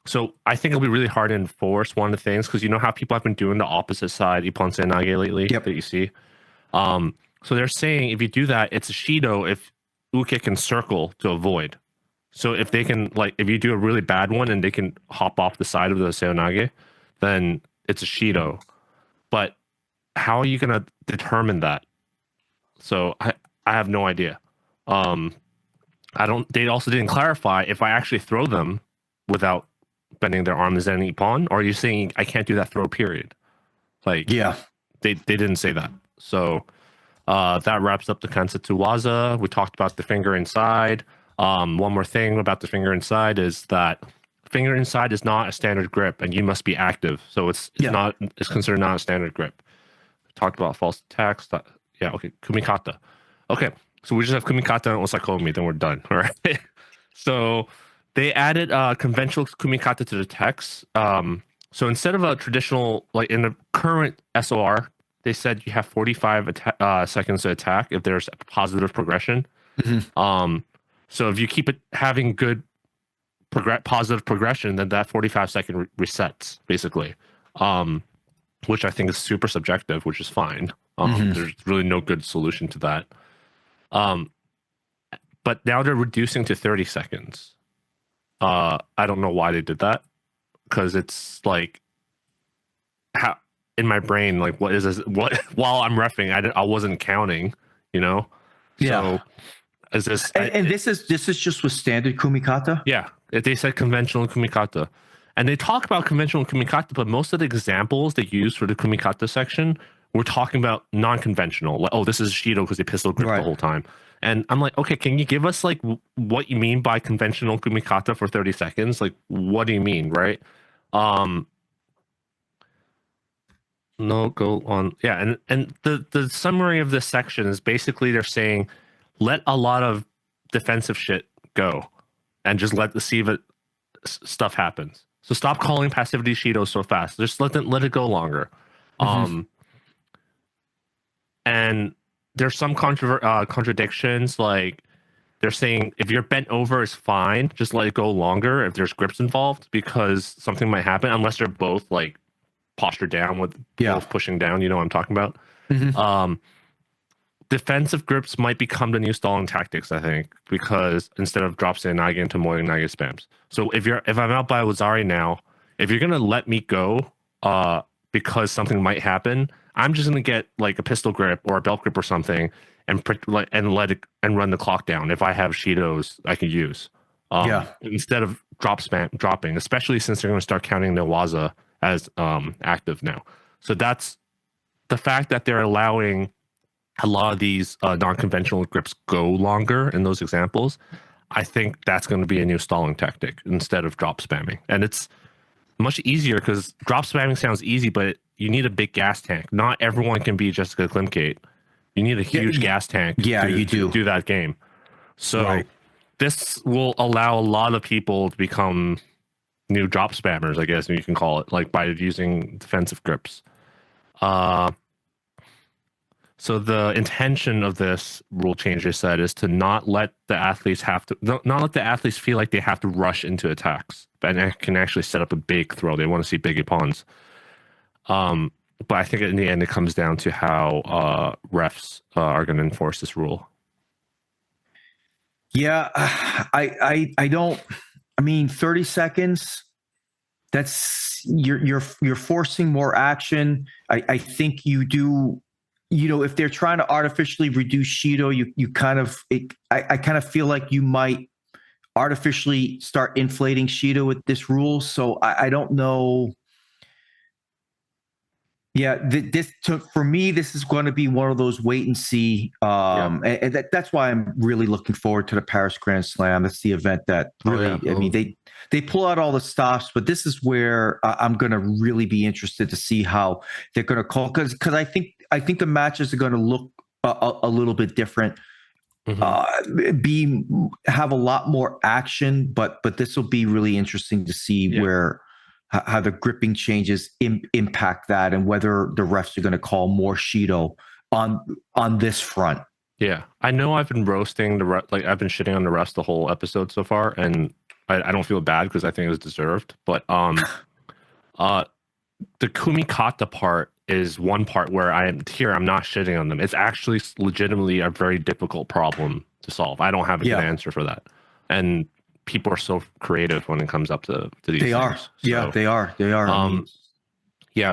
So I think it'll be really hard to enforce one of the things, because you know how people have been doing the opposite side Ippon Nage lately that you see. So they're saying if you do that, it's a Shido if Uke can circle to avoid. So if they can, like, if you do a really bad one and they can hop off the side of the Seonage, then it's a Shido. But how are you going to determine that? So I have no idea. They also didn't clarify if I actually throw them without bending their arm, is that an Ippon? Or are you saying I can't do that throw, period? Like, they didn't say that. So that wraps up the Kansetsu-waza. We talked about the finger inside. One more thing about the finger inside is that finger inside is not a standard grip, and you must be active. So it's considered not a standard grip. We talked about false attacks. Kumikata. Okay, so we just have Kumikata and Osaekomi, then we're done. All right. So they added conventional Kumikata to the text. So instead of a traditional, like in the current SOR, they said you have 45 seconds to attack if there's a positive progression. So if you keep it having good positive progression, then that 45-second resets, basically, which I think is super subjective, which is fine. There's really no good solution to that. But now they're reducing to 30 seconds. I don't know why they did that, because it's like, how in my brain, like, what is this? What, while I'm reffing, I wasn't counting, you know? So is this and this is just with standard Kumikata? Yeah. They said conventional Kumikata. And they talk about conventional Kumikata, but most of the examples they use for the Kumikata section, we're talking about non-conventional. Like, oh, this is Shido because they pistol grip the whole time. And I'm like, okay, can you give us, like, what you mean by conventional Kumikata for 30 seconds? Like, what do you mean, right? No, go on. Yeah, and the summary of this section is basically they're saying let a lot of defensive shit go and just see if stuff happens. So stop calling passivity Shido so fast. Just let it go longer. And there's some contradictions. Like they're saying if you're bent over is fine, just let it go longer if there's grips involved because something might happen unless they're both like posture down with both pushing down. You know what I'm talking about? Defensive grips might become the new stalling tactics, I think, because instead of drops in, I get into more Nage spams. So if I'm out by Wazari now, if you're gonna let me go, because something might happen, I'm just gonna get like a pistol grip or a belt grip or something, and let it and run the clock down. If I have Shidos I can use, instead of dropping, especially since they're gonna start counting ne-waza as active now. So that's the fact that they're allowing a lot of these non-conventional grips go longer in those examples. I think that's going to be a new stalling tactic instead of drop spamming. And it's much easier because drop spamming sounds easy, but you need a big gas tank. Not everyone can be Jessica Klimkate. You need a huge gas tank to do that game. So this will allow a lot of people to become new drop spammers, I guess you can call it, like by using defensive grips. So the intention of this rule change, they said, is to not let the athletes feel like they have to rush into attacks, and it can actually set up a big throw. They want to see big pawns. But I think in the end, it comes down to how refs are going to enforce this rule. Yeah, I don't. I mean, 30 seconds. That's you're forcing more action. I think you do. You know, if they're trying to artificially reduce Shido, you kind of, I kind of feel like you might artificially start inflating Shido with this rule. So I don't know. Yeah, for me, this is going to be one of those wait and see. And that's why I'm really looking forward to the Paris Grand Slam. That's the event that really, I mean, they pull out all the stops, but this is where I'm going to really be interested to see how they're going to call, because I think the matches are going to look a little bit different. Have a lot more action, but this will be really interesting to see where how the gripping changes impact that, and whether the refs are going to call more Shido on this front. Yeah, I know I've been roasting I've been shitting on the refs the whole episode so far, and I don't feel bad because I think it was deserved. But the Kumikata part is one part where I'm not shitting on them. It's actually legitimately a very difficult problem to solve. I don't have a good answer for that, and people are so creative when it comes up to these things. Are. So, yeah, they are.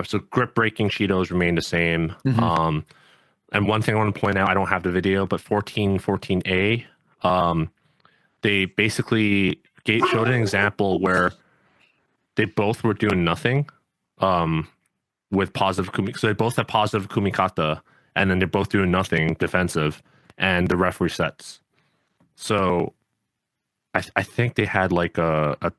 So grip breaking Shidos remain the same. And one thing I want to point out, I don't have the video, but 14A, they basically showed an example where they both were doing nothing with positive so they both have positive Kumikata, and then they're both doing nothing defensive, and the ref resets. So I think they had like a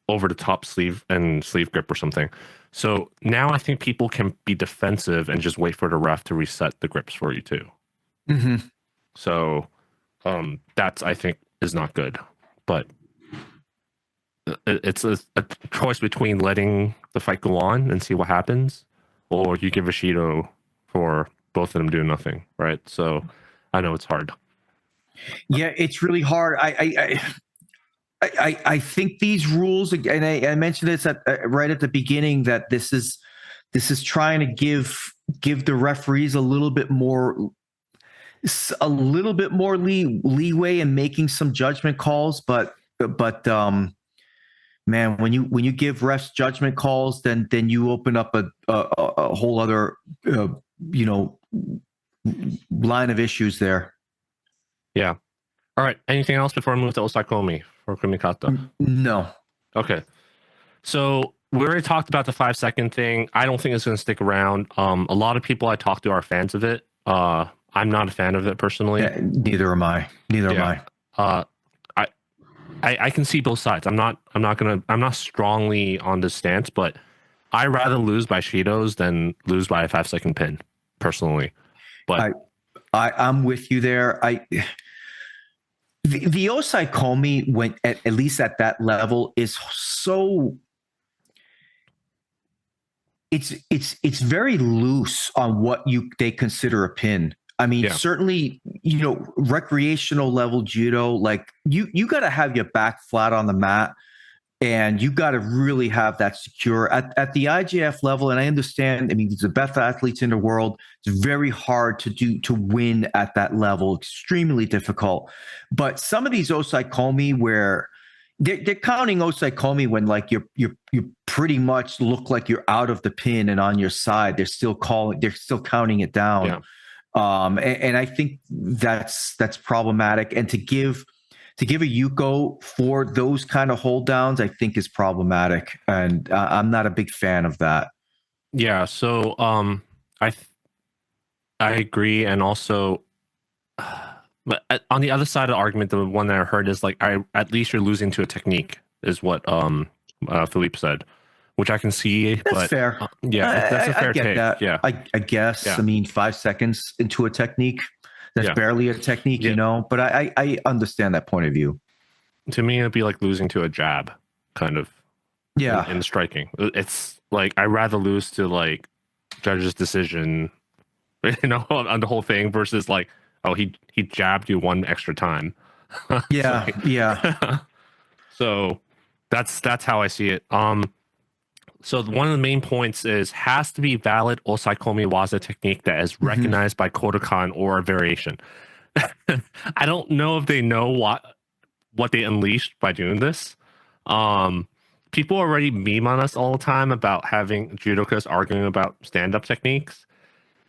over the top sleeve grip or something. So now I think people can be defensive and just wait for the ref to reset the grips for you too. So that's, I think, is not good. But it's a choice between letting the fight go on and see what happens, or you give a Shido for both of them doing nothing, right? So I know it's hard. Yeah, it's really hard. I think these rules, and I mentioned this right at the beginning, that this is trying to give the referees a little bit more leeway in making some judgment calls. But man, when you give refs judgment calls, then you open up a whole other line of issues there. Yeah. All right. Anything else before I move to Osaekomi for Kumikata? No. Okay. So we already talked about the 5-second thing. I don't think it's going to stick around. A lot of people I talk to are fans of it. I'm not a fan of it personally. Yeah, neither am I. Am I. I can see both sides. I'm not strongly on this stance, but I rather lose by Shidos than lose by a 5-second pin, personally. But I'm with you there. The Osaekomi, when at least at that level, is so it's very loose on what they consider a pin. I mean, certainly, recreational level judo, like you got to have your back flat on the mat, and you got to really have that secure at the IJF level. And I understand. I mean, these are the best athletes in the world. It's very hard to win at that level. Extremely difficult. But some of these Osaekomi where they're counting Osaekomi when like you pretty much look like you're out of the pin and on your side. They're still counting it down. Yeah. And I think that's problematic. And to give a Yuko for those kind of hold downs, I think is problematic. And I'm not a big fan of that. Yeah. So I agree. And also, but on the other side of the argument, the one that I heard is like, at least you're losing to a technique, is what Philippe said, which I can see. That's fair. That's a fair take. That. Yeah, I guess. Yeah. I mean, 5 seconds into a technique, that's barely a technique, But I understand that point of view. To me, it'd be like losing to a jab, kind of. Yeah. In striking, it's like I'd rather lose to like judge's decision, on the whole thing versus like, oh, he jabbed you one extra time. Yeah, yeah. So that's how I see it. So one of the main points has to be valid Osaekomi-waza technique that is recognized by kodokan or a variation. I don't know if they know what they unleashed by doing this. People already meme on us all the time about having judokas arguing about stand-up techniques.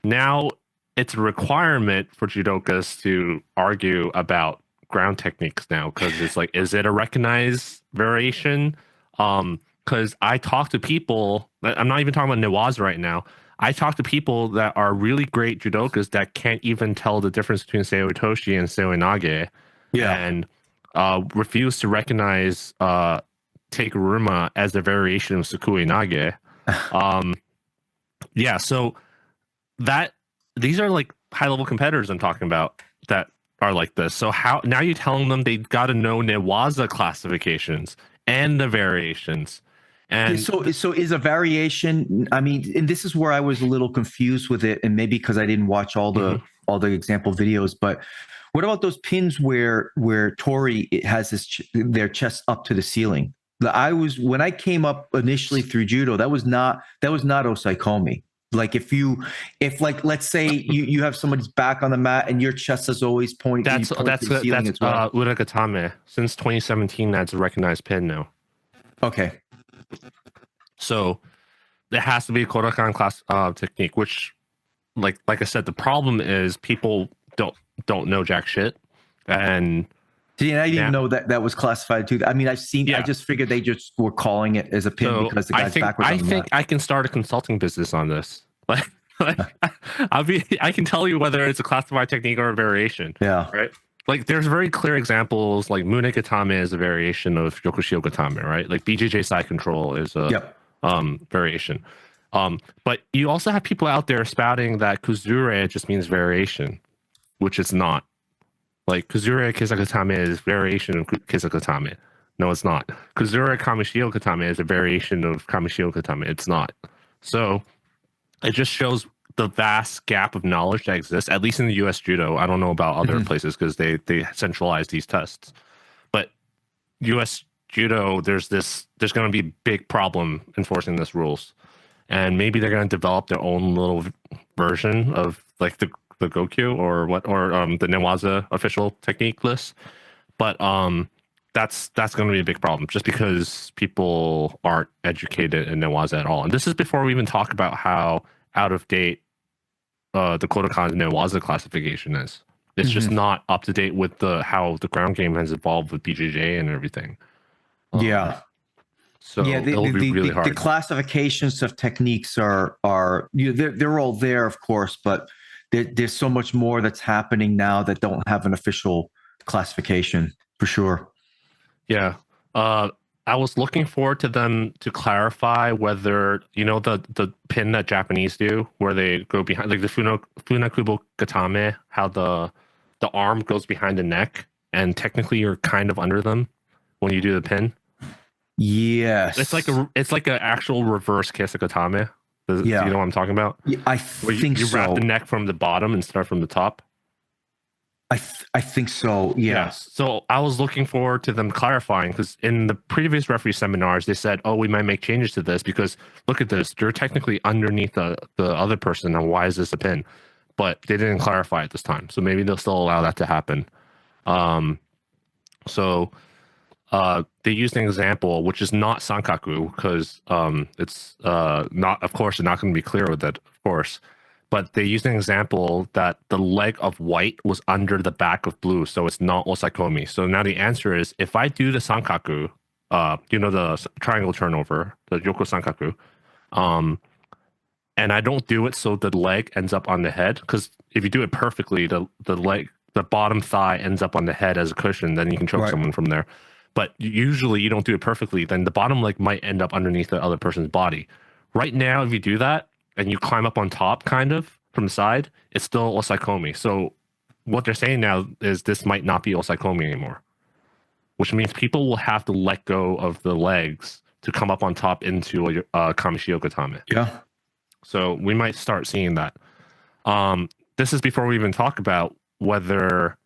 Now it's a requirement for judokas to argue about ground techniques now, because it's like, is it a recognized variation? Because I talk to people, I'm not even talking about ne-waza right now. I talk to people that are really great judokas that can't even tell the difference between seoi toshi and seoi nage, and refuse to recognize tekuruma as a variation of sukui nage. So these are like high-level competitors I'm talking about that are like this. So how now you're telling them they got to know ne-waza classifications and the variations. And so is a variation, I mean, and this is where I was a little confused with it, and maybe because I didn't watch all the example videos, but what about those pins where Tori has their chest up to the ceiling? When I came up initially through judo, that was not Osaekomi. Like if let's say you have somebody's back on the mat and your chest is always pointing. That's Uragatame. Since 2017, that's a recognized pin now. Okay. So it has to be a kodokan class technique, which, like I said, the problem is people don't know jack shit. And I didn't know that was classified too. I mean, I just figured they just were calling it as a pin because the guy's backwards. I think I can start a consulting business on this. Like I can tell you whether it's a classified technique or a variation. Yeah. Right. Like there's very clear examples. Like Munegatame is a variation of Yokoshio Gatame, right? Like BJJ side control is a variation. But you also have people out there spouting that Kuzure just means variation, which it's not. Like Kuzure Kisagatame is variation of Kisagatame. No, it's not. Kuzure Kamishio Katame is a variation of Kamishio Katame. It's not. So it just shows the vast gap of knowledge that exists, at least in the US judo. I don't know about other places because they centralize these tests. But US judo, there's going to be a big problem enforcing these rules. And maybe they're going to develop their own little version of like the Gokyu or the ne-waza official technique list. But that's going to be a big problem just because people aren't educated in ne-waza at all. And this is before we even talk about how out of date the kodokan ne-waza classification is. It's just not up to date with how the ground game has evolved with BJJ and everything. So it'll be really hard. The classifications of techniques are they're all there, of course, but there's so much more that's happening now that don't have an official classification for sure. Yeah. I was looking forward to them to clarify whether, you know, the pin that Japanese do where they go behind, like the funakubo katame, how the arm goes behind the neck and technically you're kind of under them when you do the pin. Yes. It's like an actual reverse kiss-a-katame. Do you know what I'm talking about? Yeah, I think you so. wrap the neck from the bottom and start from the top. I think so. Yeah. Yes. So I was looking forward to them clarifying because in the previous referee seminars, they said, oh, we might make changes to this because look at this. You're technically underneath the other person. And why is this a pin? But they didn't clarify it this time. So maybe they'll still allow that to happen. So they used an example, which is not sankaku because it's not, of course, they're not going to be clear with it, of course. But they used an example that the leg of white was under the back of blue, so it's not Osaekomi. So now the answer is, if I do the sankaku, you know, the triangle turnover, the Yoko sankaku, and I don't do it so the leg ends up on the head, because if you do it perfectly, the leg, the bottom thigh ends up on the head as a cushion, then you can choke someone from there. But usually you don't do it perfectly, then the bottom leg might end up underneath the other person's body. Right now, if you do that, and you climb up on top, kind of, from the side, it's still Osaekomi. So what they're saying now is this might not be Osaekomi anymore, which means people will have to let go of the legs to come up on top into a Kamishio Katame. Yeah. So we might start seeing that. This is before we even talk about whether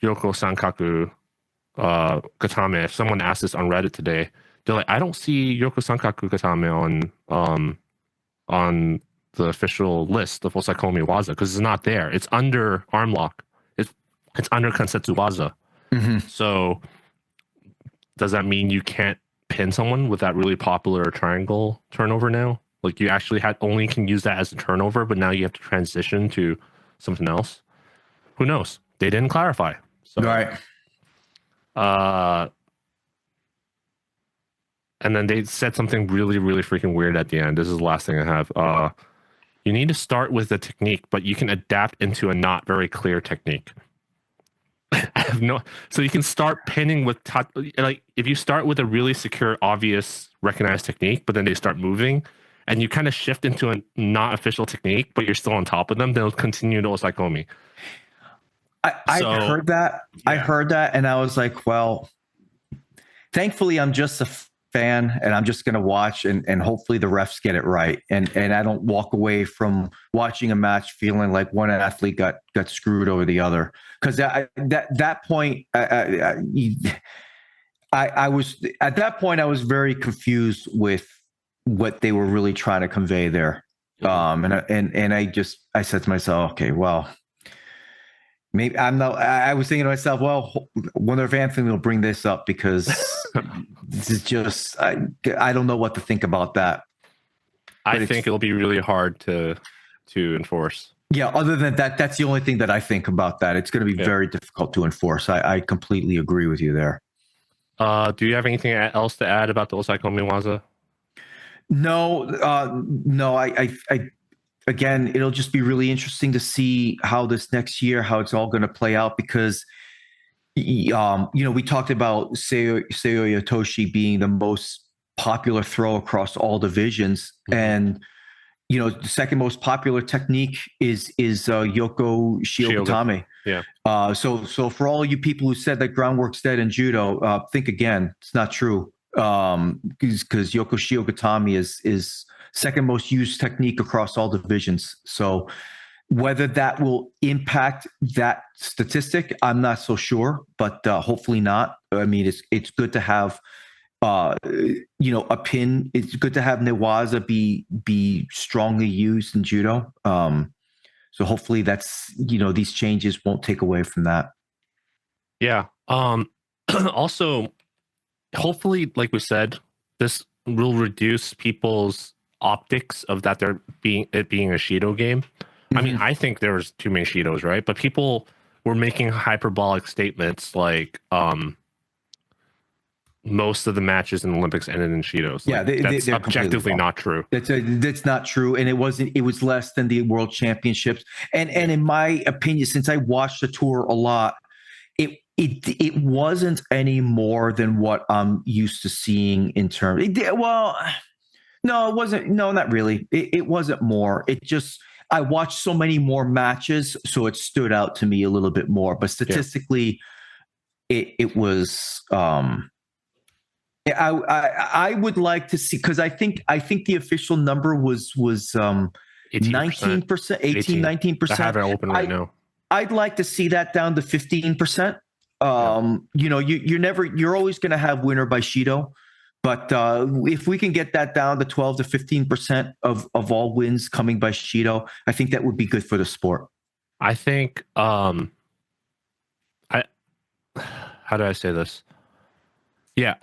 Yoko Sankaku Katame, if someone asked this on Reddit today, they're like, I don't see Yoko Sankaku Katame on the official list of Osaekomi-waza because it's not there. It's under arm lock. It's under Kansetsu-waza. Mm-hmm. So does that mean you can't pin someone with that really popular triangle turnover now? Like you actually only can use that as a turnover, but now you have to transition to something else. Who knows? They didn't clarify. So, Right. And then they said something really, really freaking weird at the end. This is the last thing I have. You need to start with the technique, but you can adapt into a not very clear technique. So you can start pinning with like if you start with a really secure, obvious, recognized technique, but then they start moving, and you kind of shift into a not official technique, but you're still on top of them, they'll continue to Osaekomi. I heard that. Yeah. I heard that, and I was like, well, thankfully, I'm just a fan, and I'm just going to watch, and hopefully the refs get it right, and I don't walk away from watching a match feeling like one athlete got screwed over the other. Because that point, I was at that point, I was very confused with what they were really trying to convey there. And I said to myself, okay, well, maybe I was thinking to myself, well, wonder if Anthony will bring this up because this is just, I don't know what to think about that. I think it'll be really hard to enforce. Yeah. Other than that, that's the only thing that I think about that. It's going to be very difficult to enforce. I completely agree with you there. Do you have anything else to add about the Osaekomi-waza? No. I again, it'll just be really interesting to see how this next year, how it's all going to play out, because, we talked about Seiyo Yotoshi being the most popular throw across all divisions. Mm-hmm. And, the second most popular technique is Yoko Shiokatame. Yeah. So for all you people who said that groundwork's dead in judo, think again. It's not true. Because Yoko Shiokatame is second most used technique across all divisions. So whether that will impact that statistic, I'm not so sure, but hopefully not. I mean, it's good to have, a pin. It's good to have ne-waza be strongly used in judo. So hopefully that's, these changes won't take away from that. Yeah. Also, hopefully, like we said, this will reduce people's optics of that being a Shido game. Mm-hmm. I mean, I think there was too many Shidos, right? But people were making hyperbolic statements like most of the matches in the Olympics ended in Shidos. Yeah, like, that's objectively not true. That's not true, and it was less than the World Championships. And in my opinion, since I watched the tour a lot, it wasn't any more than what I'm used to seeing in terms. Well, no, it wasn't. No, not really. It wasn't more. It just I watched so many more matches, so it stood out to me a little bit more. But statistically, it was. I would like to see, because I think the official number was 19%, 19%. I have it open right now. I'd like to see that down to 15%. You're always going to have winner by Shido, but if we can get that down to 12 to 15% of all wins coming by Shido, I think that would be good for the sport. I think how do I say this? Yeah,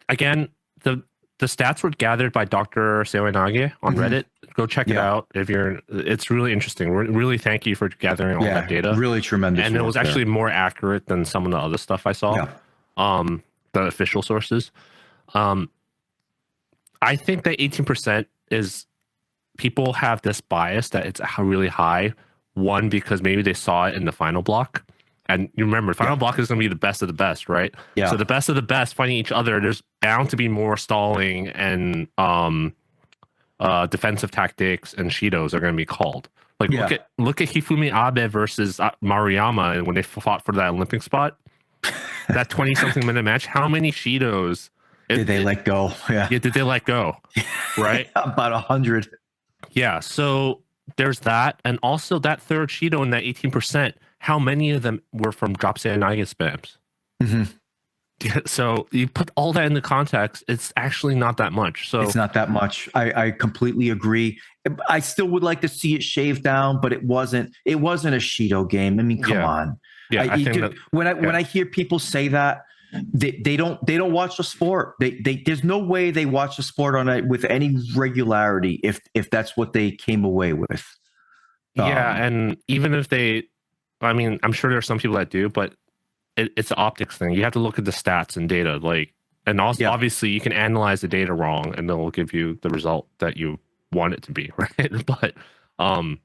again, the stats were gathered by Dr. Seoinage on Reddit. Go check it out it's really interesting. Really thank you for gathering all that data. Really tremendous. And it was actually more accurate than some of the other stuff I saw. The official sources. I think that 18% is, people have this bias that it's really high. One, because maybe they saw it in the final block. And you remember, final block is going to be the best of the best, right? Yeah. So the best of the best fighting each other, there's bound to be more stalling and defensive tactics and Shidos are going to be called. Like look at Hifumi Abe versus Maruyama, and when they fought for that Olympic spot, that 20-something minute match, how many Shidos did they let go? Yeah, did they let go? Right, about 100. Yeah, so there's that, and also that third Shido in that 18%. How many of them were from drop Seoinage spams? So you put all that into context, it's actually not that much. So it's not that much. I completely agree. I still would like to see it shaved down, but it wasn't a Shido game. I mean, come on. Yeah, when I hear people say that, they don't watch the sport. There's no way they watch the sport on it with any regularity if that's what they came away with. And even if they, I mean, I'm sure there's some people that do, but it's an optics thing. You have to look at the stats and data, and also obviously you can analyze the data wrong, and they'll give you the result that you want it to be, right? But in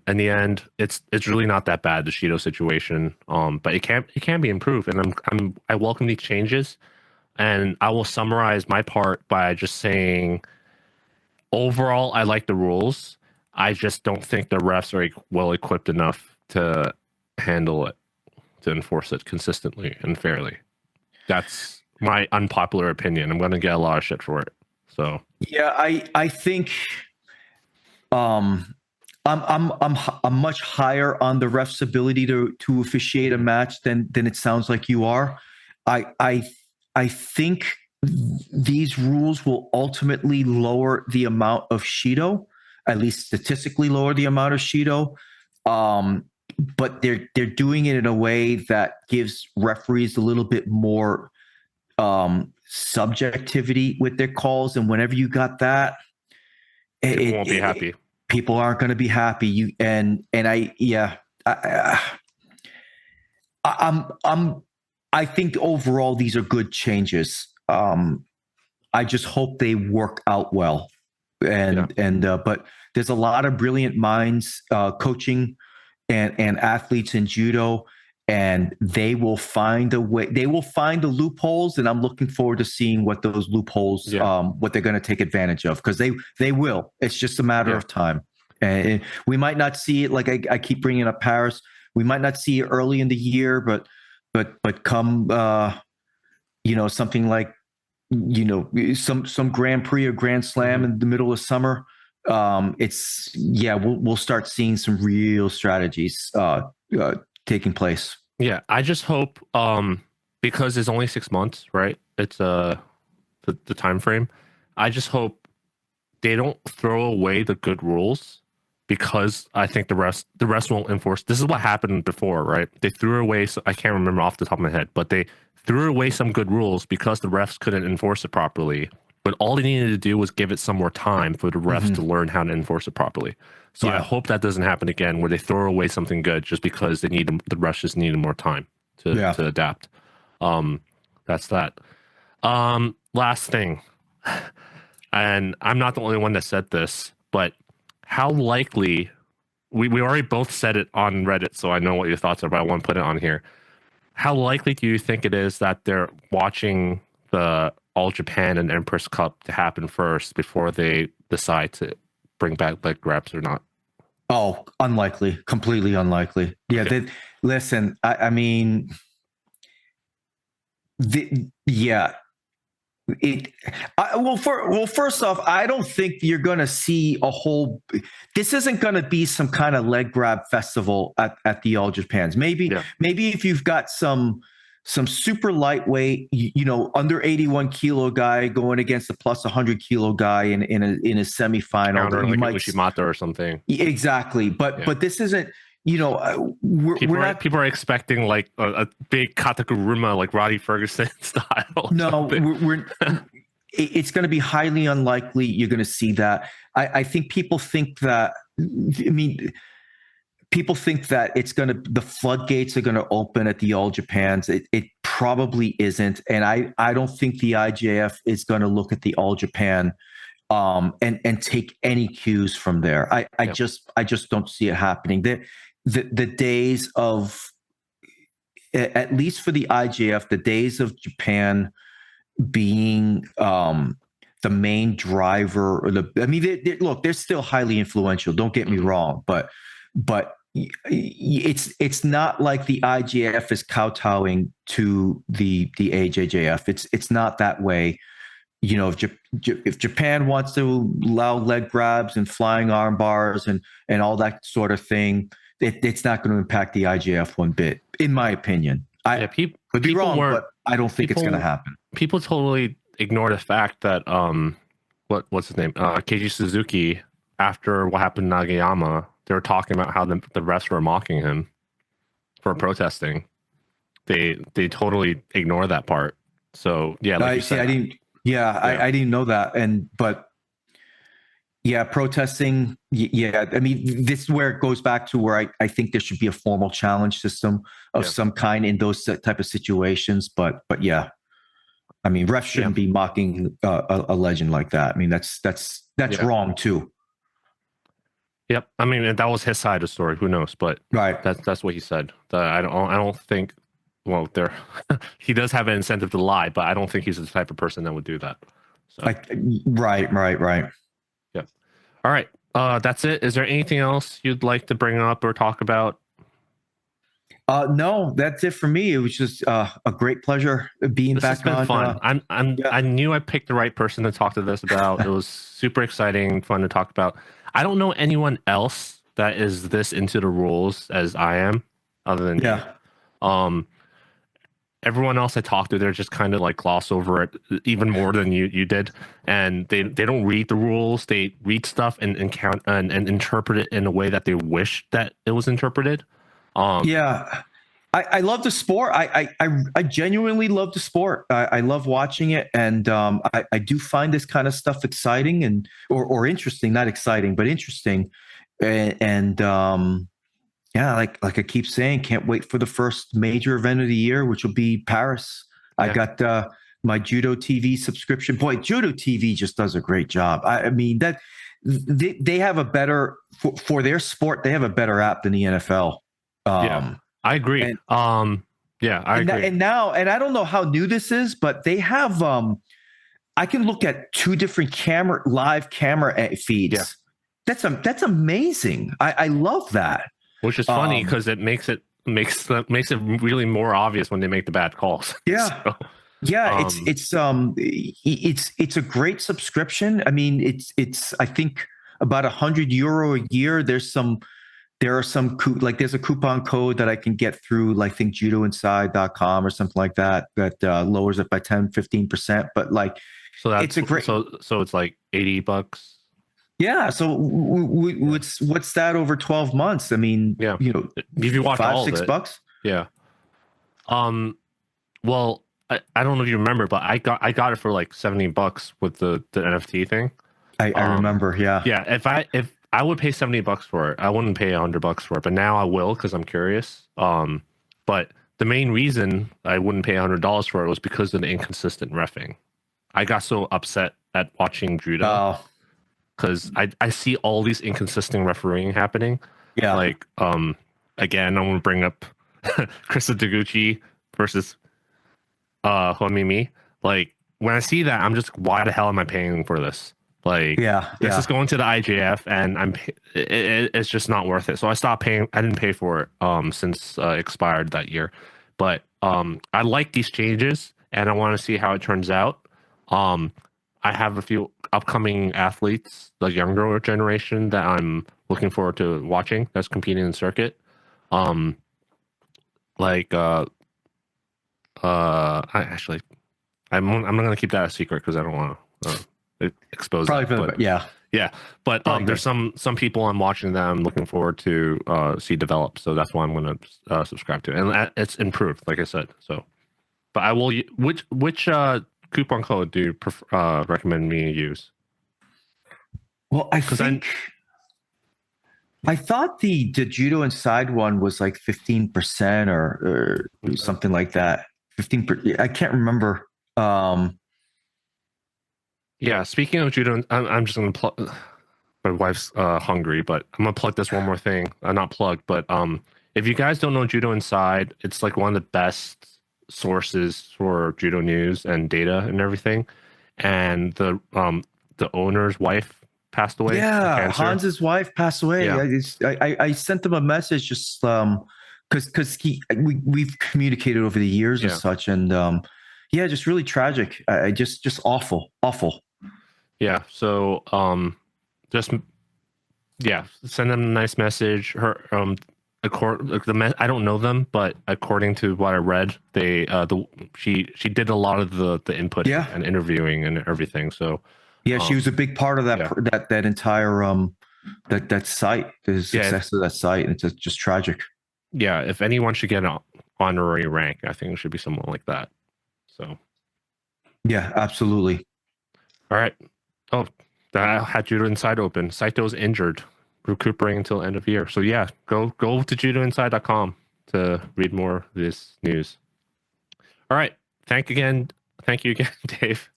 the end, it's really not that bad, the Shido situation. But it can be improved, and I welcome these changes, and I will summarize my part by just saying, overall, I like the rules. I just don't think the refs are well equipped enough to handle it, to enforce it consistently and fairly. That's my unpopular opinion. I'm going to get a lot of shit for it. So yeah, I think I'm much higher on the ref's ability to officiate a match than it sounds like you are. I think these rules will ultimately lower the amount of Shido, at least statistically lower the amount of Shido. But they're doing it in a way that gives referees a little bit more subjectivity with their calls, and whenever you got that, people won't be happy. People aren't going to be happy. I think overall these are good changes. I just hope they work out well, but there's a lot of brilliant minds coaching and athletes in judo, and they will find a way. They will find the loopholes, and I'm looking forward to seeing what those loopholes, what they're going to take advantage of, because they will. It's just a matter of time, and we might not see it. Like I keep bringing up Paris, we might not see it early in the year, but come something like some Grand Prix or Grand Slam in the middle of summer. We'll start seeing some real strategies taking place. Yeah, I just hope because it's only 6 months, right? It's the time frame. I just hope they don't throw away the good rules, because I think the rest won't enforce. This is what happened before, right? They threw away. So I can't remember off the top of my head, but they threw away some good rules because the refs couldn't enforce it properly. But all they needed to do was give it some more time for the refs to learn how to enforce it properly. So I hope that doesn't happen again, where they throw away something good just because the refs just needed more time to adapt. That's that. Last thing, and I'm not the only one that said this, but how likely, we already both said it on Reddit, so I know what your thoughts are, but I want to put it on here. how likely do you think it is that they're watching the All Japan and Empress Cup to happen first before they decide to bring back leg grabs or not? Oh, unlikely, completely unlikely. Yeah, Okay. listen, I mean, yeah. First off, I don't think you're going to see a whole. This isn't going to be some kind of leg grab festival at the All Japans. Maybe if you've got some super lightweight, under 81 kilo guy going against a plus 100 kilo guy in a semifinal, Counter, you like might Ushimata or something. Exactly, but this isn't. People are expecting like a big Katakuruma, like Roddy Ferguson style. No, it's going to be highly unlikely you're going to see that. I think people think that. I mean, people think that the floodgates are going to open at the All Japans. It probably isn't, and I don't think the IJF is going to look at the All Japan and take any cues from there. I just don't see it happening. The days of, at least for the IJF, the days of Japan being the main driver, or look, they're still highly influential. Don't get me wrong, but it's not like the IJF is kowtowing to the AJJF. It's not that way. If Japan wants to allow leg grabs and flying arm bars and all that sort of thing, it's not going to impact the IJF one bit, in my opinion. I could be wrong, but I don't think it's going to happen. People totally ignore the fact that what's his name, Keiji Suzuki, after what happened in Nagayama, they were talking about how the refs were mocking him for protesting. They totally ignore that part. So yeah, like you said, I didn't. Yeah, I didn't know that, but protesting. Yeah, I mean, this is where it goes back to where I think there should be a formal challenge system of some kind in those type of situations. But yeah, I mean, refs shouldn't be mocking a legend like that. I mean, that's wrong too. Yep. I mean, that was his side of the story. Who knows? But right, that's what he said. I don't think. Well, he does have an incentive to lie, but I don't think he's the type of person that would do that. So. Right. Yeah. All right. That's it. Is there anything else you'd like to bring up or talk about? No, that's it for me. It was just a great pleasure being this back has been on. Fun. I knew I picked the right person to talk to this about. It was super exciting, fun to talk about. I don't know anyone else that is this into the rules as I am, other than you. Everyone else I talked to, they're just kind of like gloss over it even more than you did, and they don't read the rules. They read stuff and interpret it in a way that they wish that it was interpreted. I love the sport. I genuinely love the sport. I love watching it, and I do find this kind of stuff exciting and or interesting. Not exciting, but interesting, and like I keep saying, can't wait for the first major event of the year, which will be Paris. Yeah. I got my Judo TV subscription. Boy, Judo TV just does a great job. I mean, that they have a better for their sport. They have a better app than the NFL. I agree. I agree. And I don't know how new this is, but they have. I can look at 2 different live camera feeds. Yeah. That's amazing. I love that. Which is funny because it makes it really more obvious when they make the bad calls. Yeah. So, it's a great subscription. I mean, it's I think about €100 a year. There's a coupon code that I can get through, like, I think judoinside.com or something like that lowers it by 10-15%. But like, so that's it's a great. So it's like $80. Yeah. So what's that over 12 months? I mean, if you watch $5-6. Yeah. Well, I don't know if you remember, but I got it for like $70 with the NFT thing. I remember. Yeah. Yeah. If I would pay $70 for it, I wouldn't pay $100 for it, but now I will because I'm curious. But the main reason I wouldn't pay $100 for it was because of the inconsistent reffing. I got so upset at watching judo because I see all these inconsistent refereeing happening. Yeah. Like again, I'm gonna bring up Krista Deguchi versus Homimi. Like when I see that, I'm just, why the hell am I paying for this? Like, this is going to the IJF, and it's just not worth it. So I stopped paying. I didn't pay for it since it expired that year. But I like these changes, and I want to see how it turns out. I have a few upcoming athletes, the younger generation, that I'm looking forward to watching that's competing in the circuit. I'm not gonna keep that a secret because I don't want to expose that. But there's some people I'm watching that I'm looking forward to see develop. So that's why I'm gonna subscribe to, and it's improved, like I said. So, but I will. Which coupon code do you recommend me use? Well, I thought the Judo Inside one was like 15% or something like that. 15%. I can't remember. Yeah. Speaking of Judo, I'm just gonna plug. My wife's hungry, but I'm gonna plug this one more thing. Not plug, but if you guys don't know Judo Inside, it's like one of the best sources for judo news and data and everything. And the owner's wife passed away. Yeah, Hans's wife passed away. Yeah. I sent him a message just because we've communicated over the years and such, and just really tragic. I just awful. Yeah. So send them a nice message. Her I don't know them, but according to what I read, she did a lot of the input and interviewing and everything. So she was a big part of that entire that site, the success of that site, and it's just tragic. Yeah, if anyone should get an honorary rank, I think it should be someone like that. So yeah, absolutely. All right. Oh, that had Judo Inside open. Saito's injured, recuperating until end of year. So yeah, go to judoinside.com to read more of this news. All right. Thank you again, Dave.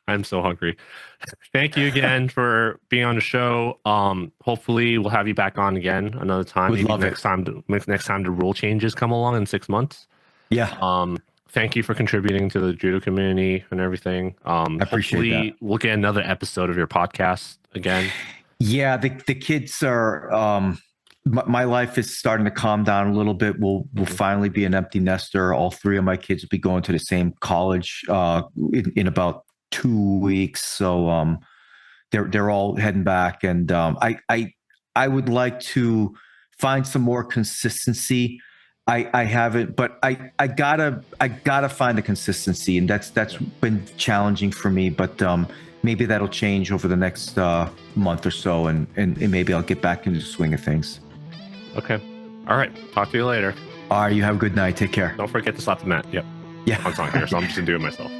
I'm so hungry. Thank you again for being on the show. Hopefully we'll have you back on again another time. Maybe next time the rule changes come along in 6 months. Yeah. Thank you for contributing to the judo community and everything. I appreciate that. We'll get another episode of your podcast again. Yeah, the kids are. My life is starting to calm down a little bit. We'll finally be an empty nester. All three of my kids will be going to the same college in about 2 weeks. So they're all heading back, and I would like to find some more consistency. I haven't, but I gotta find the consistency, and that's been challenging for me. But maybe that'll change over the next month or so, and maybe I'll get back into the swing of things. Okay. All right. Talk to you later. All right. You have a good night. Take care. Don't forget to slap the mat. Yep. Yeah. I'm not here, so I'm just gonna do it myself.